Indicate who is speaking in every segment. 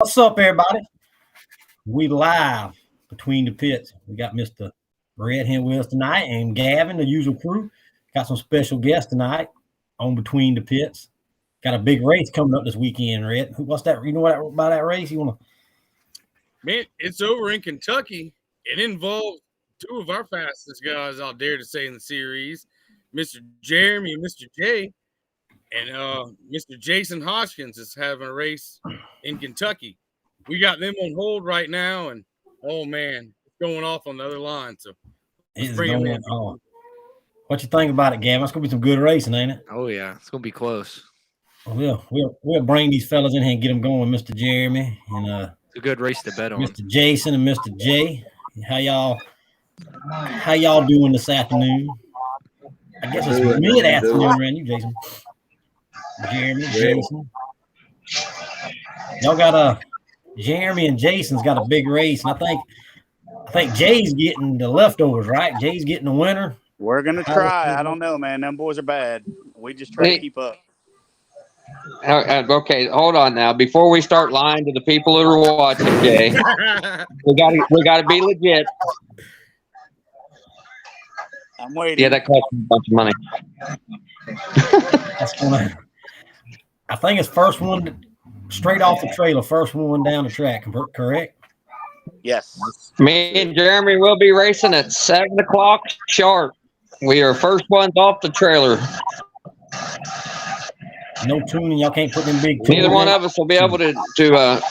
Speaker 1: What's up, everybody? We live between the pits. We got Mr. Red here with us tonight, and Gavin, the usual crew. Got some special guests tonight on Between the Pits. Got a big race coming up this weekend, Red. What's that? You know what about that race? You want to?
Speaker 2: Man, it's over in Kentucky. It involves two of our fastest guys, I'll dare to say, in the series, Mr. Jeremy and Mr. Jay. And Mr. Jason Hoskins is having a race in Kentucky. We got them on hold right now, and oh man, it's going off on the other line. So let's bring them in.
Speaker 1: What you think about it, Gavin? It's gonna be some good racing, ain't it?
Speaker 3: Oh yeah, it's gonna be close.
Speaker 1: We'll bring these fellas in here and get them going, Mr. Jeremy and
Speaker 3: it's a good race to bet on.
Speaker 1: Mr. Jason and Mr. Jay. How y'all doing this afternoon? I guess it's mid-afternoon around you, Jason. Jeremy, Jason. Y'all got Jeremy and Jason's got a big race, and I think Jay's getting the leftovers, right? Jay's getting the winner.
Speaker 4: We're gonna try. I don't know, man. Them boys are bad. We just try to keep up.
Speaker 5: Okay, hold on now. Before we start lying to the people who are watching, Jay, we gotta be legit.
Speaker 4: I'm waiting.
Speaker 5: Yeah, that costs me a bunch of money.
Speaker 1: That's gonna. I think it's first one straight off the trailer, first one down the track, correct?
Speaker 4: Yes.
Speaker 5: Me and Jeremy will be racing at 7 o'clock sharp. We are first ones off the trailer.
Speaker 1: No tuning, y'all can't put them big.
Speaker 5: Neither one of us will be able to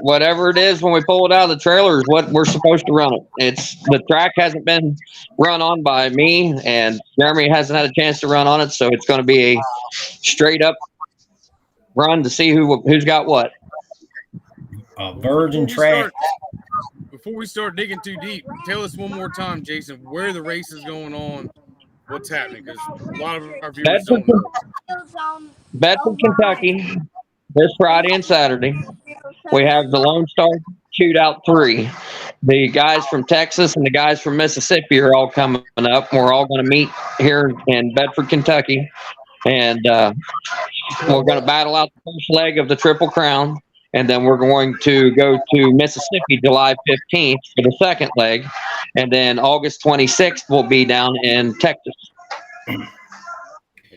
Speaker 5: whatever it is when we pull it out of the trailer is what we're supposed to run it. It's the track hasn't been run on by me, and Jeremy hasn't had a chance to run on it, so it's going to be a straight up run to see who's got what.
Speaker 1: Virgin track.
Speaker 2: Before we start digging too deep, tell us one more time, Jason, where the race is going on, what's happening, because a lot of our viewers don't know.
Speaker 5: Bedford, Kentucky, this Friday and Saturday. We have the Lone Star Shootout 3. The guys from Texas and the guys from Mississippi are all coming up. We're all going to meet here in Bedford, Kentucky, and we're going to battle out the first leg of the Triple Crown, and then we're going to go to Mississippi July 15th for the second leg, and then August 26th we'll be down in Texas.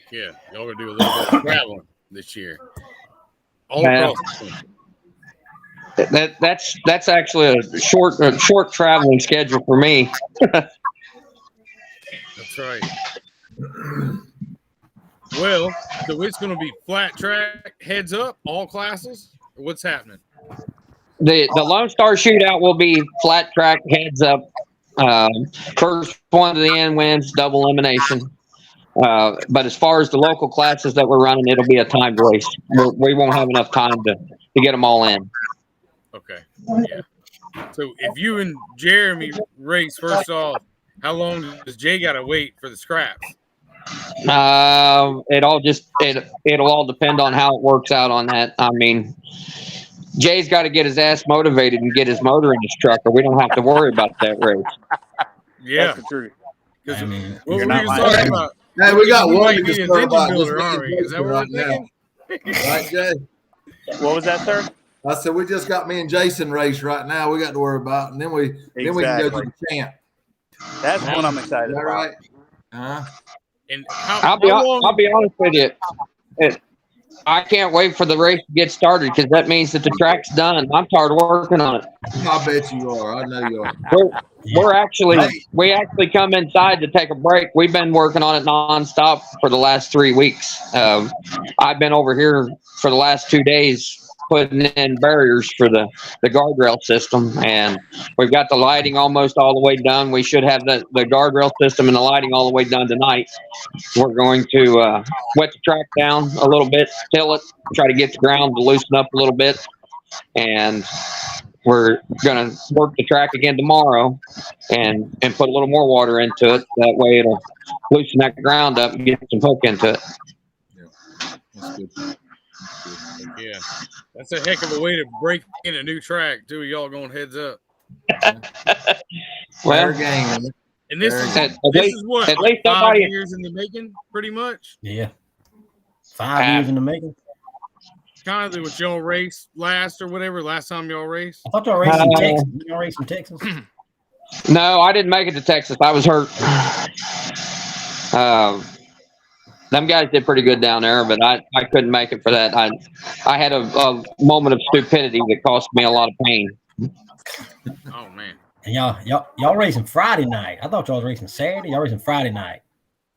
Speaker 2: Yeah, y'all going to do a little bit of traveling this year. All across the country.
Speaker 5: That's actually a short traveling schedule for me.
Speaker 2: That's right. Well, so it's going to be flat track, heads up, all classes. Or what's happening?
Speaker 5: The Lone Star Shootout will be flat track, heads up. First one to the end wins, double elimination. But as far as the local classes that we're running, it'll be a timed race. We won't have enough time to get them all in.
Speaker 2: Okay. Yeah. So if you and Jeremy race, first off, how long does Jay got to wait for the scraps?
Speaker 5: It'll all depend on how it works out on that. I mean, Jay's got to get his ass motivated and get his motor in his truck, or we don't have to worry about that race.
Speaker 2: Yeah.
Speaker 4: That's the truth.
Speaker 1: I mean,
Speaker 2: What were you talking about?
Speaker 6: Hey, we got one to
Speaker 2: Is
Speaker 6: discuss about
Speaker 2: Is that what we're thinking?
Speaker 6: Right, Jay?
Speaker 4: What was that, sir?
Speaker 6: I said we just got me and Jason race right now. We got to worry about, and then we can go to the champ.
Speaker 4: That's what I'm excited
Speaker 6: Is that
Speaker 4: about.
Speaker 6: right?
Speaker 2: And
Speaker 5: I'll be honest with you. I can't wait for the race to get started because that means that the track's done. I'm tired of working on it.
Speaker 6: I bet you are. I know you are.
Speaker 5: We actually come inside to take a break. We've been working on it nonstop for the last 3 weeks. I've been over here for the last 2 days putting in barriers for the guardrail system, and we've got the lighting almost all the way done. We should have the guardrail system and the lighting all the way done tonight. We're going to wet the track down a little bit, till it, try to get the ground to loosen up a little bit, and we're going to work the track again tomorrow and put a little more water into it. That way it'll loosen that ground up and get some hook into it.
Speaker 6: Yeah, that's good.
Speaker 2: Yeah, that's a heck of a way to break in a new track, too. Y'all going heads up.
Speaker 5: Well,
Speaker 6: game.
Speaker 2: And this is what,
Speaker 5: at least
Speaker 2: 5 years in the making, pretty much?
Speaker 1: Yeah. 5 years in the making.
Speaker 2: kind of what y'all raced last or whatever? Last time y'all raced?
Speaker 1: I thought y'all raced in Texas. Did y'all race in Texas?
Speaker 5: No, I didn't make it to Texas. I was hurt. Them guys did pretty good down there, but I couldn't make it for that. I had a moment of stupidity that cost me a lot of pain.
Speaker 2: Oh man!
Speaker 1: And y'all racing Friday night. I thought y'all was racing Saturday. Y'all racing Friday night.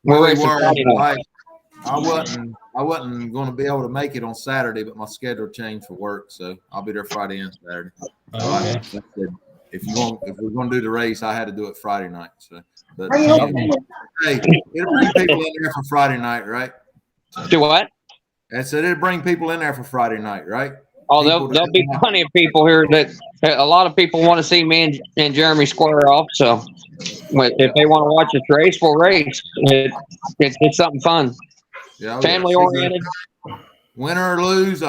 Speaker 5: We're
Speaker 6: Really
Speaker 5: racing
Speaker 6: worried,
Speaker 5: Friday night.
Speaker 6: I wasn't going to be able to make it on Saturday, but my schedule changed for work, so I'll be there Friday and Saturday.
Speaker 1: Oh, okay.
Speaker 6: If we're going to do the race, I had to do it Friday night. So, but
Speaker 1: Hey,
Speaker 6: it'll bring people in there for Friday night, right?
Speaker 5: Do what?
Speaker 6: I said it'll bring people in there for Friday night, right?
Speaker 5: Oh, there'll be plenty of people here that a lot of people want to see me and Jeremy square off. So if they want to watch us race, we'll race. It's something fun.
Speaker 6: Yeah,
Speaker 5: Family oriented.
Speaker 6: Win or lose,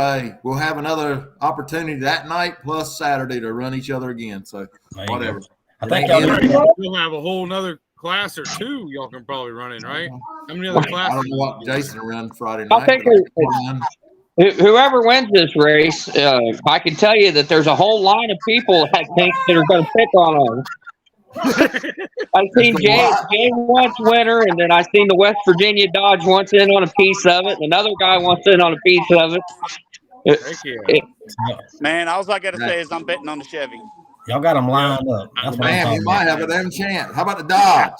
Speaker 6: we'll have another opportunity that night plus Saturday to run each other again. So whatever.
Speaker 1: I think
Speaker 2: you'll have a whole nother class or two y'all can probably run in, right? How many other classes?
Speaker 6: I don't know what Jason run Friday night.
Speaker 5: I think whoever wins this race, I can tell you that there's a whole line of people I think that are going to pick on them. I've seen Jay once winner, and then I've seen the West Virginia Dodge wants in on a piece of it, and another guy wants in on a piece of it.
Speaker 4: Man, all I got to say is I'm betting on the Chevy.
Speaker 1: Y'all got them lined up. That's what
Speaker 6: Man, you might have a damn chance. How about the Dodge?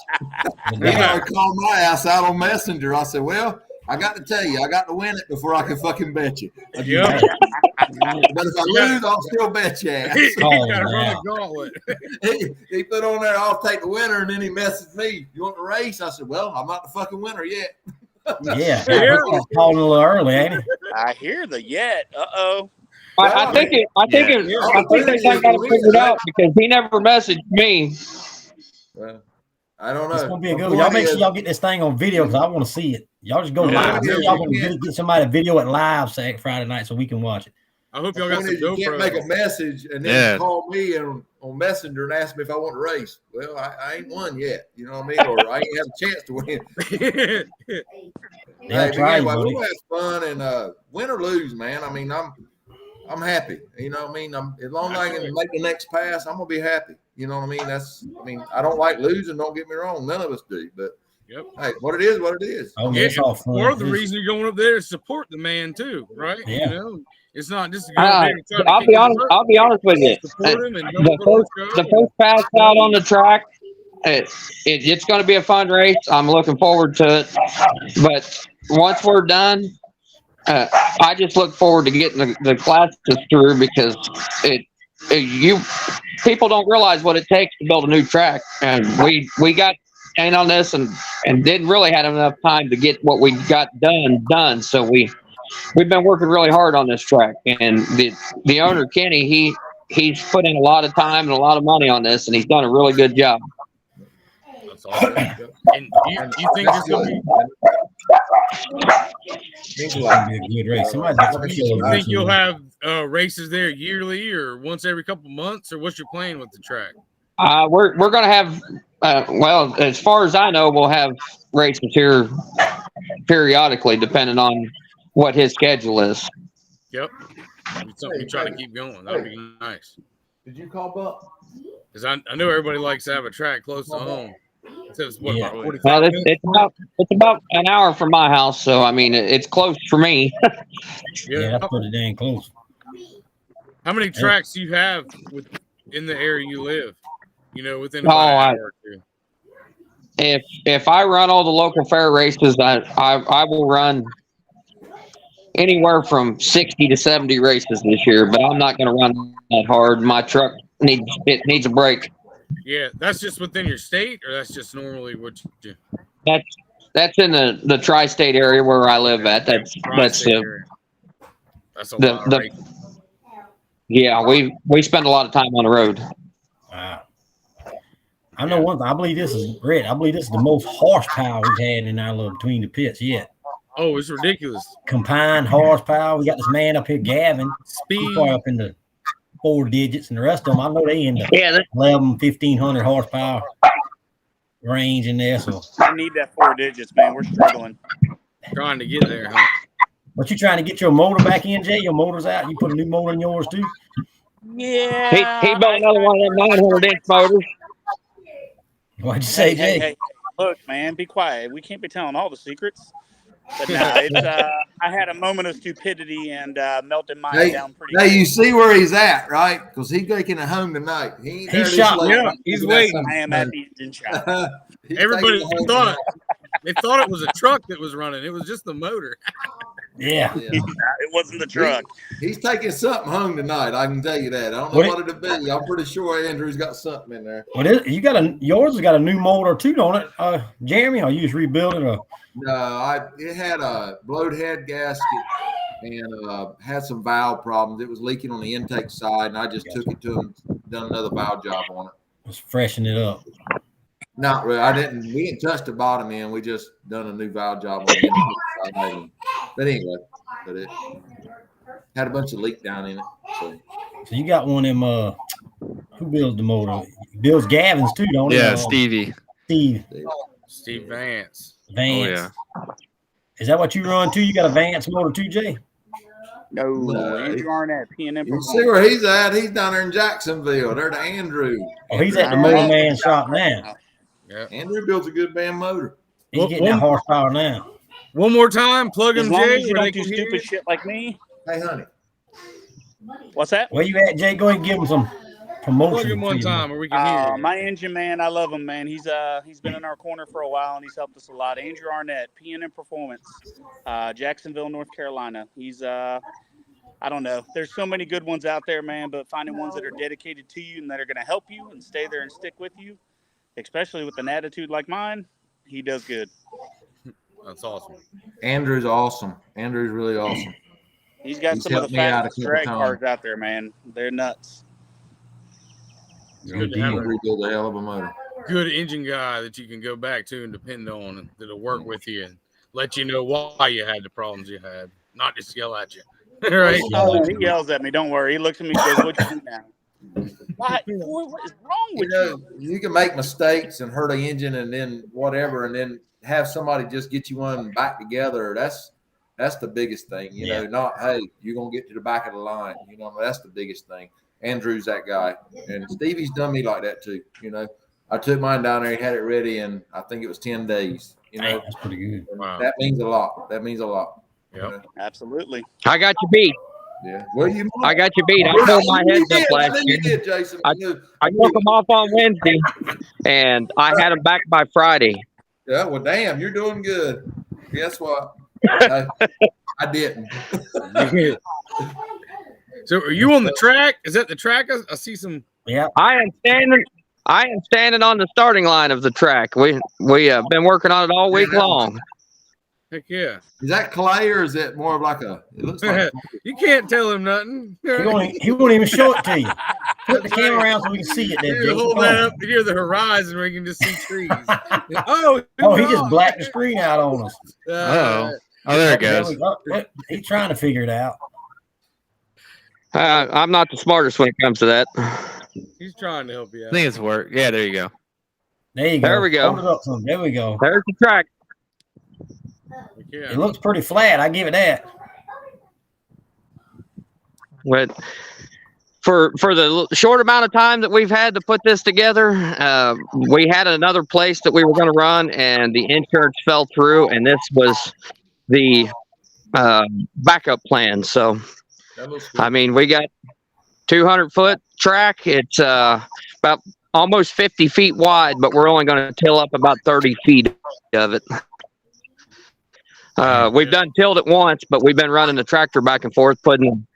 Speaker 6: They called my ass out on Messenger. I said, well, I got to tell you, I got to win it before I can fucking bet you. But if I lose, I'll still bet you ass. He put on there, I'll take the winner, and then he messaged me, you want the race? I said, well, I'm not the fucking winner yet.
Speaker 1: Yeah. He's calling a little early, ain't he?
Speaker 4: I hear the yet. Uh-oh.
Speaker 5: I think they got it figured out because he never messaged me.
Speaker 6: Well, I don't know.
Speaker 1: It's gonna be a good one. Y'all make sure y'all get this thing on video because I want to see it. Y'all just go live. Y'all gonna get somebody to video it live Friday night so we can watch it.
Speaker 2: I hope y'all got some GoPro.
Speaker 6: You can't make a message and then call me on Messenger and ask me if I want to race. Well, I ain't won yet. You know what I mean? Or I ain't have a chance to win. Anyway, we'll have fun and win or lose, man. I mean, I'm happy. You know what I mean? As long as I can make the next pass, I'm gonna be happy. You know what I mean? I don't like losing. Don't get me wrong. None of us do. But hey, what it is, what it is.
Speaker 1: Oh, yeah, it's all fun.
Speaker 2: Part of the reason you're going up there is support the man too, right?
Speaker 1: Yeah.
Speaker 2: You know, it's not just.
Speaker 5: I'll be honest with you. The first pass out on the track, it's going to be a fun race. I'm looking forward to it. But once we're done, I just look forward to getting the classes through because people don't realize what it takes to build a new track, and we got in on this and didn't really have enough time to get what we got done. So we've been working really hard on this track, and the owner Kenny he's put in a lot of time and a lot of money on this, and he's done a really good job.
Speaker 2: That's awesome. And you think this will be?
Speaker 1: It's gonna be a good race.
Speaker 2: You think you'll have races there yearly or once every couple months, or what's your plan with the track?
Speaker 5: We're going to have, well, as far as I know, we'll have races here periodically, depending on what his schedule is.
Speaker 2: Yep. Something you try to keep going. That would be nice.
Speaker 6: Did you call Buck?
Speaker 2: Because I know everybody likes to have a track close to home. It's
Speaker 5: about an hour from my house, so I mean it's close for me.
Speaker 1: Yeah, that's pretty dang close.
Speaker 2: How many tracks do you have in the area you live? You know, within about an hour or two.
Speaker 5: If I run all the local fair races, I will run anywhere from 60 to 70 races this year. But I'm not going to run that hard. My truck needs a break.
Speaker 2: Yeah, that's just within your state, or that's just normally what you do?
Speaker 5: That's in the tri-state area where I live at. That's
Speaker 2: a lot of races.
Speaker 5: Yeah, we spend a lot of time on the road.
Speaker 1: Wow. I know one thing. I believe this is great. I believe this is the most horsepower we've had in our little between the pits yet.
Speaker 2: Oh, it's ridiculous.
Speaker 1: Combined horsepower. We got this man up here, Gavin.
Speaker 2: Speed.
Speaker 1: Up in the 4 digits, and the rest of them, I know they in the 1,100 horsepower range in there. So
Speaker 4: I need that 4 digits, man. We're struggling.
Speaker 2: Trying to get there, huh?
Speaker 1: What you trying to get your motor back in, Jay? Your motor's out. You put a new motor in yours too.
Speaker 5: Yeah. He built another one of them 900-inch motors.
Speaker 1: What'd you say, Jay?
Speaker 4: Hey, look, man, be quiet. We can't be telling all the secrets. But no, it's I had a moment of stupidity and melted mine down pretty
Speaker 6: good.
Speaker 4: Hey,
Speaker 6: you see where he's at, right? Because he's taking it home tonight.
Speaker 2: He's shot. Yeah, he's waiting.
Speaker 4: I am at the engine shop.
Speaker 2: Everybody thought they thought it was a truck that was running. It was just the motor.
Speaker 1: Yeah.
Speaker 4: It wasn't the truck.
Speaker 6: He's taking something home tonight. I can tell you that. I don't know what it'll be. I'm pretty sure Andrew's got something in there.
Speaker 1: Well, yours has got a new motor too, don't it, Jeremy? Or you just rebuild it?
Speaker 6: No, it had a blowed head gasket and had some valve problems. It was leaking on the intake side, and I just took it to him, done another valve job on it.
Speaker 1: Just freshen it up.
Speaker 6: Not really. We didn't touch the bottom end. We just done a new valve job on the intake side. But anyway, it had a bunch of leak down in it.
Speaker 1: So you got one of them. Who builds the motor? Builds Gavin's too, don't he?
Speaker 3: Yeah, Stevie.
Speaker 2: Steve Vance.
Speaker 1: Oh, yeah. Is that what you run too? You got a Vance motor too, Jay?
Speaker 4: No, Andrew Arnett, P&M.
Speaker 6: You see where he's at? He's down there in Jacksonville. There's Andrew.
Speaker 1: Oh, he's at the Motor Man shop now.
Speaker 6: Yeah. Andrew builds a good band motor.
Speaker 1: He's getting that horsepower now.
Speaker 2: One more time, plug him, Jay.
Speaker 4: You don't do stupid shit like me.
Speaker 6: Hey, honey.
Speaker 4: What's that?
Speaker 1: Where you at, Jay? Go ahead and give him some promotion.
Speaker 2: Plug him one time, or we can hear.
Speaker 4: My engine man, I love him, man. He's been in our corner for a while, and he's helped us a lot. Andrew Arnett, P&M Performance, Jacksonville, North Carolina. He's I don't know. There's so many good ones out there, man. But finding ones that are dedicated to you and that are going to help you and stay there and stick with you, especially with an attitude like mine, he does good.
Speaker 2: That's awesome.
Speaker 6: Andrew's awesome. Andrew's really awesome.
Speaker 4: He's got some of the fastest drag cars out there, man. They're nuts.
Speaker 2: It's good to have
Speaker 6: a hell of a motor.
Speaker 2: Good engine guy that you can go back to and depend on, and that'll work with you and let you know why you had the problems you had, not just yell at you. Right?
Speaker 4: He yells at me. Don't worry. He looks at me and says, "What you do now?" What is wrong with you?
Speaker 6: You can make mistakes and hurt an engine, and then whatever, and then have somebody just get you one back together. That's the biggest thing, you know. Not hey, you're gonna get to the back of the line. You know, that's the biggest thing. Andrew's that guy, and Stevie's done me like that too. You know, I took mine down there, he had it ready, and I think it was 10 days. You know,
Speaker 1: that's pretty good.
Speaker 6: Wow. That means a lot. That means a lot.
Speaker 2: Yep.
Speaker 6: You know?
Speaker 4: Absolutely.
Speaker 5: I got you beat.
Speaker 6: Yeah. Well,
Speaker 5: I got you beat. I pulled my heads up last year.
Speaker 6: Did, Jason.
Speaker 5: I took them off on Wednesday, and I had them back by Friday.
Speaker 6: Yeah. Well, damn, you're doing good. Guess what? I didn't.
Speaker 2: So, are you on the track? Is that the track? I see some.
Speaker 1: Yeah.
Speaker 5: I am standing on the starting line of the track. We have been working on it all week long.
Speaker 2: Heck yeah.
Speaker 6: Is that clay or is it more of like a? It looks like
Speaker 2: you can't tell him nothing.
Speaker 1: He won't even show it to you. Put the camera around so we can see it. There,
Speaker 2: hold that up near the horizon where you can just see trees.
Speaker 1: He just blacked the screen out on us.
Speaker 3: Oh, there it goes.
Speaker 1: He's trying to figure it out.
Speaker 5: I'm not the smartest when it comes to that.
Speaker 2: He's trying to help you out.
Speaker 3: I think it's work. Yeah, there you go.
Speaker 1: There you go.
Speaker 5: There we go.
Speaker 1: Hold it up some. There we go.
Speaker 5: There's the track.
Speaker 2: Yeah.
Speaker 1: It looks pretty flat. I give it that.
Speaker 5: But for the short amount of time that we've had to put this together, we had another place that we were going to run, and the insurance fell through, and this was the backup plan. So, I mean, we got 200-foot track. It's about almost 50 feet wide, but we're only going to till up about 30 feet of it. We've done tilled it once, but we've been running the tractor back and forth, putting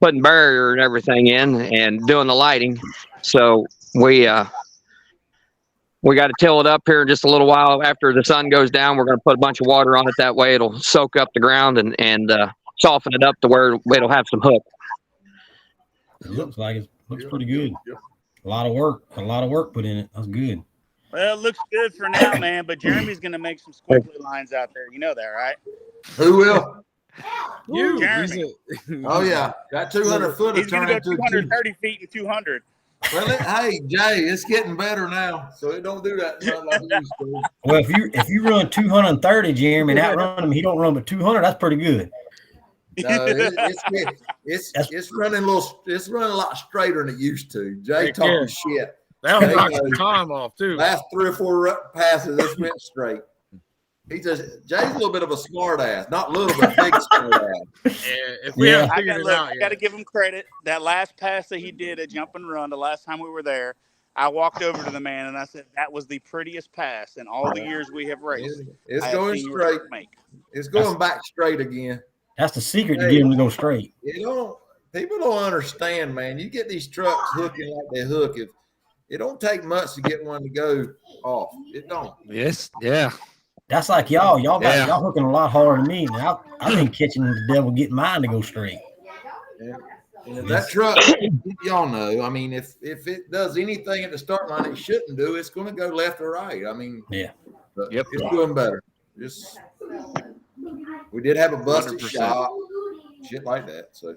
Speaker 5: barrier and everything in and doing the lighting. So we got to till it up here in just a little while. After the sun goes down, we're going to put a bunch of water on it. That way it'll soak up the ground and soften it up to where it'll have some hook.
Speaker 1: It looks like it looks pretty good. A lot of work put in it. That's good.
Speaker 4: Well, it looks good for now, man, but Jeremy's going to make some squiggly lines out there. You know that, right?
Speaker 6: Who will?
Speaker 4: You, Jeremy.
Speaker 6: Oh, yeah. That 200 foot
Speaker 4: He's
Speaker 6: is
Speaker 4: going
Speaker 6: turning
Speaker 4: to go
Speaker 6: into
Speaker 4: 230 feet and 200.
Speaker 6: Well, hey, Jay, it's getting better now, so it don't do that like it used to.
Speaker 1: Well, if you run 230, Jeremy, and outrun him, he don't run but 200. That's pretty good.
Speaker 6: No, it's running a lot straighter than it used to. Jay talking shit.
Speaker 2: That was knocking time off too.
Speaker 6: Last 3 or 4 passes, this went straight. Jay's a little bit of a smart ass, not little, but big smart ass.
Speaker 2: Yeah, if we haven't figured it out,
Speaker 4: I got to give him credit. That last pass that he did at jump and run, the last time we were there, I walked over to the man and I said, "That was the prettiest pass in all the years we have raced."
Speaker 6: It's going straight. It's going back straight again.
Speaker 1: That's the secret to get him to go straight.
Speaker 6: People don't understand, man. You get these trucks hooking like they hook. It don't take much to get one to go off. It don't.
Speaker 3: Yes. Yeah.
Speaker 1: That's like y'all. Y'all hooking a lot harder than me. Now I've been catching the devil getting mine to go straight.
Speaker 6: Yeah. And if that truck, y'all know, I mean, if it does anything at the start line it shouldn't do, it's going to go left or right. I mean, it's doing better. We did have a busted 100%. Shot, shit like that. So,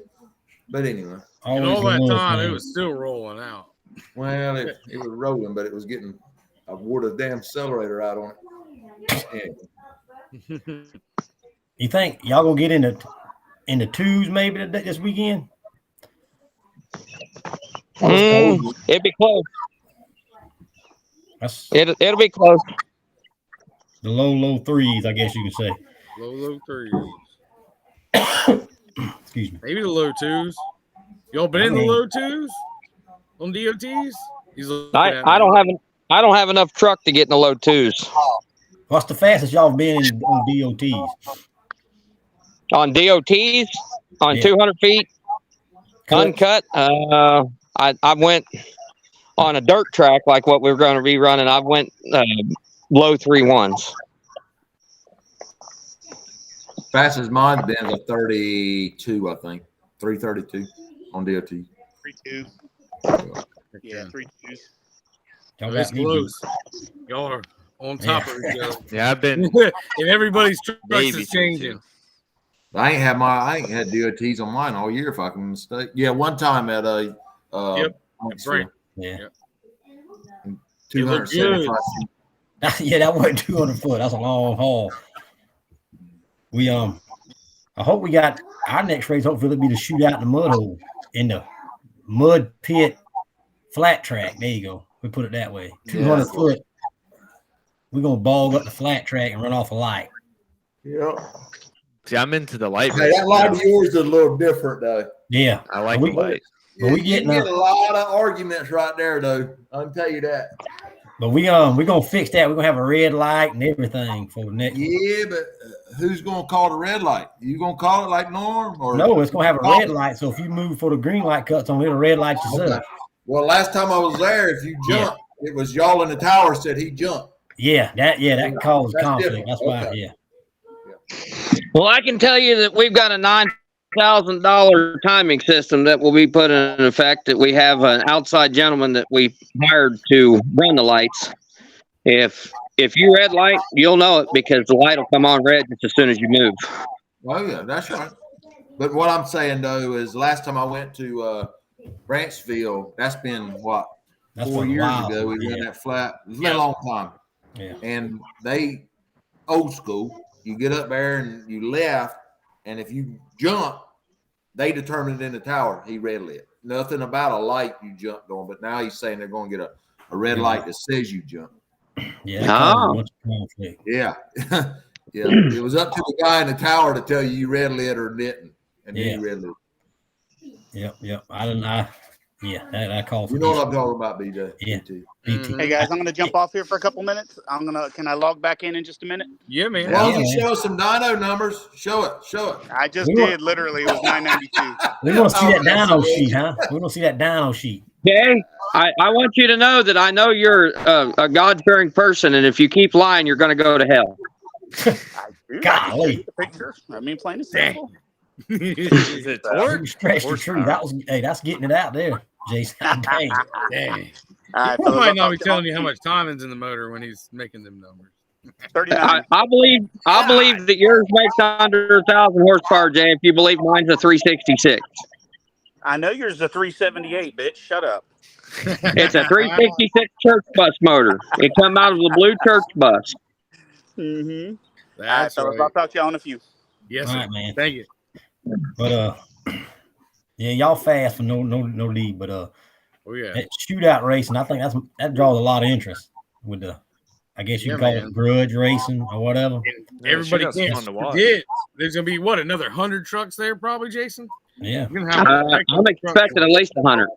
Speaker 6: but anyway,
Speaker 2: and all that time it was still rolling out.
Speaker 6: Well, it was rolling, but it was getting. I wore the damn accelerator out on it. Yeah.
Speaker 1: You think y'all gonna get into twos maybe this weekend?
Speaker 5: It'd be close. It'll be close.
Speaker 1: The low threes, I guess you could say.
Speaker 2: Low threes.
Speaker 1: Excuse me.
Speaker 2: Maybe the low twos. Y'all been in the low twos on DOTs?
Speaker 5: I don't have enough truck to get in the low twos.
Speaker 1: What's the fastest y'all been on DOTs?
Speaker 5: On DOTs, on 200 feet, uncut. I went on a dirt track like what we were going to be running. I went low 3.1s.
Speaker 6: Fastest mine's been a 32, I think. 3:32 on DOT.
Speaker 4: 3.2. Yeah, 3.2s.
Speaker 2: That's close. Y'all are on top of each other.
Speaker 3: Yeah, I've been.
Speaker 2: And everybody's trucks is changing.
Speaker 6: I ain't had DOTs on mine all year, if I can mistake. Yeah, one time at a
Speaker 2: right.
Speaker 1: Yeah.
Speaker 6: 275 feet.
Speaker 1: Yeah, that wasn't 200 foot. That's a long haul. We I hope we got our next race. Hopefully, it'll be the shootout in the mud hole in the mud pit flat track. There you go. We put it that way. 200 foot. We're gonna bog up the flat track and run off a light.
Speaker 6: Yeah.
Speaker 3: See, I'm into the light.
Speaker 6: Hey, that light of yours is a little different, though.
Speaker 1: Yeah,
Speaker 3: I like the light.
Speaker 1: But we get
Speaker 6: a lot of arguments right there, though. I can tell you that.
Speaker 1: But we're gonna fix that. We're gonna have a red light and everything for the next.
Speaker 6: Yeah, but who's gonna call the red light? You gonna call it like Norm, or
Speaker 1: no? It's gonna have a red light. So if you move for the green light cuts on, it'll red light yourself.
Speaker 6: Okay. Well, last time I was there, if you jumped, it was y'all in the tower said he jumped.
Speaker 1: Yeah, that caused conflict. That's why.
Speaker 6: Okay.
Speaker 1: Yeah.
Speaker 5: Well, I can tell you that we've got a $9,000 timing system that will be put in effect. That we have an outside gentleman that we hired to run the lights. If you red light, you'll know it because the light will come on red just as soon as you move.
Speaker 6: Oh yeah, that's right. But what I'm saying though is, last time I went to Branchville, that's been what, 4 years ago. We ran that flat. It's been a long time.
Speaker 1: Yeah.
Speaker 6: And they old school. You get up there and you left, and if you jump, they determined in the tower he red lit. Nothing about a light you jumped on, but now he's saying they're going to get a red light that says you jump.
Speaker 1: Yeah.
Speaker 6: Yeah. Yeah. It was up to the guy in the tower to tell you red lit or didn't, and then you red lit.
Speaker 1: Yep. That called for.
Speaker 6: You know what I'm talking about, BJ?
Speaker 1: Yeah.
Speaker 4: Hey guys, I'm gonna jump off here for a couple minutes. Can I log back in just a minute?
Speaker 2: Yeah, man.
Speaker 6: Why don't you show us some dyno numbers? Show it.
Speaker 4: I just did. Literally, it was 992.
Speaker 1: We want to see that dyno sheet, huh? We want to see that dyno sheet.
Speaker 5: Okay, I want you to know that I know you're a God-fearing person, and if you keep lying, you're going to go to hell.
Speaker 1: Golly.
Speaker 4: Picture. I mean, plain and simple.
Speaker 2: Is it torque?
Speaker 1: Stretch the truth. That's getting it out there, Jason. Dang.
Speaker 4: Right,
Speaker 2: he might not be telling you how much timing's in the motor when he's making them numbers.
Speaker 4: 39.
Speaker 5: I believe that yours makes under 1,000 horsepower, Jay. If you believe mine's a 366.
Speaker 4: I know yours is a 378, bitch. Shut up.
Speaker 5: It's a 366 church bus motor. It come out of the blue church bus.
Speaker 4: Mm-hmm.
Speaker 2: That's
Speaker 4: All right, fellas,
Speaker 2: right.
Speaker 4: I'll talk to y'all in a few.
Speaker 2: Yes,
Speaker 1: All
Speaker 2: sir.
Speaker 1: right, man.
Speaker 2: Thank you.
Speaker 1: But yeah, y'all fast for no lead. But
Speaker 2: Oh yeah,
Speaker 1: that shootout racing, I think that draws a lot of interest with the. I guess you
Speaker 2: Yeah,
Speaker 1: can call
Speaker 2: man.
Speaker 1: it grudge racing or whatever.
Speaker 2: And
Speaker 3: Yeah,
Speaker 2: everybody
Speaker 3: shootout's
Speaker 2: can't
Speaker 3: fun to watch.
Speaker 2: forget. There's gonna be what, another 100 trucks there, probably, Jason.
Speaker 1: Yeah.
Speaker 2: You're gonna have a heck of
Speaker 5: I'm
Speaker 2: a truck
Speaker 5: expecting at least 100.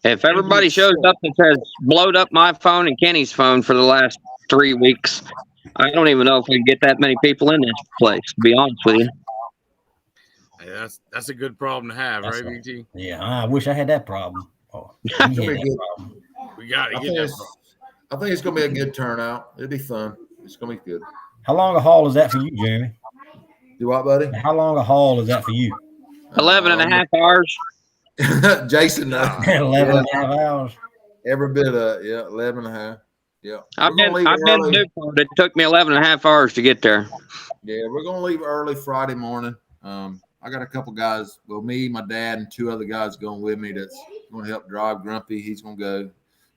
Speaker 5: If everybody shows up and says blowed up my phone and Kenny's phone for the last 3 weeks, I don't even know if we can get that many people in this place, to be honest with you.
Speaker 2: Hey, that's a good problem to have,
Speaker 1: That's
Speaker 2: right,
Speaker 1: a-
Speaker 2: BT?
Speaker 1: Yeah, I wish I had that problem. Oh, you
Speaker 6: It's
Speaker 1: had
Speaker 6: gonna be
Speaker 1: that
Speaker 6: good.
Speaker 1: problem.
Speaker 2: We got to
Speaker 6: I
Speaker 2: get
Speaker 6: think
Speaker 2: that.
Speaker 6: it's, I think it's gonna be a good turnout. It'll be fun. It's gonna be good.
Speaker 1: How long a haul is that for you, Jeremy?
Speaker 6: You what, buddy?
Speaker 1: How long a haul is that for you?
Speaker 5: 11 and a half hours.
Speaker 6: Jason,
Speaker 1: 11 and a half hours.
Speaker 6: every bit of 11 and a half. Yeah.
Speaker 5: I've
Speaker 6: We're gonna
Speaker 5: been
Speaker 6: leave
Speaker 5: to
Speaker 6: early.
Speaker 5: Newport. It took me 11 and a half hours to get there.
Speaker 6: Yeah, we're gonna leave early Friday morning. I got a couple guys. Well, me, my dad, and 2 other guys going with me. That's gonna help drive. Grumpy, he's gonna go.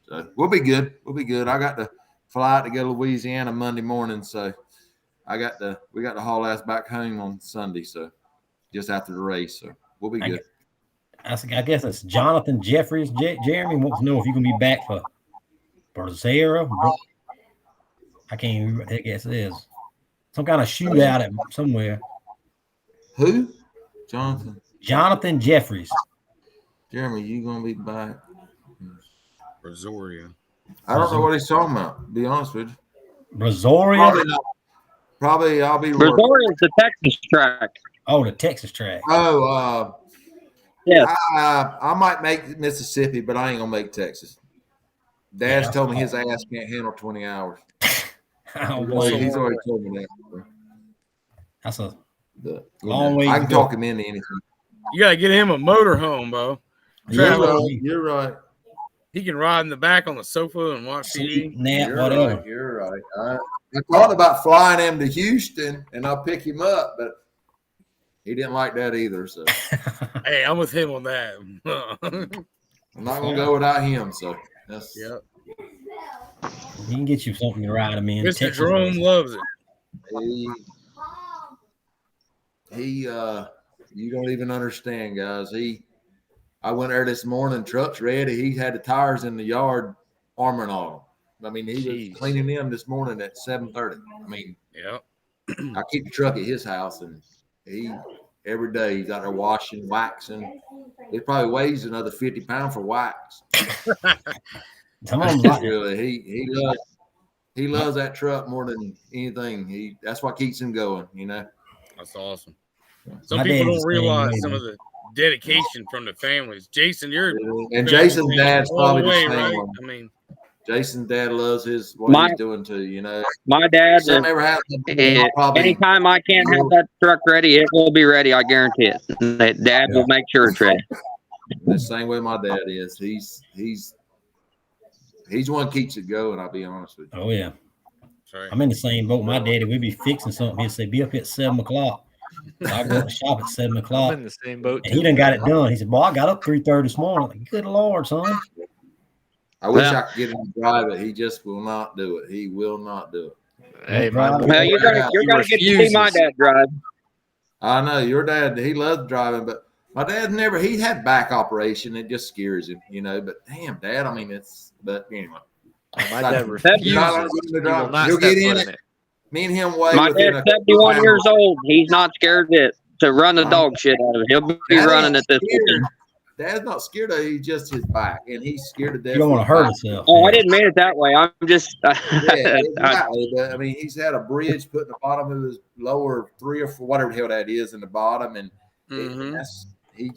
Speaker 6: So we'll be good. We'll be good. I got to fly out to go to Louisiana Monday morning, so we got to haul ass back home on Sunday. So just after the race, so we'll be good.
Speaker 1: I guess it's Jonathan Jeffries. Jeremy wants to know if you can be back for Zara. I can't even remember what the heck it is. Some kind of shootout at somewhere.
Speaker 6: Who?
Speaker 1: Jonathan Jeffries.
Speaker 6: Jeremy, you gonna be back?
Speaker 2: Brazoria.
Speaker 6: I don't know what he's talking about. To be honest with you.
Speaker 1: Brazoria?
Speaker 6: Probably not. Probably I'll be working.
Speaker 5: Brazoria is the Texas track.
Speaker 1: Oh, the Texas track.
Speaker 6: Oh,
Speaker 5: Yes.
Speaker 6: I might make Mississippi, but I ain't gonna make Texas. Dad's
Speaker 1: Yeah,
Speaker 6: told me his ass can't handle 20 hours.
Speaker 1: I don't
Speaker 6: Well,
Speaker 1: blame
Speaker 6: he's
Speaker 1: you.
Speaker 6: already told me that.
Speaker 1: That's a
Speaker 6: But,
Speaker 1: long way
Speaker 6: I
Speaker 1: to
Speaker 6: can
Speaker 1: go.
Speaker 6: talk him into anything.
Speaker 2: You got to get him a motorhome, Bo.
Speaker 6: You're
Speaker 2: Travel.
Speaker 6: right. You're right.
Speaker 2: He can ride in the back on the sofa and watch
Speaker 1: Sleep,
Speaker 2: TV.
Speaker 1: nap,
Speaker 6: You're
Speaker 1: whatever.
Speaker 6: right. You're right. I thought about flying him to Houston and I'll pick him up, but he didn't like that either. So
Speaker 2: Hey, I'm with him on that.
Speaker 6: I'm not gonna go without him. So that's
Speaker 2: Yep.
Speaker 1: He can get you something to ride him in.
Speaker 2: Mr.
Speaker 1: Texas
Speaker 2: Jerome
Speaker 1: racing.
Speaker 2: loves it.
Speaker 6: he you don't even understand, guys. I went there this morning, truck's ready. He had the tires in the yard armoring on them. I mean, he
Speaker 3: Jeez.
Speaker 6: was cleaning them this morning at 7:30. I mean,
Speaker 2: Yep.
Speaker 6: I keep the truck at his house, and he every day he's out there washing, waxing. It probably weighs another 50 pounds for wax.
Speaker 1: Some of them like
Speaker 6: Really, he loves that truck more than anything. That's what keeps him going. You know.
Speaker 2: That's awesome. Some
Speaker 1: My
Speaker 2: people
Speaker 1: dad's
Speaker 2: don't
Speaker 1: the same
Speaker 2: realize
Speaker 1: way,
Speaker 2: some
Speaker 1: man.
Speaker 2: of the dedication from the families. Jason, you're
Speaker 6: And Jason's dad's
Speaker 2: all
Speaker 6: probably
Speaker 2: the
Speaker 6: the
Speaker 2: way,
Speaker 6: same
Speaker 2: right?
Speaker 6: one.
Speaker 2: I mean,
Speaker 6: Jason's dad loves what
Speaker 5: My-
Speaker 6: he's doing too. You know,
Speaker 5: My dad,
Speaker 6: if something ever happens,
Speaker 5: anytime I can't have that truck ready, it will be ready. I guarantee it. Dad will make sure it's ready.
Speaker 6: the same way my dad is. He's one that keeps it going. I'll be honest with you.
Speaker 1: Oh yeah.
Speaker 2: sorry.
Speaker 1: I'm in the same boat. My daddy, we'd be fixing something. He'd say, be up at 7 o'clock. So I go to the shop at 7
Speaker 3: I'm
Speaker 1: o'clock.
Speaker 3: in the same boat.
Speaker 1: And he done got it done. He said, boy, I got up 3:30 this morning. I'm like, good Lord, son.
Speaker 6: I wish
Speaker 5: Yeah.
Speaker 6: I could get him to drive it. He just will not do it. He will not do it.
Speaker 3: Hey, my boy,
Speaker 5: Well, you're gonna get to see my
Speaker 3: refuses.
Speaker 5: dad drive.
Speaker 6: I know your dad. He loves driving, but my dad never. He had back operation. It just scares him, you know. But damn, Dad. I mean, but anyway.
Speaker 3: My dad
Speaker 6: You're
Speaker 3: refuses.
Speaker 6: not gonna
Speaker 3: He
Speaker 6: get him to
Speaker 3: will
Speaker 6: drive.
Speaker 3: not
Speaker 6: He'll
Speaker 3: step
Speaker 6: get in
Speaker 3: foot in
Speaker 6: it.
Speaker 3: it.
Speaker 6: Me and him weigh
Speaker 5: My
Speaker 6: within
Speaker 5: dad's
Speaker 6: a
Speaker 5: 71
Speaker 6: couple
Speaker 5: years
Speaker 6: hours.
Speaker 5: old. He's not scared to run the dog shit out of it. He'll be
Speaker 6: Dad
Speaker 5: running
Speaker 6: ain't
Speaker 5: at this
Speaker 6: scared.
Speaker 5: weekend.
Speaker 6: Dad's not scared of it. He's just his back, and he's scared to death.
Speaker 1: You don't want to
Speaker 6: of
Speaker 1: hurt
Speaker 6: his back.
Speaker 1: yourself.
Speaker 5: Oh, I didn't mean it that way. I'm just.
Speaker 6: Yeah, exactly. But I mean, he's had a bridge put in the bottom of his lower 3 or 4, whatever the hell that is, in the bottom, and
Speaker 2: Mhm.
Speaker 6: he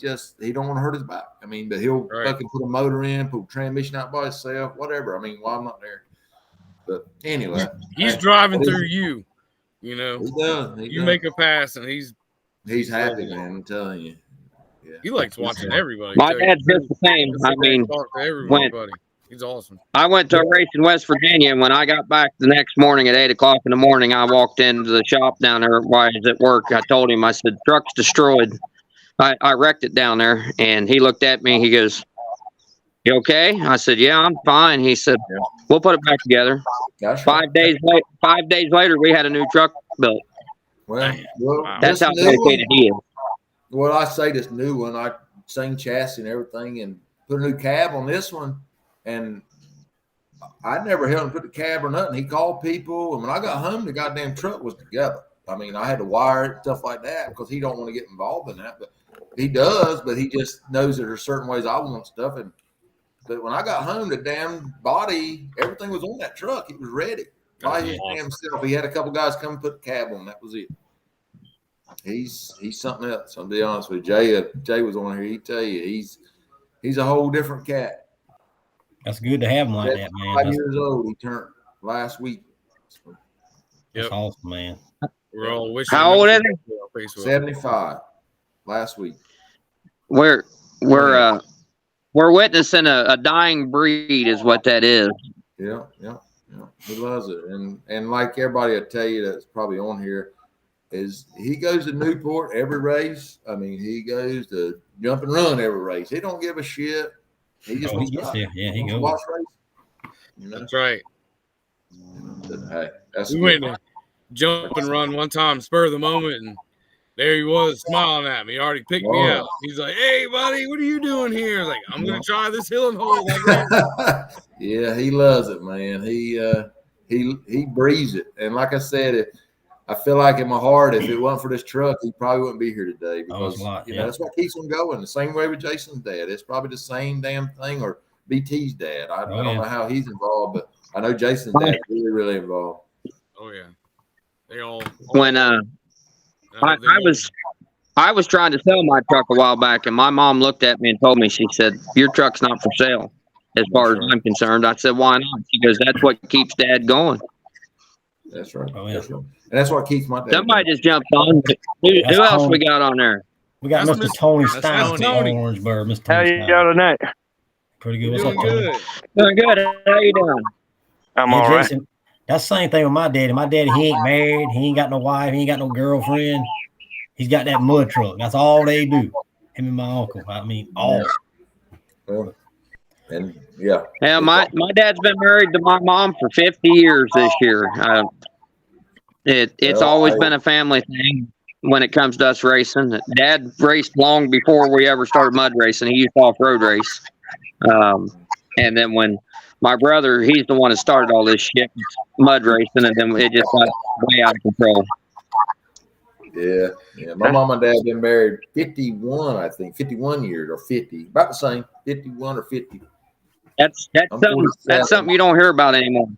Speaker 6: don't want to hurt his back. I mean, but he'll
Speaker 2: Right.
Speaker 6: fucking put a motor in, put a transmission out by himself, whatever. I mean, while I'm not there. But anyway,
Speaker 2: He's
Speaker 6: hey,
Speaker 2: driving
Speaker 6: he's-
Speaker 2: through you. You know,
Speaker 6: He does. He
Speaker 2: you
Speaker 6: does.
Speaker 2: make a pass, and he's
Speaker 6: He's happy, man. I'm telling you. Yeah.
Speaker 2: he likes watching everybody.
Speaker 5: My
Speaker 2: tell you.
Speaker 5: dad's just the same.
Speaker 2: He'll
Speaker 5: I
Speaker 2: sit there and
Speaker 5: mean,
Speaker 2: talk to
Speaker 5: when-
Speaker 2: everybody. He's awesome.
Speaker 5: I went to a race in West Virginia, and when I got back the next morning at 8 o'clock in the morning, I walked into the shop down there while I was at work. I told him, I said, truck's destroyed. I wrecked it down there, and he looked at me. He goes, "You okay?" I said, "Yeah, I'm fine." He said, "We'll put it back together."
Speaker 6: That's
Speaker 5: 5 days later, 5 days later, we had a new truck built.
Speaker 6: Well,
Speaker 5: That's how dedicated he is.
Speaker 6: Well, I say this new one, I same chassis and everything, and put a new cab on this one, and I never helped him put the cab or nothing. He called people, and when I got home, the goddamn truck was together. I mean, I had to wire it, stuff like that, because he don't want to get involved in that, but he does. But he just knows that there's certain ways I want stuff, but when I got home, the damn body, everything was on that truck. It was ready by his damn self. He had a couple guys come and put the cab on. That was it. He's something else. I'll be honest with you. Jay was on here. He'd tell you he's a whole different cat.
Speaker 1: That's good to have him like that, man.
Speaker 6: 5 years old. He turned last week.
Speaker 1: That's awesome, man.
Speaker 2: We're all wishing.
Speaker 5: How old is
Speaker 2: he?
Speaker 6: 75 last week.
Speaker 5: We're witnessing a dying breed, is what that is.
Speaker 6: Yeah. He loves it, and like everybody will tell you that's probably on here, is he goes to Newport every race. I mean, he goes to jump and run every race. He don't give a shit. He just wants
Speaker 1: gets there. Yeah, he goes.
Speaker 6: Watch race. You know?
Speaker 2: That's right.
Speaker 6: Hey,
Speaker 2: we went to jump and run one time, spur of the moment, and there he was smiling at me. He already picked me out. He's like, "Hey, buddy, what are you doing here?" I was like, "I'm gonna try this hill and hold."
Speaker 6: Yeah, he loves it, man. He breathes it, and like I said, I feel like in my heart, if it wasn't for this truck, he probably wouldn't be here today, because you know, that's what keeps him going. The same way with Jason's dad. It's probably the same damn thing, or BT's dad. I don't know how he's involved, but I know Jason's dad is really, really involved.
Speaker 2: Oh yeah, they all.
Speaker 5: When I was trying to sell my truck a while back, and my mom looked at me and told me, she said, "Your truck's not for sale, as far as I'm concerned." I said, "Why not?" She goes, "That's what keeps Dad going."
Speaker 6: That's right. That's right. And that's what keeps my dad.
Speaker 5: Somebody just jumped on. Who else we got on there?
Speaker 1: We got Mr. Tony Stein from Orangeburg. Mr.
Speaker 7: How you y'all tonight?
Speaker 1: Pretty good. What's up, Tony?
Speaker 5: Doing good. How you doing?
Speaker 7: I'm all right.
Speaker 1: That's the same thing with my daddy. My daddy, he ain't married. He ain't got no wife. He ain't got no girlfriend. He's got that mud truck. That's all they do. Him and my uncle. I mean, all.
Speaker 6: And yeah,
Speaker 5: my dad's been married to my mom for 50 years this year. It's always been a family thing when it comes to us racing. Dad raced long before we ever started mud racing. He used to off-road race. And then when my brother, he's the one that started all this shit, mud racing, and then it just got way out of control.
Speaker 6: Yeah. My mom and dad been married 51, I think, 51 years or 50, about the same, 51 or 50.
Speaker 5: That's something you don't hear about anymore.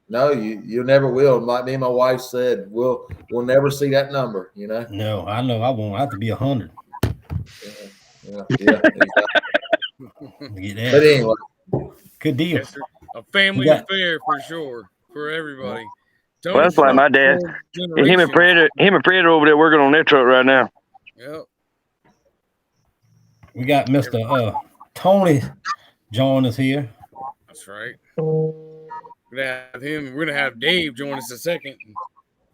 Speaker 6: No, you never will. Like me and my wife said, we'll never see that number. You know.
Speaker 1: No, I know I won't. I have to be 100.
Speaker 6: Yeah. Exactly.
Speaker 1: But
Speaker 6: anyway,
Speaker 1: good deal.
Speaker 2: Yes, a family affair for sure for everybody.
Speaker 7: Well, that's like my dad. Him and Predator over there working on their truck right now.
Speaker 2: Yep.
Speaker 1: We got Mr. Tony join us here.
Speaker 2: That's right. We're gonna have him. We're gonna have Dave join us in a second. And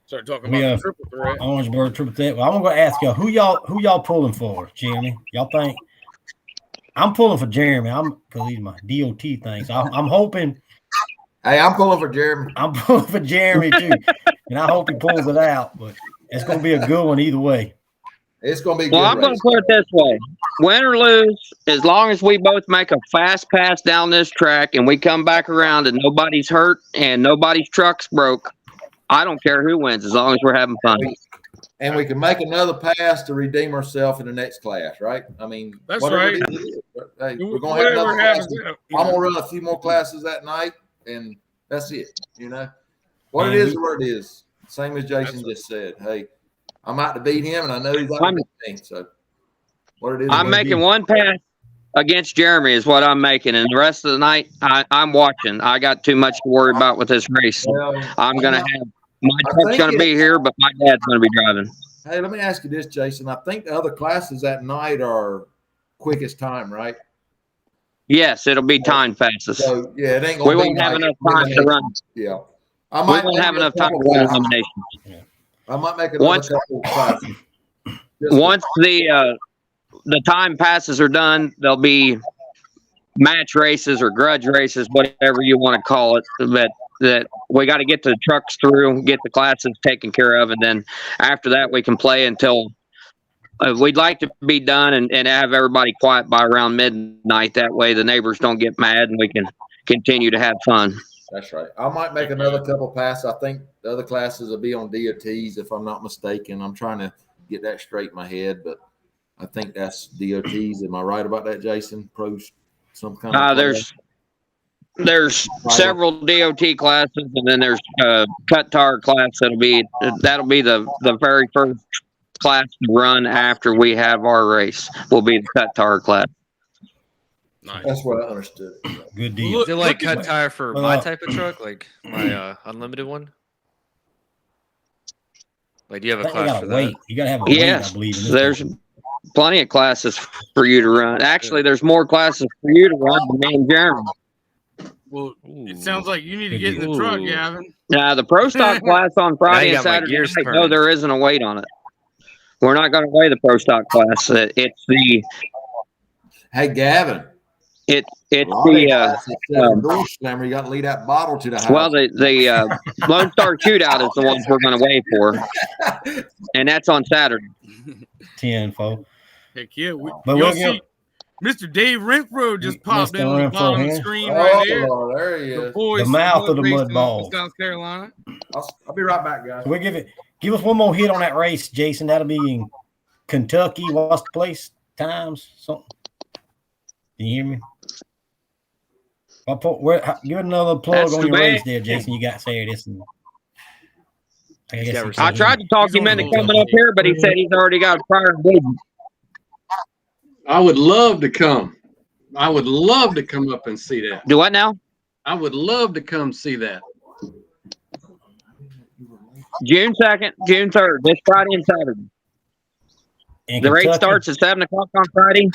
Speaker 2: start talking about the triple threat.
Speaker 1: Orangeburg triple threat. Well, I'm gonna ask y'all who y'all pulling for, Jeremy? Y'all think? I'm pulling for Jeremy. Because he's my DOT thing. So I'm hoping.
Speaker 6: Hey, I'm pulling for Jeremy.
Speaker 1: I'm pulling for Jeremy too, and I hope he pulls it out. But it's gonna be a good one either way.
Speaker 6: It's gonna be.
Speaker 5: Well, I'm gonna put it this way: win or lose, as long as we both make a fast pass down this track and we come back around and nobody's hurt and nobody's truck's broke, I don't care who wins as long as we're having fun.
Speaker 6: And we can make another pass to redeem ourselves in the next class, right? I mean,
Speaker 2: that's right.
Speaker 6: Hey, we're gonna have another class. I'm gonna run a few more classes that night, and that's it. You know, what it is, what it is. Same as Jason just said. Hey, I'm out to beat him, and I know he's out to beat me. So, what it is,
Speaker 5: I'm making one pass against Jeremy is what I'm making, and the rest of the night I'm watching. I got too much to worry about with this race.
Speaker 6: Well,
Speaker 5: I'm gonna have. My truck's going to be here, but my dad's going to be driving.
Speaker 6: Hey, let me ask you this, Jason. I think the other classes at night are quickest time, right?
Speaker 5: Yes, it'll be time fastest.
Speaker 6: So, yeah, it ain't going to be.
Speaker 5: We won't have enough time to run.
Speaker 6: Yeah.
Speaker 5: We won't have enough time to run eliminations.
Speaker 6: I might make another couple of classes.
Speaker 5: Once the the time passes are done, there'll be match races or grudge races, whatever you want to call it. That we got to get the trucks through, get the classes taken care of, and then after that we can play until we'd like to be done and have everybody quiet by around midnight. That way the neighbors don't get mad and we can continue to have fun.
Speaker 6: That's right. I might make another couple passes. I think the other classes will be on DOTs if I'm not mistaken. I'm trying to get that straight in my head, but I think that's DOTs. Am I right about that, Jason? Pros, some kind of
Speaker 5: there's several DOT classes, and then there's cut tar class that'll be the very first class to run after we have our race. Will be the cut tar class.
Speaker 2: Nice.
Speaker 6: That's what I understood.
Speaker 1: Good deal.
Speaker 8: Is it like cut tire for my type of truck, like my unlimited one? Like, do you have a class for that?
Speaker 1: You gotta have a weight,
Speaker 5: yes,
Speaker 1: I believe.
Speaker 5: There's plenty of classes for you to run. Actually, there's more classes for you to run than me and Jeremy.
Speaker 2: Well, it sounds like you need to get in the truck, Gavin.
Speaker 5: Now, the pro stock class on Friday and Saturday night, no, there isn't a weight on it. We're not going to weigh the pro stock class. It's the.
Speaker 6: Hey, Gavin.
Speaker 5: It's the
Speaker 6: door slammer. You got to lead that bottle to the house.
Speaker 5: Well, the Lone Star Shootout is the ones we're going to weigh for, and that's on Saturday.
Speaker 1: 10-4.
Speaker 2: Heck yeah!
Speaker 1: But we'll see.
Speaker 2: Mr. Dave Renfroe just popped
Speaker 1: Mr.
Speaker 2: in on the bottom of the screen right there.
Speaker 6: Lord, there he is.
Speaker 2: The
Speaker 1: mouth of the mud ball,
Speaker 2: South Carolina.
Speaker 6: I'll be right back, guys.
Speaker 1: So we give us one more hit on that race, Jason. That'll be in Kentucky. What's the place? Times something. Can you hear me? Give another plug
Speaker 5: That's
Speaker 1: on your
Speaker 5: bad.
Speaker 1: race there, Jason. You got to say this.
Speaker 5: I tried to talk him into coming up here, but he said he's already got a prior engagement.
Speaker 9: I would love to come. I would love to come up and see that.
Speaker 5: Do what now?
Speaker 9: I would love to come see that.
Speaker 5: June 2nd, June 3rd, this Friday and Saturday. The race starts at 7 o'clock on Friday,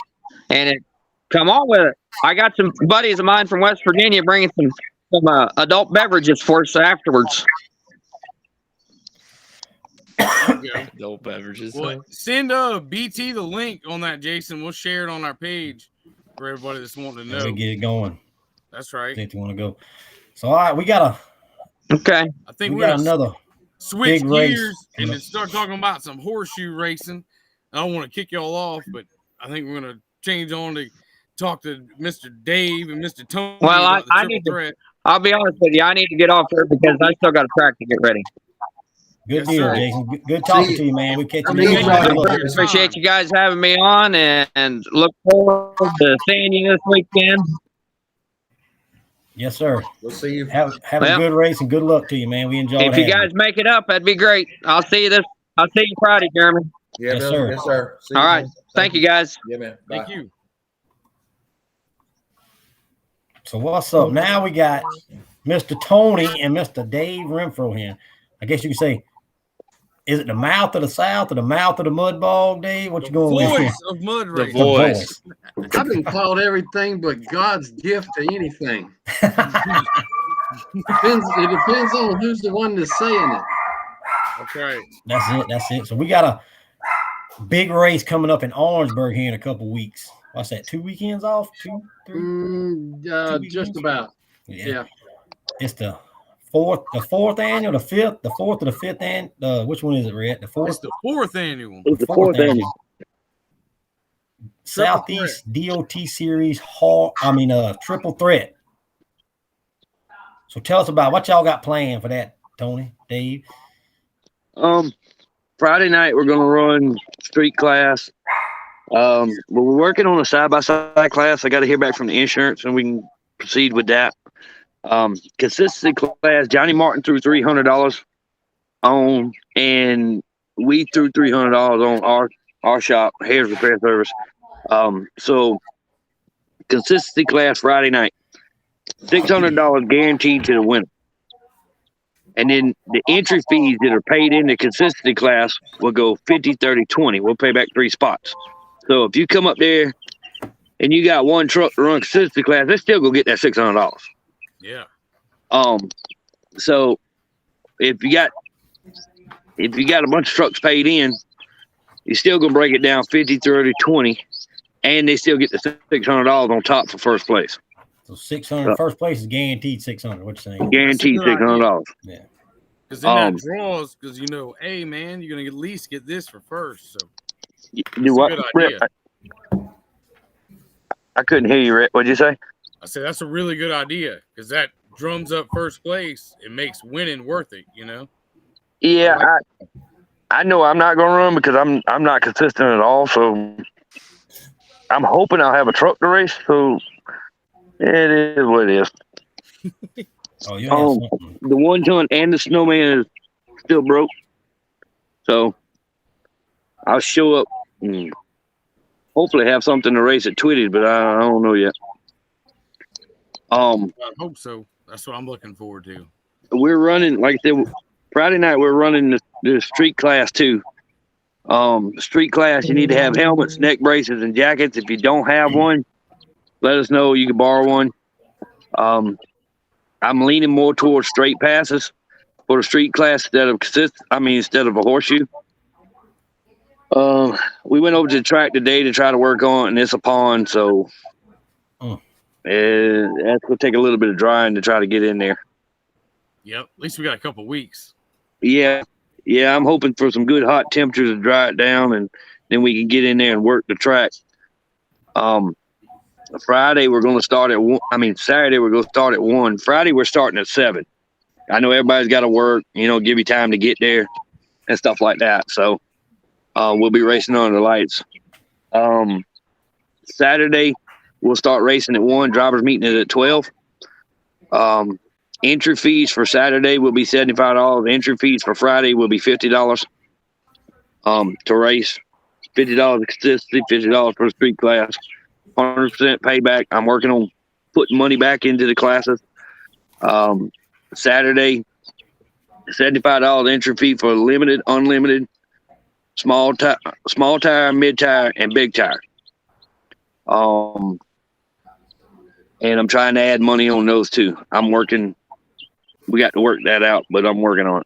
Speaker 5: and come on with it. I got some buddies of mine from West Virginia bringing some adult beverages for us afterwards.
Speaker 8: Adult beverages.
Speaker 2: Well, send BT the link on that, Jason. We'll share it on our page for everybody that's wanting to know.
Speaker 1: We get it going.
Speaker 2: That's right.
Speaker 1: If you want to go. So all right, we got
Speaker 5: Okay.
Speaker 2: I think
Speaker 1: we
Speaker 2: we're
Speaker 1: got another
Speaker 2: switch
Speaker 1: big race
Speaker 2: gears and then start talking about some horseshoe racing. I don't want to kick y'all off, but I think we're gonna change on to talk to Mr. Dave and Mr. Tony.
Speaker 5: Well, I need to. I'll be honest with you. I need to get off here because I still got a track to get ready.
Speaker 1: Good deal, Jason. Good talking to you, man. We catch you.
Speaker 5: Appreciate you guys having me on, and look forward to seeing you this weekend.
Speaker 1: Yes, sir.
Speaker 6: We'll see you.
Speaker 1: Have a good race and good luck to you, man. We enjoyed it.
Speaker 5: If you guys make it up, that'd be great. I'll see you Friday, Jeremy.
Speaker 6: Yeah,
Speaker 1: yes, sir.
Speaker 6: Yes, sir.
Speaker 5: All right. Thank you, guys.
Speaker 6: Yeah, man. Bye.
Speaker 2: Thank you.
Speaker 1: So what's up? Now we got Mr. Tony and Mr. Dave Renfroe here. I guess you could say, is it the mouth of the South or the mouth of the mud bog, Dave? What you going with here?
Speaker 2: Voice of mud
Speaker 8: The
Speaker 2: racing.
Speaker 8: voice.
Speaker 9: I've been called everything but God's gift to anything. It depends on who's the one that's saying it.
Speaker 2: That's right.
Speaker 1: That's it. So we got a big race coming up in Orangeburg here in a couple weeks. What's that? 2 weekends off? 2, 3?
Speaker 9: Just about.
Speaker 1: Yeah. It's the fourth annual, the fifth, the fourth or the fifth, and which one is it, Red? The fourth.
Speaker 2: It's the fourth annual.
Speaker 5: It's the fourth annual.
Speaker 1: Southeast DOT Series Triple Threat. So tell us about what y'all got planned for that, Tony, Dave.
Speaker 7: Friday night we're gonna run street class. We're working on a side-by-side class. I got to hear back from the insurance, and we can proceed with that. Consistency class. Johnny Martin threw $300 on, and we threw $300 on our shop, Hares Repair Service. So consistency class Friday night, $600 guaranteed to the winner. And then the entry fees that are paid in the consistency class will go 50, 30, 20. We'll pay back 3 spots. So if you come up there and you got one truck to run consistency class, they still go get that $600.
Speaker 2: Yeah.
Speaker 7: So if you got a bunch of trucks paid in, you're still gonna break it down 50, 30, 20. and they still get the $600 on top for first place.
Speaker 1: So 600 first place is guaranteed 600. What you saying?
Speaker 7: Guaranteed $600.
Speaker 1: Yeah.
Speaker 2: Because then that draws, because hey man, you're gonna at least get this for first. So
Speaker 7: do what?
Speaker 2: A good idea.
Speaker 7: I couldn't hear you, Rick. What'd you say?
Speaker 2: I said that's a really good idea because that drums up first place. It makes winning worth it.
Speaker 7: Yeah, I know I'm not gonna run because I'm not consistent at all. So I'm hoping I'll have a truck to race. So it is what it is. The 1 ton and the snowman is still broke. So I'll show up and hopefully have something to race at Twitty's, but I don't know yet.
Speaker 2: I hope so. That's what I'm looking forward to.
Speaker 7: We're running, like I said, Friday night we're running the street class too. Street class, you need to have helmets, neck braces, and jackets. If you don't have one, let us know. You can borrow one. I'm leaning more towards straight passes for the street class instead of a horseshoe. We went over to the track today to try to work on it, and it's a pond, so that's gonna take a little bit of drying to try to get in there.
Speaker 2: Yep. At least we got a couple weeks.
Speaker 7: Yeah. I'm hoping for some good hot temperatures to dry it down, and then we can get in there and work the track. Friday we're going to start at 1. Saturday we're going to start at 1. Friday we're starting at 7. I know everybody's got to work, give you time to get there and stuff like that. So we'll be racing under the lights. Saturday we'll start racing at 1. Drivers meeting is at 12. Entry fees for Saturday will be $75. Entry fees for Friday will be $50 to race. $50 consistency, $50 for the street class. 100% payback. I'm working on putting money back into the classes. Saturday, $75 entry fee for limited, unlimited, small tire, mid tire, and big tire. And I'm trying to add money on those too. I'm working. We got to work that out, but I'm working on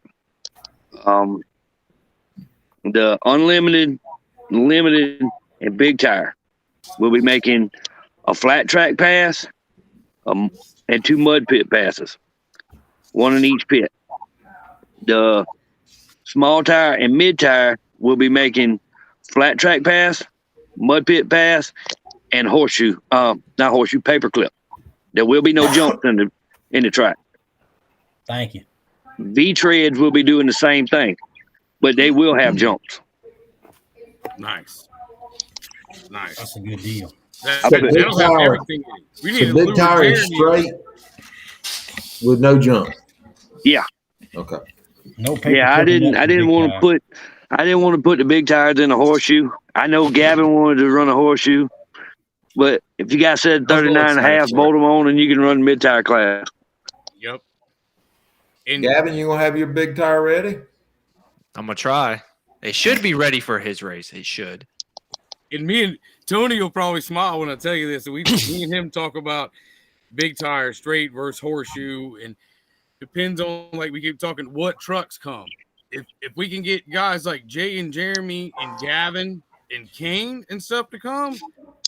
Speaker 7: it. The unlimited, limited, and big tire. We'll be making a flat track pass and 2 mud pit passes, 1 in each pit. The small tire and mid tire will be making flat track pass, mud pit pass, and horseshoe, paperclip. There will be no jumps in the track.
Speaker 1: Thank you.
Speaker 7: V-treads will be doing the same thing, but they will have jumps.
Speaker 2: Nice.
Speaker 1: That's a good deal.
Speaker 6: Big tire is straight with no jump.
Speaker 7: Yeah.
Speaker 6: Okay.
Speaker 1: No paper.
Speaker 7: Yeah, I didn't want to put the big tires in a horseshoe. I know Gavin wanted to run a horseshoe, but if you guys said 39.5, bolt them on and you can run mid tire class.
Speaker 2: Yep.
Speaker 6: And Gavin, you gonna have your big tire ready?
Speaker 8: I'm gonna try. They should be ready for his race. They should.
Speaker 2: And me and Tony will probably smile when I tell you this. Me and him talk about big tire, straight versus horseshoe, and depends on, like we keep talking, what trucks come. If we can get guys like Jay and Jeremy and Gavin and Kane and stuff to come,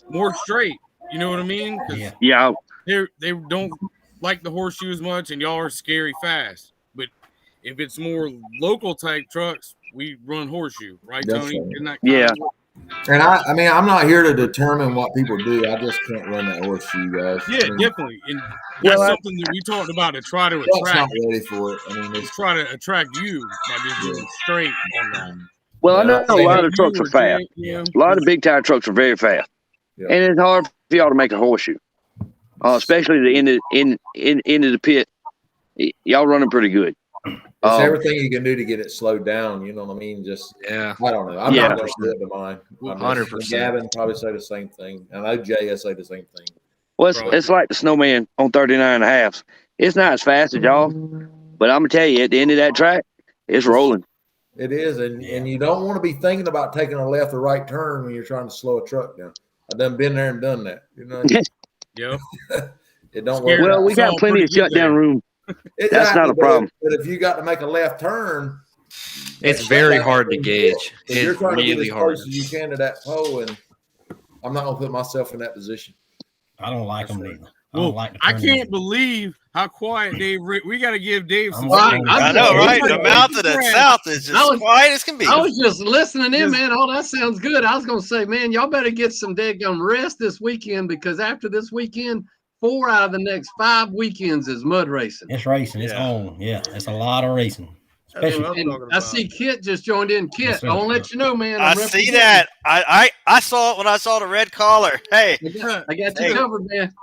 Speaker 2: more straight. You know what I mean?
Speaker 7: Yeah.
Speaker 2: They don't like the horseshoe as much, and y'all are scary fast. But if it's more local type trucks, we run horseshoe, right, Tony?
Speaker 7: Yeah.
Speaker 6: And I'm not here to determine what people do. I just can't run that horseshoe, guys.
Speaker 2: Yeah, definitely. And that's something that we talked about to try to attract.
Speaker 6: Not ready for it.
Speaker 2: Let's try to attract you by just doing straight on that.
Speaker 7: Well, I know a lot of trucks are fast. A lot of big tire trucks are very fast, and it's hard for y'all to make a horseshoe, especially the end of the pit. Y'all running pretty good.
Speaker 6: It's everything you can do to get it slowed down. You know what I mean? I don't know. I'm not going to do it to mine.
Speaker 8: 100%.
Speaker 6: Gavin probably say the same thing. And I know Jay say the same thing.
Speaker 7: Well, it's like the snowman on 39.5. It's not as fast as y'all, but I'm going to tell you, at the end of that track, it's rolling.
Speaker 6: It is. And you don't want to be thinking about taking a left or right turn when you're trying to slow a truck down. I've done been there and done that. You know?
Speaker 2: Yeah.
Speaker 6: It don't work.
Speaker 7: Well, we got plenty of shutdown room.
Speaker 6: Exactly,
Speaker 7: that's not a problem.
Speaker 6: But if you got to make a left turn,
Speaker 8: it's very hard to gauge. It's
Speaker 6: you're trying
Speaker 8: really
Speaker 6: to get as
Speaker 8: hard.
Speaker 6: close as you can to that pole, and I'm not gonna put myself in that position.
Speaker 1: I don't like them either.
Speaker 2: Well, I can't believe how quiet Dave. We got to give Dave some.
Speaker 10: I know, right? The mouth of the South is just quiet as can be.
Speaker 9: I was just listening in, man. Oh, that sounds good. I was gonna say, man, y'all better get some daggum rest this weekend because after this weekend, 4 out of the next 5 weekends is mud racing.
Speaker 1: It's racing. It's on. Yeah, it's a lot of racing. Especially,
Speaker 9: I see Kit just joined in. Kit, I want to let you know, man.
Speaker 10: I see that. I saw it when I saw the red collar. Hey,
Speaker 9: I got you covered, man.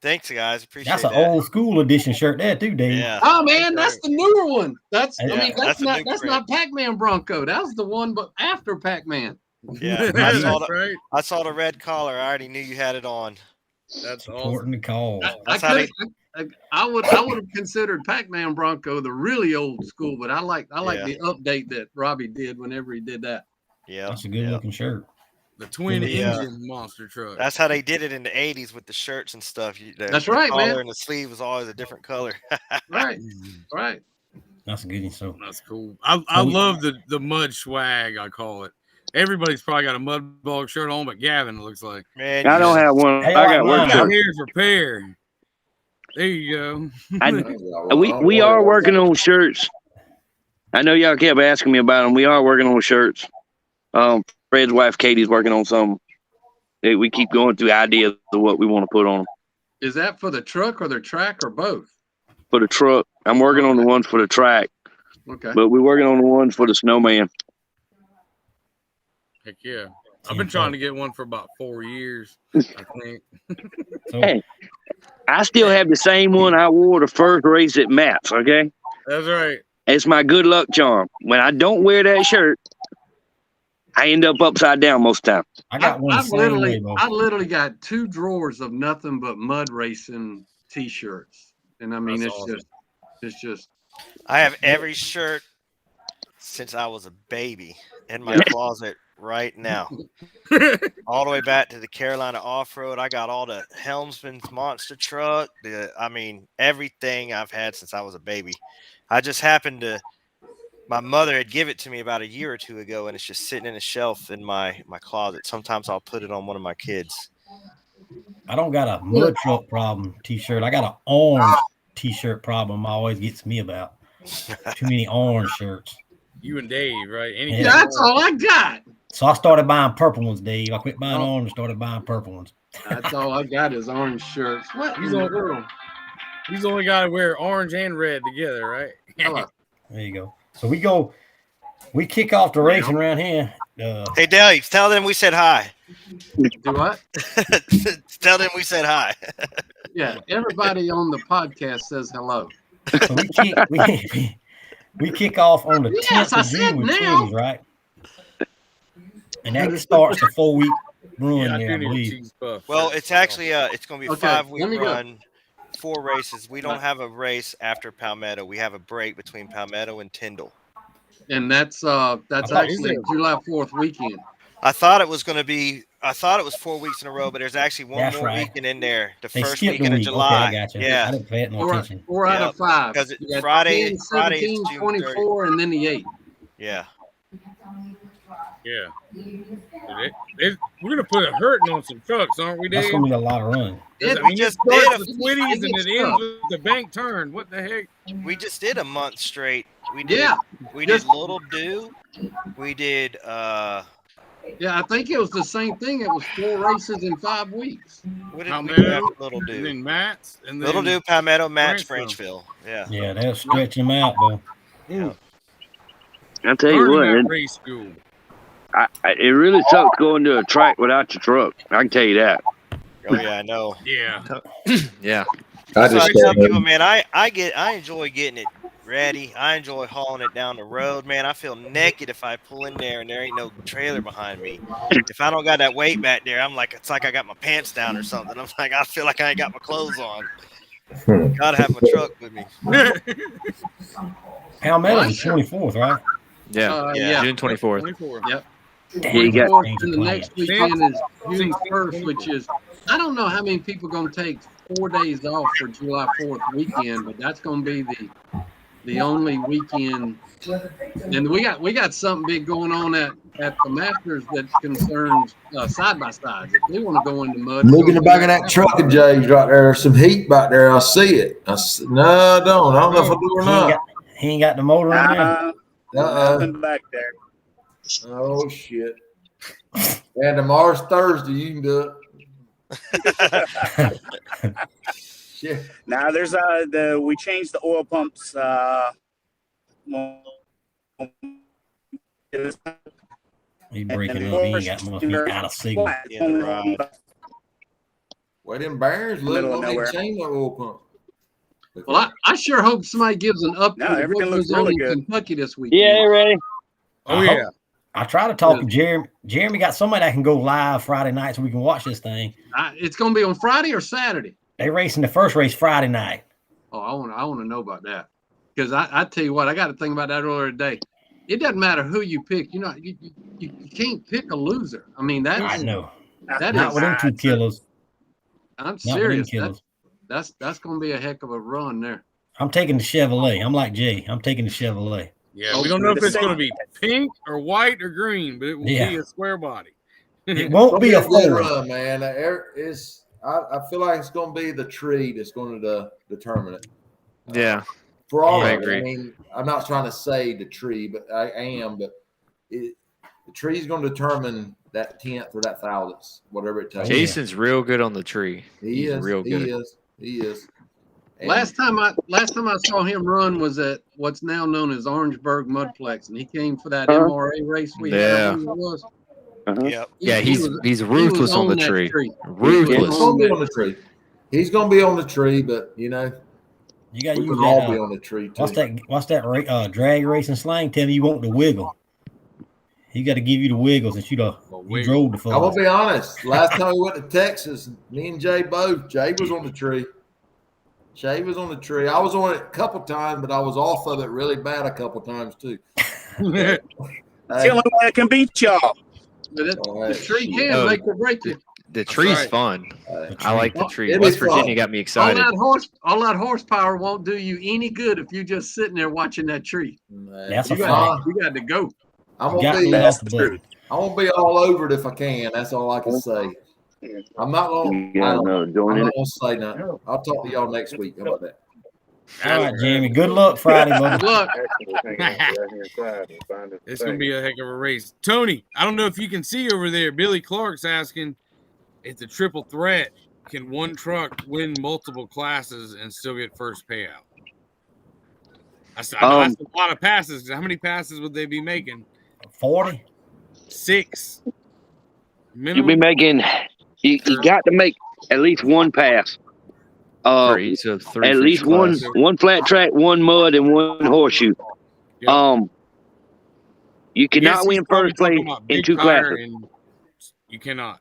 Speaker 10: Thanks, guys. Appreciate
Speaker 1: that's an old school edition shirt there too, Dave.
Speaker 10: Yeah.
Speaker 9: Oh man, that's the newer one. That's
Speaker 10: that's
Speaker 9: not Pac-Man Bronco. That was the one, but after Pac-Man.
Speaker 10: Yeah, I saw the red collar. I already knew you had it on.
Speaker 2: That's
Speaker 1: awesome. The call.
Speaker 9: I would have considered Pac-Man Bronco the really old school, but I like the update that Robbie did whenever he did that.
Speaker 10: Yeah,
Speaker 1: that's a good looking shirt.
Speaker 2: The twin engine monster truck.
Speaker 10: That's how they did it in the 80s with the shirts and stuff.
Speaker 9: That's right,
Speaker 10: man. The
Speaker 9: man.
Speaker 10: and the sleeve was always a different color.
Speaker 9: Right.
Speaker 1: That's a good one. So
Speaker 2: that's cool. I love the mud swag. I call it. Everybody's probably got a mud bog shirt on, but Gavin, it looks like.
Speaker 7: Man, I don't have one. I got one shirt.
Speaker 2: Here's repair. There you
Speaker 7: go. We are working on shirts. I know y'all kept asking me about them. We are working on shirts. Fred's wife Katie's working on some. We keep going through ideas of what we want to put on them.
Speaker 9: Is that for the truck or the track or both?
Speaker 7: For the truck. I'm working on the ones for the track.
Speaker 9: Okay.
Speaker 7: But we're working on the ones for the snowman.
Speaker 2: Heck yeah. I've been trying to get one for about 4 years, I think.
Speaker 7: Hey, I still have the same one I wore the first race at Matt's, okay?
Speaker 2: That's right.
Speaker 7: It's my good luck charm. When I don't wear that shirt, I end up upside down most of the time.
Speaker 1: I got one.
Speaker 9: I literally got 2 drawers of nothing but mud racing t-shirts. And I mean, it's just.
Speaker 10: I have every shirt since I was a baby in my closet right now. All the way back to the Carolina off-road. I got all the Helmsman's monster truck. Everything I've had since I was a baby. I just happened to. My mother had given it to me about a year or 2 ago, and it's just sitting in a shelf in my closet. Sometimes I'll put it on one of my kids.
Speaker 1: I don't got a mud truck problem t-shirt. I got an orange t-shirt problem always gets me about. Too many orange shirts.
Speaker 2: You and Dave, right?
Speaker 9: Yeah, that's all I got.
Speaker 1: So I started buying purple ones, Dave. I quit buying orange and started buying purple ones.
Speaker 9: That's all I got is orange shirts. What in the world?
Speaker 2: He's the only guy to wear orange and red together, right?
Speaker 1: There you go. So we kick off the racing around here.
Speaker 10: Hey, Dave, tell them we said hi.
Speaker 9: Do what?
Speaker 10: Tell them we said hi.
Speaker 9: Yeah, everybody on the podcast says hello.
Speaker 1: So we kick off on the 10th of June with Twins, right? And that starts a 4-week run there, I believe.
Speaker 10: Well, it's actually it's going to be a 5-week run, 4 races. We don't have a race after Palmetto. We have a break between Palmetto and Tyndall.
Speaker 9: And that's actually July 4th weekend.
Speaker 10: I thought it was 4 weeks in a row, but there's actually one more weekend in there. The first weekend of July.
Speaker 1: Okay, I got you.
Speaker 10: Yeah.
Speaker 1: I didn't pay no attention.
Speaker 9: 4 out of 5.
Speaker 10: Because Friday,
Speaker 9: 10,
Speaker 10: Friday
Speaker 9: 17,
Speaker 10: is June
Speaker 9: 24,
Speaker 10: 30th.
Speaker 9: and then the 8th.
Speaker 10: Yeah.
Speaker 2: Yeah. We're going to put a hurting on some trucks, aren't we, Dave?
Speaker 1: That's going to be a lot of running.
Speaker 10: We just did
Speaker 2: a Twitties and it ends with the bank turn. What the heck?
Speaker 10: We just did a month straight. We did Little Dew. We did
Speaker 9: Yeah, I think it was the same thing. It was 4 races in 5 weeks.
Speaker 10: What did we do after Little Dew?
Speaker 2: And then Matt's. And then
Speaker 10: Little Dew, Palmetto, Matt's, Frenchville. Yeah.
Speaker 1: Yeah, they'll stretch him out, though.
Speaker 10: Yeah.
Speaker 7: I'll tell you what.
Speaker 2: Race school.
Speaker 7: It really sucks going to a track without your truck. I can tell you that.
Speaker 10: Oh yeah, I know.
Speaker 2: Yeah.
Speaker 8: Yeah.
Speaker 10: I tell people, man, I enjoy getting it ready. I enjoy hauling it down the road, man. I feel naked if I pull in there and there ain't no trailer behind me. If I don't got that weight back there, I'm like, it's like I got my pants down or something. I'm like, I feel like I ain't got my clothes on. Gotta have my truck with me.
Speaker 1: Palmetto's the 24th, right?
Speaker 8: Yeah. June 24th.
Speaker 9: Yep.
Speaker 1: Damn,
Speaker 9: And
Speaker 1: you got
Speaker 9: the next weekend is June 1st, which is, I don't know how many people are going to take 4 days off for July 4th weekend, but that's going to be the only weekend, and we got something big going on at the Masters that concerns side by sides. If they want to go in the mud,
Speaker 6: look in the back of that truck of Jay's right there. There's some heat back there. I see it. No, I don't. I don't know if I do or not.
Speaker 1: He ain't got the motor in there.
Speaker 4: Nothing back there.
Speaker 6: Oh shit! And tomorrow's Thursday. You can do it. Shit.
Speaker 4: Now there's we changed the oil pumps.
Speaker 1: He breaking up. He ain't got much. He out of signal.
Speaker 6: Well, them Bears look like they change the oil pump.
Speaker 9: Well, I sure hope somebody gives an update.
Speaker 4: No, everything looks really good.
Speaker 9: Kentucky this weekend.
Speaker 7: Yeah, ready?
Speaker 2: Oh yeah.
Speaker 1: I try to talk to Jeremy. Jeremy got somebody that can go live Friday night so we can watch this thing.
Speaker 9: It's going to be on Friday or Saturday.
Speaker 1: They racing the first race Friday night.
Speaker 9: Oh, I want to know about that, because I tell you what, I got to think about that earlier today. It doesn't matter who you pick. You know, you can't pick a loser. I mean, that's
Speaker 1: I know.
Speaker 9: That
Speaker 1: not
Speaker 9: is,
Speaker 1: with them 2 killers.
Speaker 9: I'm serious. That's going to be a heck of a run there.
Speaker 1: I'm taking the Chevrolet. I'm like Jay. I'm taking the Chevrolet.
Speaker 2: Yeah, we don't know if it's going to be pink or white or green, but it will be a square body.
Speaker 1: It won't be a
Speaker 6: good
Speaker 1: Ford.
Speaker 6: run, man. I feel like it's going to be the tree that's going to determine it.
Speaker 8: Yeah.
Speaker 6: For all
Speaker 8: I
Speaker 6: of it.
Speaker 8: agree.
Speaker 6: I mean, I'm not trying to say the tree, but I am. But the tree's going to determine that 10th or that 1,000th, whatever it takes.
Speaker 8: Jason's real good on the tree.
Speaker 6: He is
Speaker 8: real good.
Speaker 6: He is. And
Speaker 9: Last time I saw him run was at what's now known as Orangeburg Mudplex, and he came for that MRA race we had. When it was.
Speaker 10: Yep.
Speaker 8: Yeah, he's ruthless on the tree. Ruthless.
Speaker 6: He's going to be on the tree. He's going to be on the tree, but you know,
Speaker 1: You got to
Speaker 6: we
Speaker 1: use
Speaker 6: can all
Speaker 1: that.
Speaker 6: be on the tree too.
Speaker 1: What's that drag racing slang? Tell me you want the wiggle. He got to give you the wiggle since you drove the phone.
Speaker 6: I will be honest. Last time we went to Texas, me and Jay both. Jay was on the tree. Jay was on the tree. I was on it a couple times, but I was off of it really bad a couple times too.
Speaker 4: It's the only way I can beat y'all.
Speaker 9: The tree can make or break you.
Speaker 8: The tree's fun. I like the tree. West Virginia got me excited.
Speaker 9: All that horsepower won't do you any good if you're just sitting there watching that tree.
Speaker 1: That's
Speaker 9: you got to go.
Speaker 6: I'm gonna be all over it if I can. That's all I can say. I'm not gonna say nothing. I'll talk to y'all next week. How about that?
Speaker 1: All right, Jamie. Good luck Friday, buddy.
Speaker 9: Good luck.
Speaker 2: It's going to be a heck of a race. Tony, I don't know if you can see over there. Billy Clark's asking, it's a triple threat. Can one truck win multiple classes and still get first payout? That's a lot of passes. How many passes would they be making?
Speaker 1: 40?
Speaker 2: 6. Minimum?
Speaker 7: You'll be making. You got to make at least one pass.
Speaker 8: For each of 3
Speaker 7: at least one flat track, one mud, and one horseshoe. Yep. You cannot win first place in 2 classes.
Speaker 2: You cannot.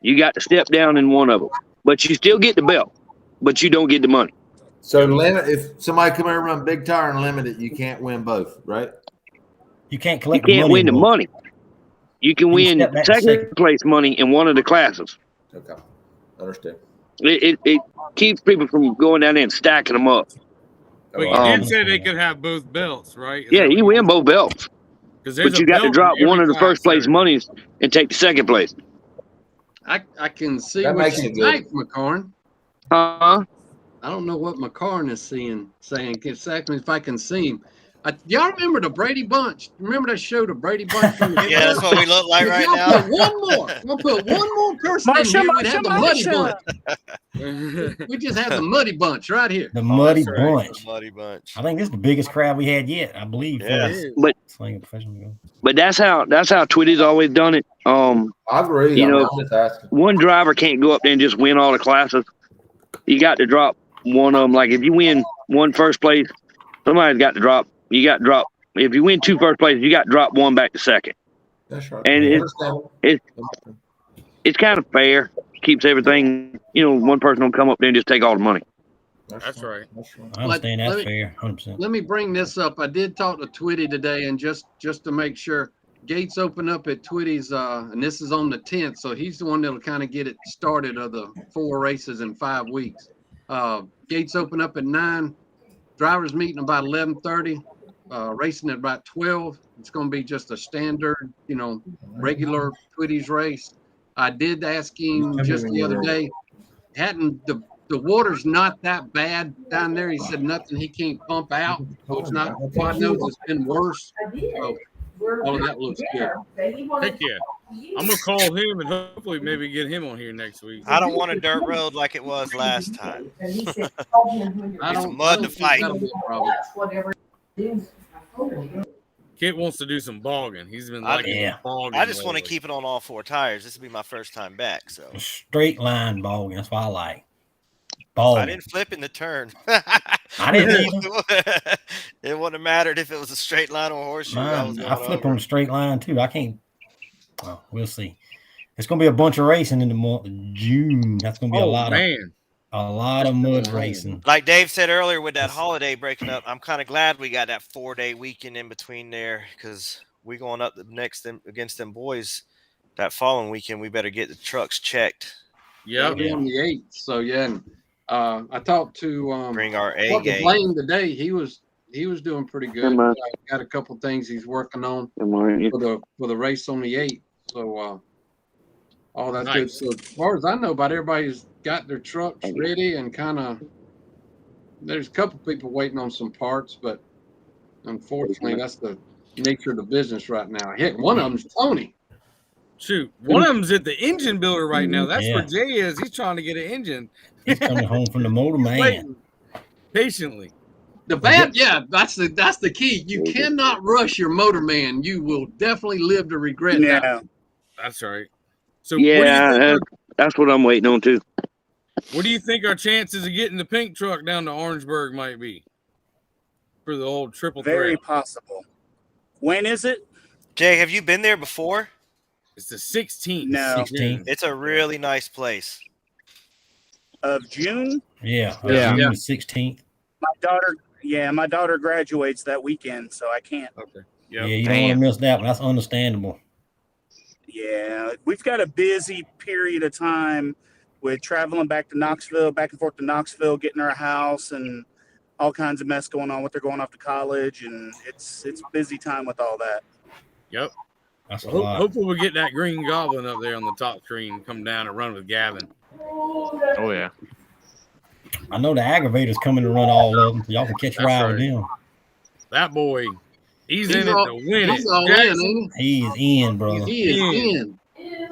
Speaker 7: You got to step down in one of them, but you still get the belt, but you don't get the money.
Speaker 6: So if somebody come here and run big tire and limited, you can't win both, right?
Speaker 1: You can't collect.
Speaker 7: You can't win the money. You can win second place money in one of the classes.
Speaker 6: Okay, understand.
Speaker 7: It keeps people from going down there and stacking them up.
Speaker 2: But you did say they could have both belts, right?
Speaker 7: Yeah, you win both belts. But you got to drop one of the first place monies and take the second place.
Speaker 9: I can see what you think, McCarn.
Speaker 7: I
Speaker 9: don't know what McCarn is saying exactly if I can see him. Y'all remember the Brady Bunch? Remember that show, the Brady Bunch?
Speaker 10: Yeah, that's what we look like right now.
Speaker 9: We'll put one more person in here. We'd have the Muddy Bunch. We just have the Muddy Bunch right here.
Speaker 1: The Muddy Bunch.
Speaker 10: The Muddy Bunch.
Speaker 1: I think this is the biggest crowd we had yet, I believe.
Speaker 10: Yeah.
Speaker 7: But that's how Twitty's always done it.
Speaker 6: I agree.
Speaker 7: You know, one driver can't go up there and just win all the classes. You got to drop one of them. Like if you win one first place, somebody's got to drop. You got to drop. If you win 2 first places, you got to drop one back to second.
Speaker 6: That's right.
Speaker 7: And it's kind of fair. Keeps everything. You know, one person will come up there and just take all the money.
Speaker 2: That's right.
Speaker 1: I understand that's fair, 100%.
Speaker 9: Let me bring this up. I did talk to Twitty today, and just to make sure, gates open up at Twitty's, and this is on the 10th, so he's the one that'll kind of get it started of the 4 races in 5 weeks. Gates open up at 9. drivers meeting about 11:30, racing at about 12. It's going to be just a standard, regular Twitties race. I did ask him just the other day. The water's not that bad down there. He said nothing he can't pump out. So it's not. God knows it's been worse. So all of that looks good.
Speaker 2: Heck yeah. I'm gonna call him and hopefully maybe get him on here next week.
Speaker 10: I don't want a dirt road like it was last time.
Speaker 9: It's
Speaker 10: mud to fight.
Speaker 2: Kit wants to do some bogging. He's been liking bogging.
Speaker 10: I just want to keep it on all four tires. This will be my first time back. So
Speaker 1: straight line bogging. That's what I like. Bogging.
Speaker 10: I didn't flip in the turn.
Speaker 1: I didn't.
Speaker 10: It wouldn't have mattered if it was a straight line or a horseshoe.
Speaker 1: I flipped on a straight line too. I can't. Well, we'll see. It's going to be a bunch of racing in the month of June. That's going to be a lot of mud racing.
Speaker 10: Like Dave said earlier, with that holiday breaking up, I'm kind of glad we got that 4-day weekend in between there, because we going up against them boys that following weekend. We better get the trucks checked.
Speaker 9: Yeah, on the 8th. So yeah, I talked to
Speaker 10: bring our A game.
Speaker 9: Blaine today. He was doing pretty good. Got a couple things he's working on for the race on the 8th. So all that's good. So as far as I know, about everybody's got their trucks ready and kind of. There's a couple people waiting on some parts, but unfortunately, that's the nature of the business right now. Heck, one of them's Tony.
Speaker 2: Shoot, one of them's at the engine builder right now. That's where Jay is. He's trying to get an engine.
Speaker 1: He's coming home from the motor man.
Speaker 2: Waiting patiently.
Speaker 9: That's the key. You cannot rush your motor man. You will definitely live to regret that.
Speaker 2: That's right. So
Speaker 7: that's what I'm waiting on too.
Speaker 2: What do you think our chances of getting the pink truck down to Orangeburg might be for the old triple threat?
Speaker 4: Very possible. When is it?
Speaker 10: Jay, have you been there before?
Speaker 2: It's the 16th.
Speaker 4: No.
Speaker 1: 16th.
Speaker 10: It's a really nice place.
Speaker 4: Of June?
Speaker 1: Yeah. June 16th.
Speaker 4: My daughter graduates that weekend, so I can't.
Speaker 2: Okay.
Speaker 1: Yep. Yeah, you don't want to miss that one. That's understandable.
Speaker 4: Yeah, we've got a busy period of time with traveling back and forth to Knoxville, getting our house, and all kinds of mess going on with her going off to college, and it's busy time with all that.
Speaker 2: Yep.
Speaker 1: That's a lot.
Speaker 2: Hopefully we'll get that green goblin up there on the top screen, come down and run with Gavin.
Speaker 8: Oh yeah.
Speaker 1: I know the aggravators coming to run all of them. Y'all can catch a ride with them.
Speaker 2: That boy, he's in it to win
Speaker 9: it. All in, ain't
Speaker 1: he? He's in, brother.
Speaker 9: He is in.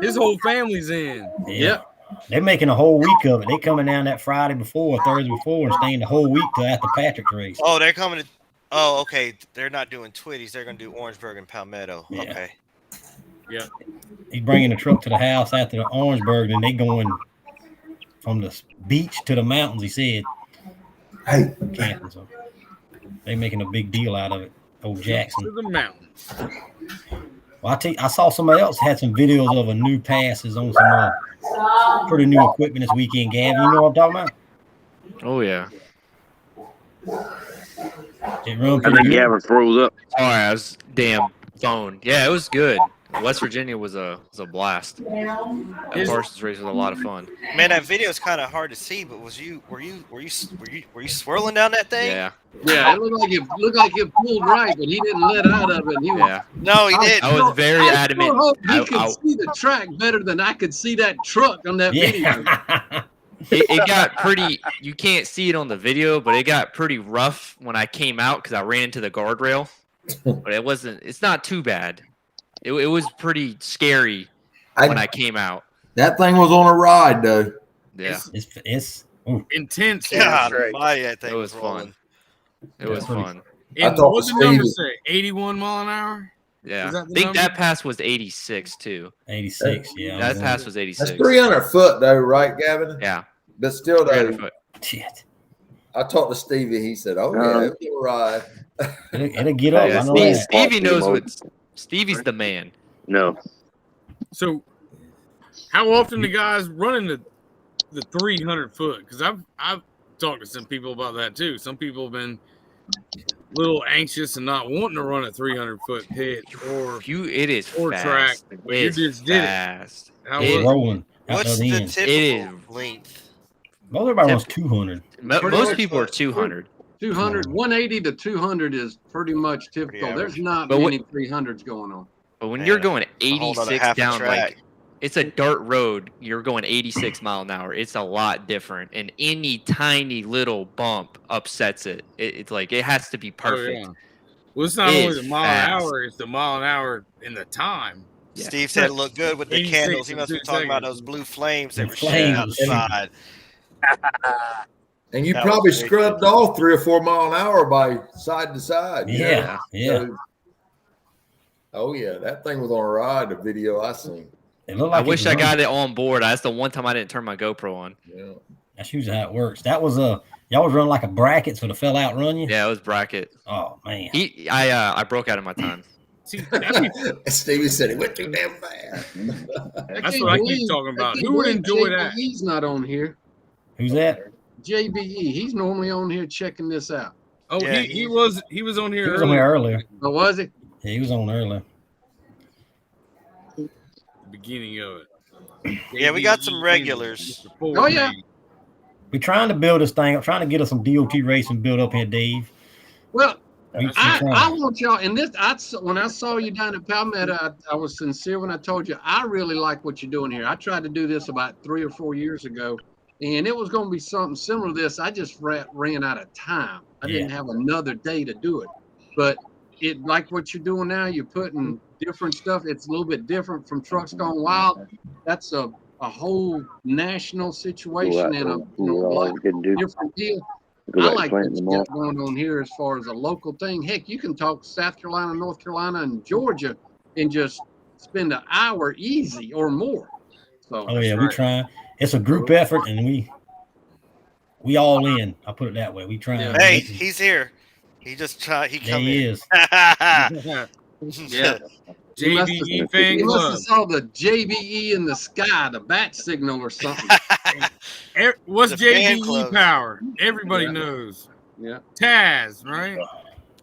Speaker 2: His whole family's in.
Speaker 1: Yep. They're making a whole week of it. They coming down that Friday before, Thursday before, and staying the whole week till after Patrick's race.
Speaker 10: Oh, they're coming to. Oh, okay. They're not doing Twitties. They're going to do Orangeburg and Palmetto.
Speaker 1: Yeah.
Speaker 10: Okay.
Speaker 2: Yeah.
Speaker 1: He's bringing the truck to the house after the Orangeburg, and they going from the beach to the mountains. He said, "Hey, camping." So they making a big deal out of it. Old Jackson.
Speaker 2: To the mountains.
Speaker 1: Well, I saw somebody else had some videos of a new passes on some pretty new equipment this weekend. Gavin, you know what I'm talking about?
Speaker 8: Oh yeah.
Speaker 1: It run
Speaker 7: I
Speaker 1: pretty
Speaker 7: think
Speaker 1: good.
Speaker 7: Gavin froze up.
Speaker 8: All right, I was damn phone. Yeah, it was good. West Virginia was a blast. That Parsons race was a lot of fun.
Speaker 10: Man, that video is kind of hard to see, but were you swirling down that thing?
Speaker 8: Yeah.
Speaker 9: Yeah, it looked like it pulled right, but he didn't let out of it.
Speaker 10: No, he didn't.
Speaker 8: I was very adamant.
Speaker 9: I hope he could see the track better than I could see that truck on that video.
Speaker 8: It got pretty. You can't see it on the video, but it got pretty rough when I came out because I ran into the guardrail. But it wasn't. It's not too bad. It was pretty scary when I came out.
Speaker 6: That thing was on a ride, though.
Speaker 8: Yeah,
Speaker 1: it's
Speaker 2: intense.
Speaker 10: God,
Speaker 8: it was fun. It was fun.
Speaker 2: And what was the number say? 81 mile an hour?
Speaker 8: Yeah, I think that pass was 86 too.
Speaker 1: 86, yeah.
Speaker 8: That pass was 86.
Speaker 6: That's 300 foot though, right, Gavin?
Speaker 8: Yeah.
Speaker 6: But still, though,
Speaker 1: shit.
Speaker 6: I talked to Stevie. He said, "Oh yeah, it'll ride."
Speaker 1: It'll get up.
Speaker 8: Yeah, Stevie knows what. Stevie's the man.
Speaker 7: No.
Speaker 2: So, how often the guys running the 300 foot? Because I've talked to some people about that too. Some people have been a little anxious and not wanting to run a 300 foot pit or
Speaker 8: fast.
Speaker 2: track. But you just did
Speaker 1: fast.
Speaker 2: It. How
Speaker 1: it's rolling.
Speaker 10: What's the typical length?
Speaker 1: Most everybody wants 200.
Speaker 8: Most people are 200.
Speaker 9: 200, 180 to 200 is pretty much typical. There's not many 300s going on.
Speaker 8: But when you're going
Speaker 10: a whole nother
Speaker 8: 86
Speaker 10: half a
Speaker 8: down,
Speaker 10: track.
Speaker 8: like it's a dirt road, you're going 86 mile an hour. It's a lot different, and any tiny little bump upsets it. It's like it has to be perfect.
Speaker 2: Oh, yeah. Well, it's not only the mile an hour; it's the mile an hour in the time.
Speaker 10: Yeah. Steve said it looked good with the
Speaker 2: 86
Speaker 10: candles. He must be talking about those blue flames that were shooting
Speaker 1: Flames.
Speaker 10: outside.
Speaker 6: And you
Speaker 10: That
Speaker 6: probably
Speaker 10: was great.
Speaker 6: scrubbed off 3 or 4 mile an hour by side to side. you
Speaker 1: Yeah,
Speaker 6: know?
Speaker 1: yeah.
Speaker 6: So- oh yeah, that thing was on a ride. The video I seen.
Speaker 1: It looked
Speaker 8: I
Speaker 1: like
Speaker 8: wish I got it on board. That's the one time I didn't turn my GoPro on.
Speaker 6: Yeah.
Speaker 1: That's usually how it works. That was y'all was running like a bracket, so the fell out run you.
Speaker 8: Yeah, it was bracket.
Speaker 1: Oh man.
Speaker 8: I broke out of my time.
Speaker 2: See,
Speaker 6: Stevie said he went too damn fast.
Speaker 2: that's what I keep talking about. Who would enjoy that?
Speaker 9: He's not on here.
Speaker 1: Who's that?
Speaker 9: JBE. He's normally on here checking this out.
Speaker 2: Oh,
Speaker 10: Yeah,
Speaker 2: he was on here.
Speaker 1: He was on here
Speaker 2: earlier.
Speaker 1: earlier.
Speaker 9: Oh, was he?
Speaker 1: Yeah, he was on earlier.
Speaker 2: The beginning of it.
Speaker 10: Yeah, we got some regulars.
Speaker 9: Oh, yeah.
Speaker 1: We're trying to build this thing. I'm trying to get us some DOT racing built up here, Dave.
Speaker 9: Well,
Speaker 1: We
Speaker 9: I
Speaker 1: trying.
Speaker 9: want y'all, and this, when I saw you down at Palmetto, I was sincere when I told you, I really like what you're doing here. I tried to do this about 3 or 4 years ago, and it was going to be something similar to this. I just ran out of time. I didn't have another day to do it. But it, like what you're doing now, you're putting different stuff. It's a little bit different from Trucks Gone Wild. That's a whole national situation and a different deal. I like what you got going on here as far as a local thing. Heck, you can talk South Carolina, North Carolina, and Georgia and just spend an hour easy or more. So,
Speaker 1: Oh yeah, we trying. It's a group effort, and we all in. I'll put it that way. We trying.
Speaker 10: Hey, he's here. He just tried. He
Speaker 1: There
Speaker 10: come
Speaker 1: he
Speaker 10: in.
Speaker 1: is.
Speaker 9: yeah.
Speaker 2: JBE fan
Speaker 9: You must have
Speaker 2: club.
Speaker 9: saw the JBE in the sky, the bat signal or something.
Speaker 2: What's
Speaker 10: The fan
Speaker 2: JBE
Speaker 10: club.
Speaker 2: power? Everybody knows.
Speaker 9: Yeah.
Speaker 2: Taz, right?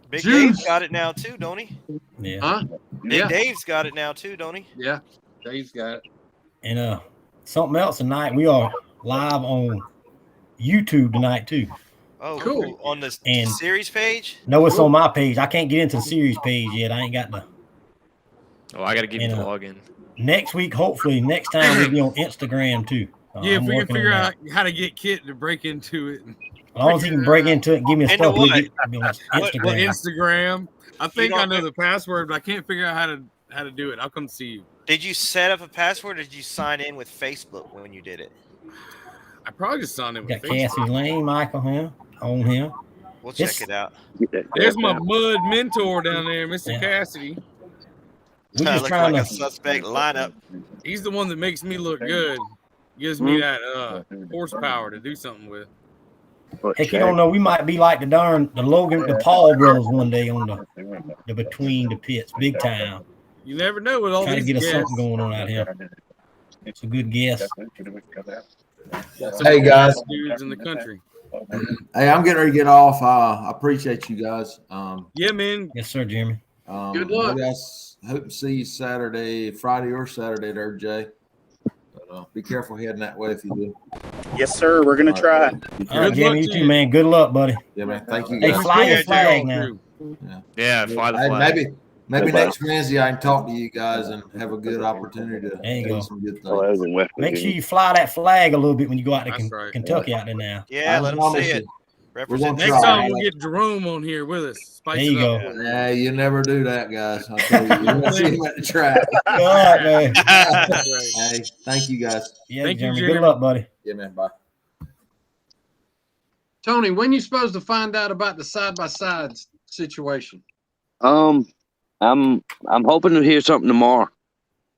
Speaker 10: Big
Speaker 9: Juice.
Speaker 10: Dave's got it now too, don't he?
Speaker 1: Yeah.
Speaker 9: Huh?
Speaker 10: Big
Speaker 9: Yeah.
Speaker 10: Dave's got it now too, don't he?
Speaker 9: Yeah. Dave's got it.
Speaker 1: And something else tonight. We are live on YouTube tonight too.
Speaker 10: Oh,
Speaker 9: Cool.
Speaker 10: On the
Speaker 1: And-
Speaker 10: series page.
Speaker 1: No, it's on my page. I can't get into the series page yet. I ain't got the.
Speaker 8: Oh, I got to give you the
Speaker 1: And,
Speaker 8: login.
Speaker 1: Next week, hopefully, next time we'll be on Instagram too.
Speaker 2: Yeah,
Speaker 1: I'm
Speaker 2: if we can
Speaker 1: working
Speaker 2: figure
Speaker 1: on
Speaker 2: out how to get Kit to break into it.
Speaker 1: As long as he can break into it and give me a
Speaker 10: Into
Speaker 1: stuff, we'll
Speaker 10: what?
Speaker 1: get I'll be on
Speaker 2: What
Speaker 1: Instagram.
Speaker 2: Instagram? I think
Speaker 10: don't
Speaker 2: I know
Speaker 10: know-
Speaker 2: the password, but I can't figure out how to do it. I'll come see you.
Speaker 10: Did you set up a password or did you sign in with Facebook when you did it?
Speaker 2: I probably just signed in with
Speaker 1: Got
Speaker 2: Facebook.
Speaker 1: Cassie Lane, Michael here, on him.
Speaker 10: We'll check
Speaker 1: It's-
Speaker 10: it out.
Speaker 2: There's my mud mentor down there, Mr.
Speaker 1: Yeah.
Speaker 2: Cassidy.
Speaker 1: We're just
Speaker 10: Looks
Speaker 1: trying
Speaker 10: like a
Speaker 1: to.
Speaker 10: suspect lineup.
Speaker 2: He's the one that makes me look good. Gives me that horsepower to do something with.
Speaker 1: Heck, you don't know. We might be like the Logan, the Paul brothers one day on the between the pits, big time.
Speaker 2: You never know with all
Speaker 1: Trying to
Speaker 2: these
Speaker 1: get us
Speaker 2: guests.
Speaker 1: something going on out here. It's a good guess.
Speaker 2: Some
Speaker 6: Hey,
Speaker 2: of the
Speaker 6: guys.
Speaker 2: best dudes in the country.
Speaker 6: Hey, I'm getting ready to get off. I appreciate you guys.
Speaker 2: Yeah, man.
Speaker 1: Yes, sir, Jeremy.
Speaker 9: Good luck.
Speaker 6: I guess hope to see you Saturday, Friday or Saturday there, Jay. But, be careful heading that way if you do.
Speaker 4: Yes, sir. We're gonna try.
Speaker 1: All right,
Speaker 2: Good
Speaker 1: Jeremy,
Speaker 2: luck
Speaker 1: you
Speaker 2: to
Speaker 1: too,
Speaker 2: you.
Speaker 1: man. Good luck, buddy.
Speaker 6: Yeah, man. Thank you,
Speaker 1: Hey,
Speaker 6: guys.
Speaker 1: fly your
Speaker 2: Yeah,
Speaker 1: flag
Speaker 2: Jay,
Speaker 1: now.
Speaker 2: too.
Speaker 8: Yeah, fly the
Speaker 6: Hey,
Speaker 8: flag.
Speaker 6: maybe next Wednesday I can talk to you guys and have a good opportunity to
Speaker 1: There you
Speaker 6: do
Speaker 1: go.
Speaker 6: some good
Speaker 7: Oh, that
Speaker 6: things.
Speaker 7: was in West
Speaker 1: Make sure
Speaker 7: Virginia.
Speaker 1: you fly that flag a little bit when you go out to
Speaker 2: That's right.
Speaker 1: Kentucky out there now.
Speaker 10: Yeah,
Speaker 6: I
Speaker 10: let him
Speaker 6: promise
Speaker 10: see
Speaker 6: you.
Speaker 10: it.
Speaker 6: We're
Speaker 10: Represent
Speaker 6: gonna
Speaker 2: Next
Speaker 6: try.
Speaker 2: time we'll get Jerome on here with us. Spice
Speaker 1: There you
Speaker 2: it
Speaker 1: go.
Speaker 2: up.
Speaker 6: Nah, you never do that, guys. I'll tell you. You're gonna see him at the track.
Speaker 1: All right, man.
Speaker 2: That's right.
Speaker 6: Hey, thank you, guys.
Speaker 1: Yeah,
Speaker 2: Thank you,
Speaker 1: Jeremy.
Speaker 2: Jeremy.
Speaker 1: Good luck, buddy.
Speaker 6: Yeah, man. Bye.
Speaker 9: Tony, when you supposed to find out about the side-by-side situation?
Speaker 7: I'm hoping to hear something tomorrow.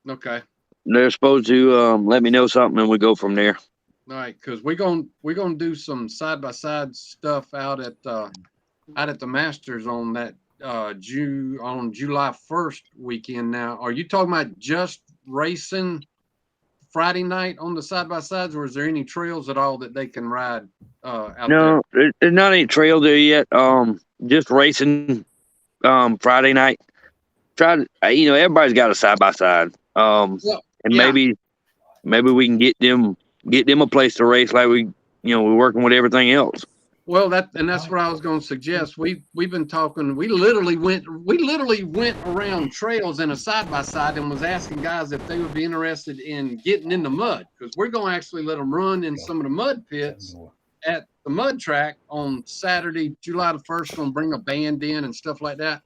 Speaker 9: Okay.
Speaker 7: They're supposed to let me know something, and we go from there.
Speaker 9: All right, because we're gonna do some side-by-side stuff out at the Masters on that on July 1st weekend. Now, are you talking about just racing Friday night on the side-by-sides, or is there any trails at all that they can ride out
Speaker 7: No, there's not any trail there yet. Just racing Friday night. Everybody's got a side by side. And
Speaker 9: yeah.
Speaker 7: maybe we can get them a place to race like we're working with everything else.
Speaker 9: Well, that's what I was going to suggest. We've been talking. We literally went around trails in a side by side and was asking guys if they would be interested in getting in the mud, because we're going to actually let them run in some of the mud pits at the mud track on Saturday, July the 1st. Going to bring a band in and stuff like that.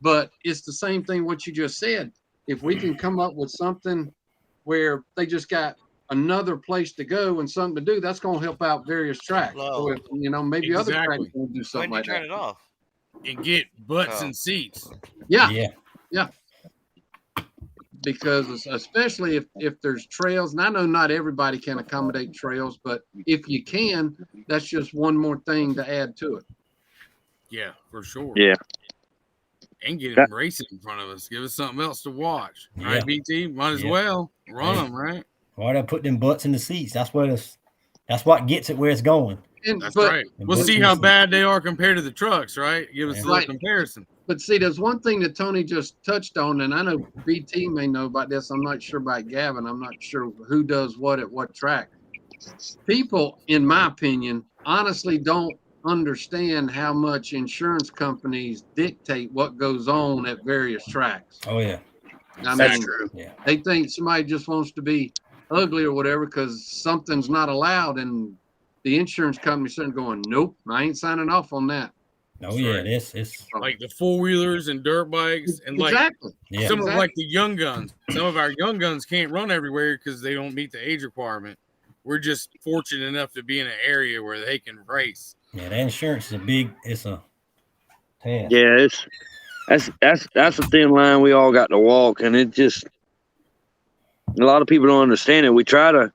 Speaker 9: But it's the same thing what you just said. If we can come up with something where they just got another place to go and something to do, that's going to help out various tracks. So if, maybe other tracks will do something like that.
Speaker 10: Turn it off
Speaker 2: and get butts and seats.
Speaker 9: Yeah. Because especially if there's trails, and I know not everybody can accommodate trails, but if you can, that's just one more thing to add to it.
Speaker 2: Yeah, for sure.
Speaker 7: Yeah.
Speaker 2: And get them racing in front of us. Give us something else to watch. All right, BT, might as well run them, right?
Speaker 1: Why they put them butts in the seats? That's what gets it where it's going.
Speaker 2: That's right. We'll see how bad they are compared to the trucks, right? Give us a little comparison.
Speaker 9: But see, there's one thing that Tony just touched on, and I know BT may know about this. I'm not sure about Gavin. I'm not sure who does what at what track. People, in my opinion, honestly don't understand how much insurance companies dictate what goes on at various tracks.
Speaker 1: Oh yeah,
Speaker 9: that's true. Yeah, they think somebody just wants to be ugly or whatever because something's not allowed, and the insurance company's sitting going, "Nope, I ain't signing off on that."
Speaker 1: Oh yeah, it's
Speaker 2: like the 4-wheelers and dirt bikes, and like some of like the young guns. Some of our young guns can't run everywhere because they don't meet the age requirement. We're just fortunate enough to be in an area where they can race.
Speaker 1: Yeah, that insurance is it's a task.
Speaker 7: Yeah, that's a thin line we all got to walk, and it just a lot of people don't understand it. We try to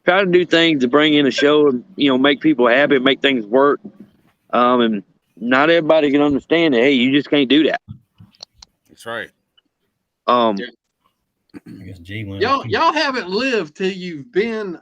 Speaker 7: do things to bring in a show and make people happy, make things work, and not everybody can understand it. Hey, you just can't do that.
Speaker 2: That's right.
Speaker 1: I guess
Speaker 9: y'all haven't lived till you've been